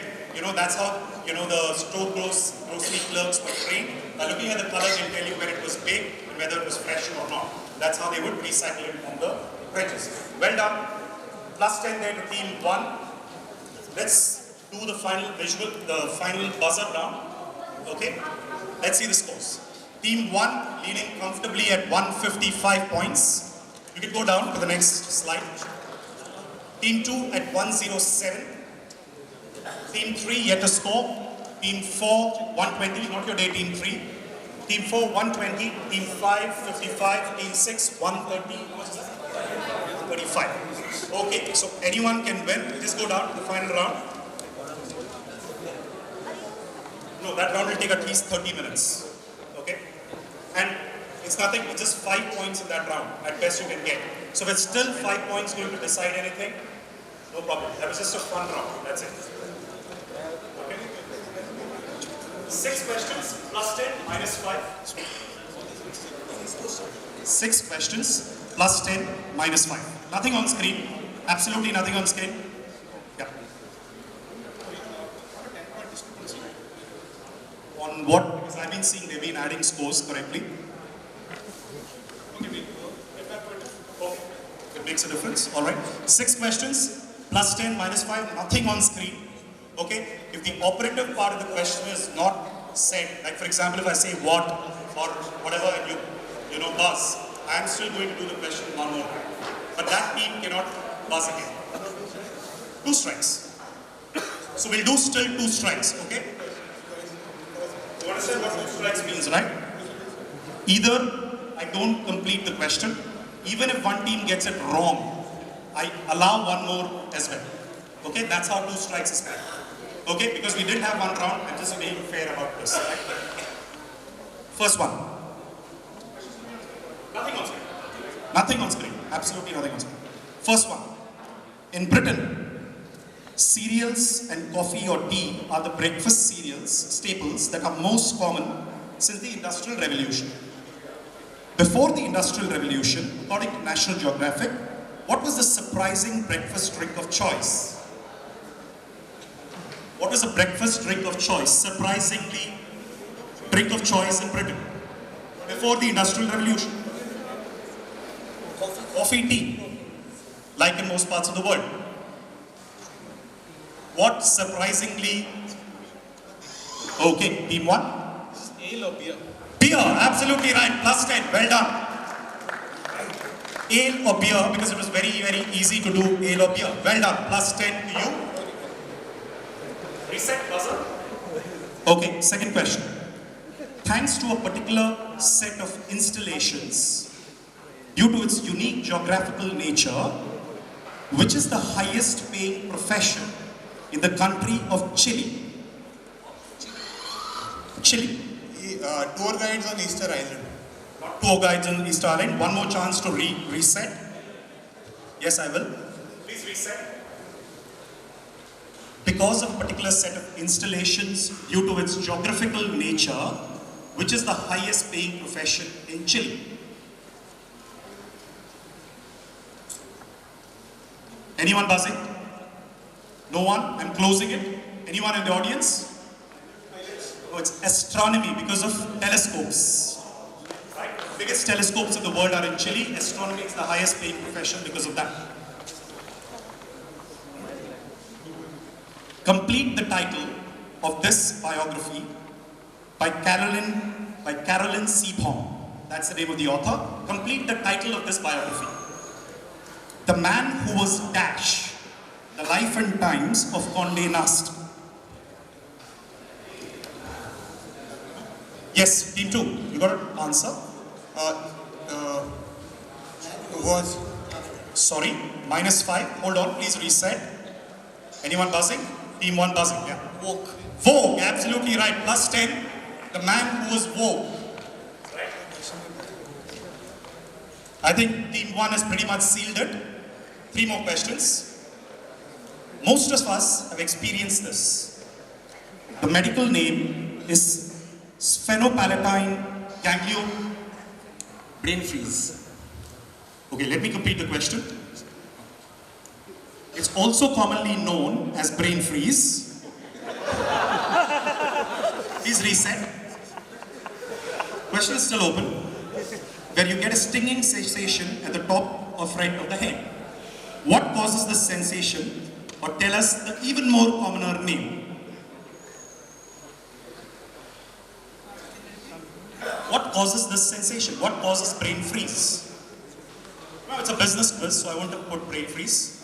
that's how, the store grocery clerks were trained. By looking at the color, they'll tell you when it was baked and whether it was fresh or not. That's how they would recycle it on the fridges. Well done. Plus 10 there to team 1. Let's do the final buzzer round. Okay? Let's see the scores. Team 1 leading comfortably at 155 points. You can go down to the next slide. Team 2 at 107. Team 3 yet to score. Team 4 120, not your day, Team 3. Team 4 120, Team 5 55, Team 6 130, 35. Okay, so anyone can win. Just go down to the final round. No, that round will take at least 30 minutes. Okay? And it's nothing, it's just 5 points in that round. At best you can get. So if it's still 5 points going to decide anything, no problem. That was just a fun round. That's it. Okay? 6 questions, plus 10, minus 5. 6 questions, plus 10, minus 5. Nothing on screen. Absolutely nothing on screen. Yeah. On what? Because I've been seeing they've been adding scores correctly. Okay, it makes a difference. All right. 6 questions, plus 10, minus 5, nothing on screen. Okay. If the operative part of the question is not said, like for example, if I say what or whatever and you buzz, I am still going to do the question one more time. But that team cannot buzz again. 2 strikes. So we'll do still 2 strikes, okay? You understand what 2 strikes means, right? Either I don't complete the question, even if one team gets it wrong, I allow one more as well. Okay, that's how 2 strikes is spent. Okay, because we didn't have one round, I'm just being fair about this. Right? First one. Nothing on screen. Nothing on screen. Absolutely nothing on screen. First one. In Britain, cereals and coffee or tea are the breakfast cereals, staples that are most common since the Industrial Revolution. Before the Industrial Revolution, according to National Geographic, what was the surprising breakfast drink of choice? What was the breakfast drink of choice, surprisingly drink of choice in Britain before the Industrial Revolution? Coffee, tea, like in most parts of the world. What surprisingly? Okay, team 1? Ale or beer? Beer, absolutely right, plus 10, well done. Ale or beer, because it was very, very easy to do ale or beer. Well done, plus 10 to you. Reset buzzer. Okay, second question. Thanks to a particular set of installations, due to its unique geographical nature, which is the highest paying profession in the country of Chile? Chile. Tour guides on Easter Island. Not tour guides on Easter Island. One more chance to reset. Yes, I will. Please reset. Because of a particular set of installations due to its geographical nature, which is the highest paying profession in Chile. Anyone buzzing? No one? I'm closing it. Anyone in the audience? Oh, it's astronomy because of telescopes. Right? The biggest telescopes in the world are in Chile. Astronomy is the highest paying profession because of that. Complete the title of this biography by Carolyn Seaborn. That's the name of the author. Complete the title of this biography. The Man Who Was Dash, The Life and Times of Condé Nast. Yes, team 2, you got an answer? Was. Sorry, minus 5. Hold on, please reset. Anyone buzzing? Team 1 buzzing, yeah. Vogue. Vogue, absolutely right. Plus 10. The Man Who Was Vogue. Right. I think team 1 has pretty much sealed it. 3 more questions. Most of us have experienced this. The medical name is sphenopalatine ganglion brain freeze. Okay, let me complete the question. It's also commonly known as brain freeze. Please reset. Question is still open. Where you get a stinging sensation at the top of right of the head. What causes this sensation? Or tell us the even more commoner name. What causes this sensation? What causes brain freeze? Well, it's a business quiz, so I want to put brain freeze.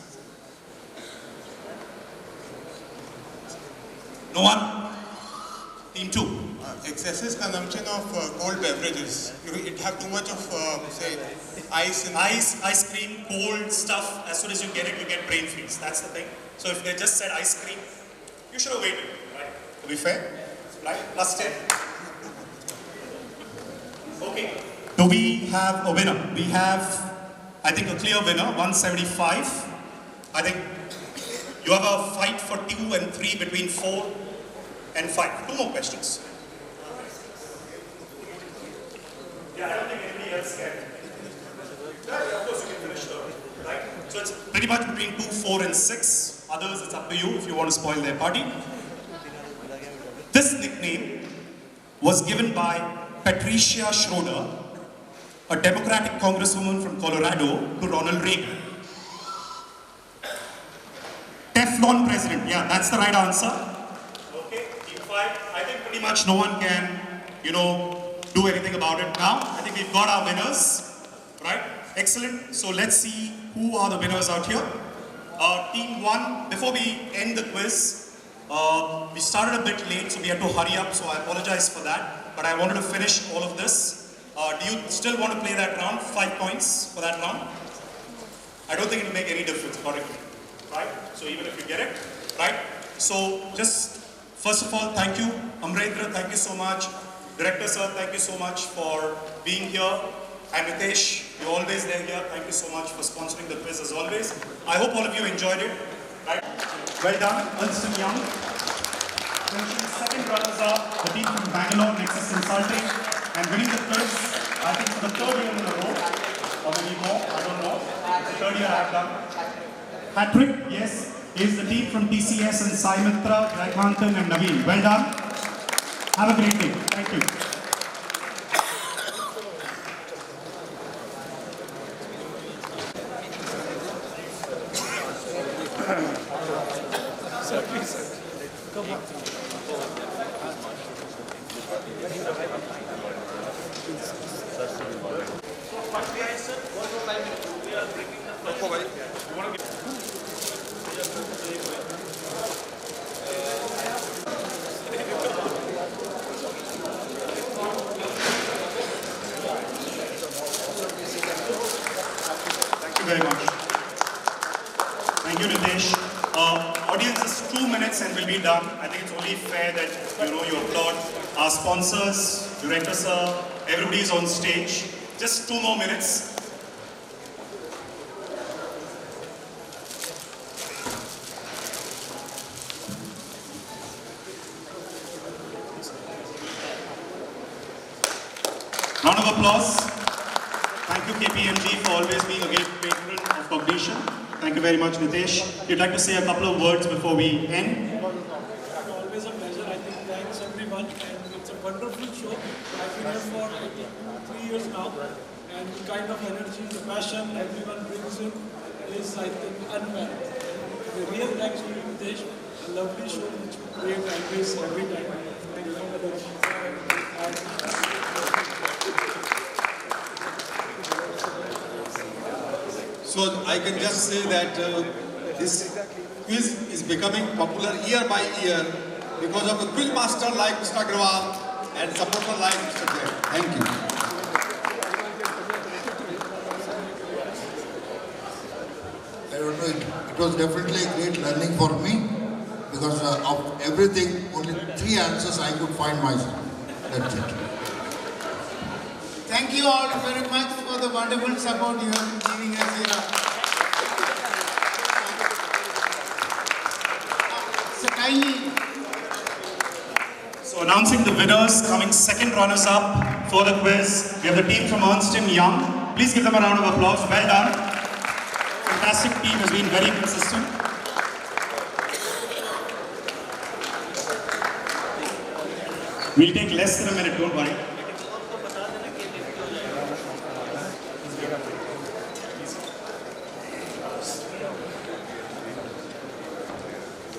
No one? Team 2. Excessive consumption of cold beverages. It have too much of, say, ice and... Ice cream, cold stuff. As soon as you get it, you get brain freeze. That's the thing. So if they just said ice cream, you should have waited, right? To be fair, right? Plus 10. Okay. Do we have a winner? We have, I think, a clear winner, 175. I think you have a fight for 2 and 3 between 4 and 5. 2 more questions. Yeah, I don't think anybody else can. Yeah, of course you can finish early, right? So it's pretty much between 2, 4 and 6. Others, it's up to you if you want to spoil their party. This nickname was given by Patricia Schroeder, a Democratic congresswoman from Colorado, to Ronald Reagan. Teflon president, yeah, that's the right answer. Okay, team 5. I think pretty much no one can, do anything about it now. I think we've got our winners, right? Excellent. So let's see who are the winners out here. Team 1, before we end the quiz, we started a bit late, so we had to hurry up, so I apologize for that. But I wanted to finish all of this. Do you still want to play that round? 5 points for that round? I don't think it will make any difference, according to me, right? So even if you get it, right? So just, first of all, thank you. Amrendra, thank you so much. Director sir, thank you so much for being here. And Mitesh, you're always there here. Thank you so much for sponsoring the quiz as always. I hope all of you enjoyed it. Right? Well done, Ernst & Young. Finishing second runners-up, the team from Bangalore, Nexus Consulting, and winning the quiz, I think for the 3rd year in a row, or maybe more, I don't know. The 3rd year I have done. Patrick, yes, is the team from TCS and Sai Mitra, Raghanthan and Naveen. Well done. Have a great day. Thank you. Very much. Thank you, Nitesh. Audience is 2 minutes and we'll be done. I think it's only fair that you applaud our sponsors, director sir, everybody is on stage. Just 2 more minutes. Round of applause. Thank you KPMG for always being a great patron of Cognicioun. Thank you very much Mitesh. You'd like to say a couple of words before we end? Always a pleasure. I think thanks everyone, and it's a wonderful show. I've been here for 3 years now, and the kind of energy, the passion everyone brings in is, I think, unmatched. The real thanks to you, Mitesh. A lovely show which we create always, every time. Thank you so much. So I can just say that this quiz is becoming popular year by year because of a quiz master like Mr. Agarwal and supporter like Mr. Jain. Thank you. I don't know, it was definitely a great learning for me because of everything, only 3 answers I could find myself. That's it. Thank you all very much for the wonderful support you have been giving us here. So kindly. So announcing the winners, coming second runners up for the quiz, we have the team from Ernst & Young. Please give them a round of applause. Well done. Fantastic team, has been very consistent. We'll take less than a minute, don't worry.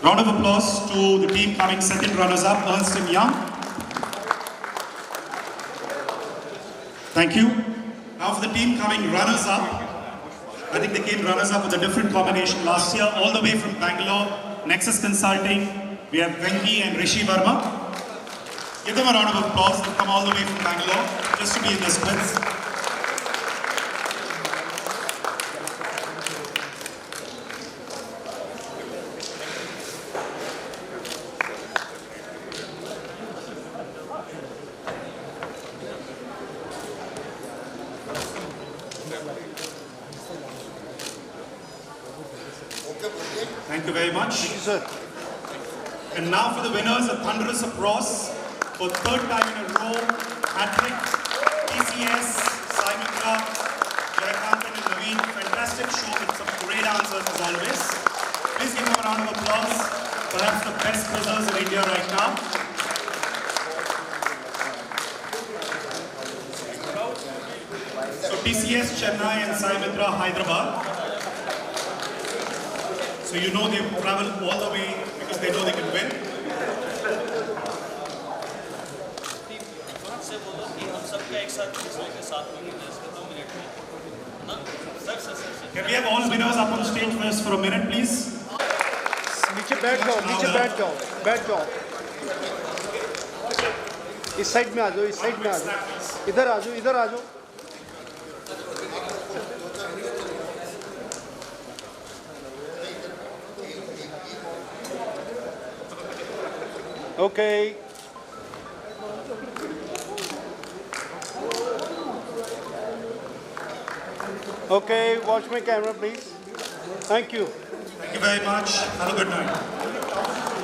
Round of applause to the team coming second runners-up, Ernst & Young. Thank you. Now for the team coming runners-up. I think they came runners-up with a different combination last year, all the way from Bangalore, Nexus Consulting. We have Venki and Rishi Verma. Give them a round of applause. They've come all the way from Bangalore just to be in this quiz. Thank you very much. Thank you, sir. And now for the winners, a thunderous applause for third time in a row, Patrick, TCS, Sai Mitra, Jayakant and Naveen. Fantastic show with some great answers as always. Please give them a round of applause. Perhaps the best quizzers in India right now. So TCS, Chennai and Sai Mitra, Hyderabad. So you know they've traveled all the way because they know they can win. Can we have all winners up on stage first for a minute, please? नीचे बैठ जाओ. इस side में आ जाओ, इधर आ जाओ. Okay. Okay, watch my camera, please. Thank you. Thank you very much. Have a good night.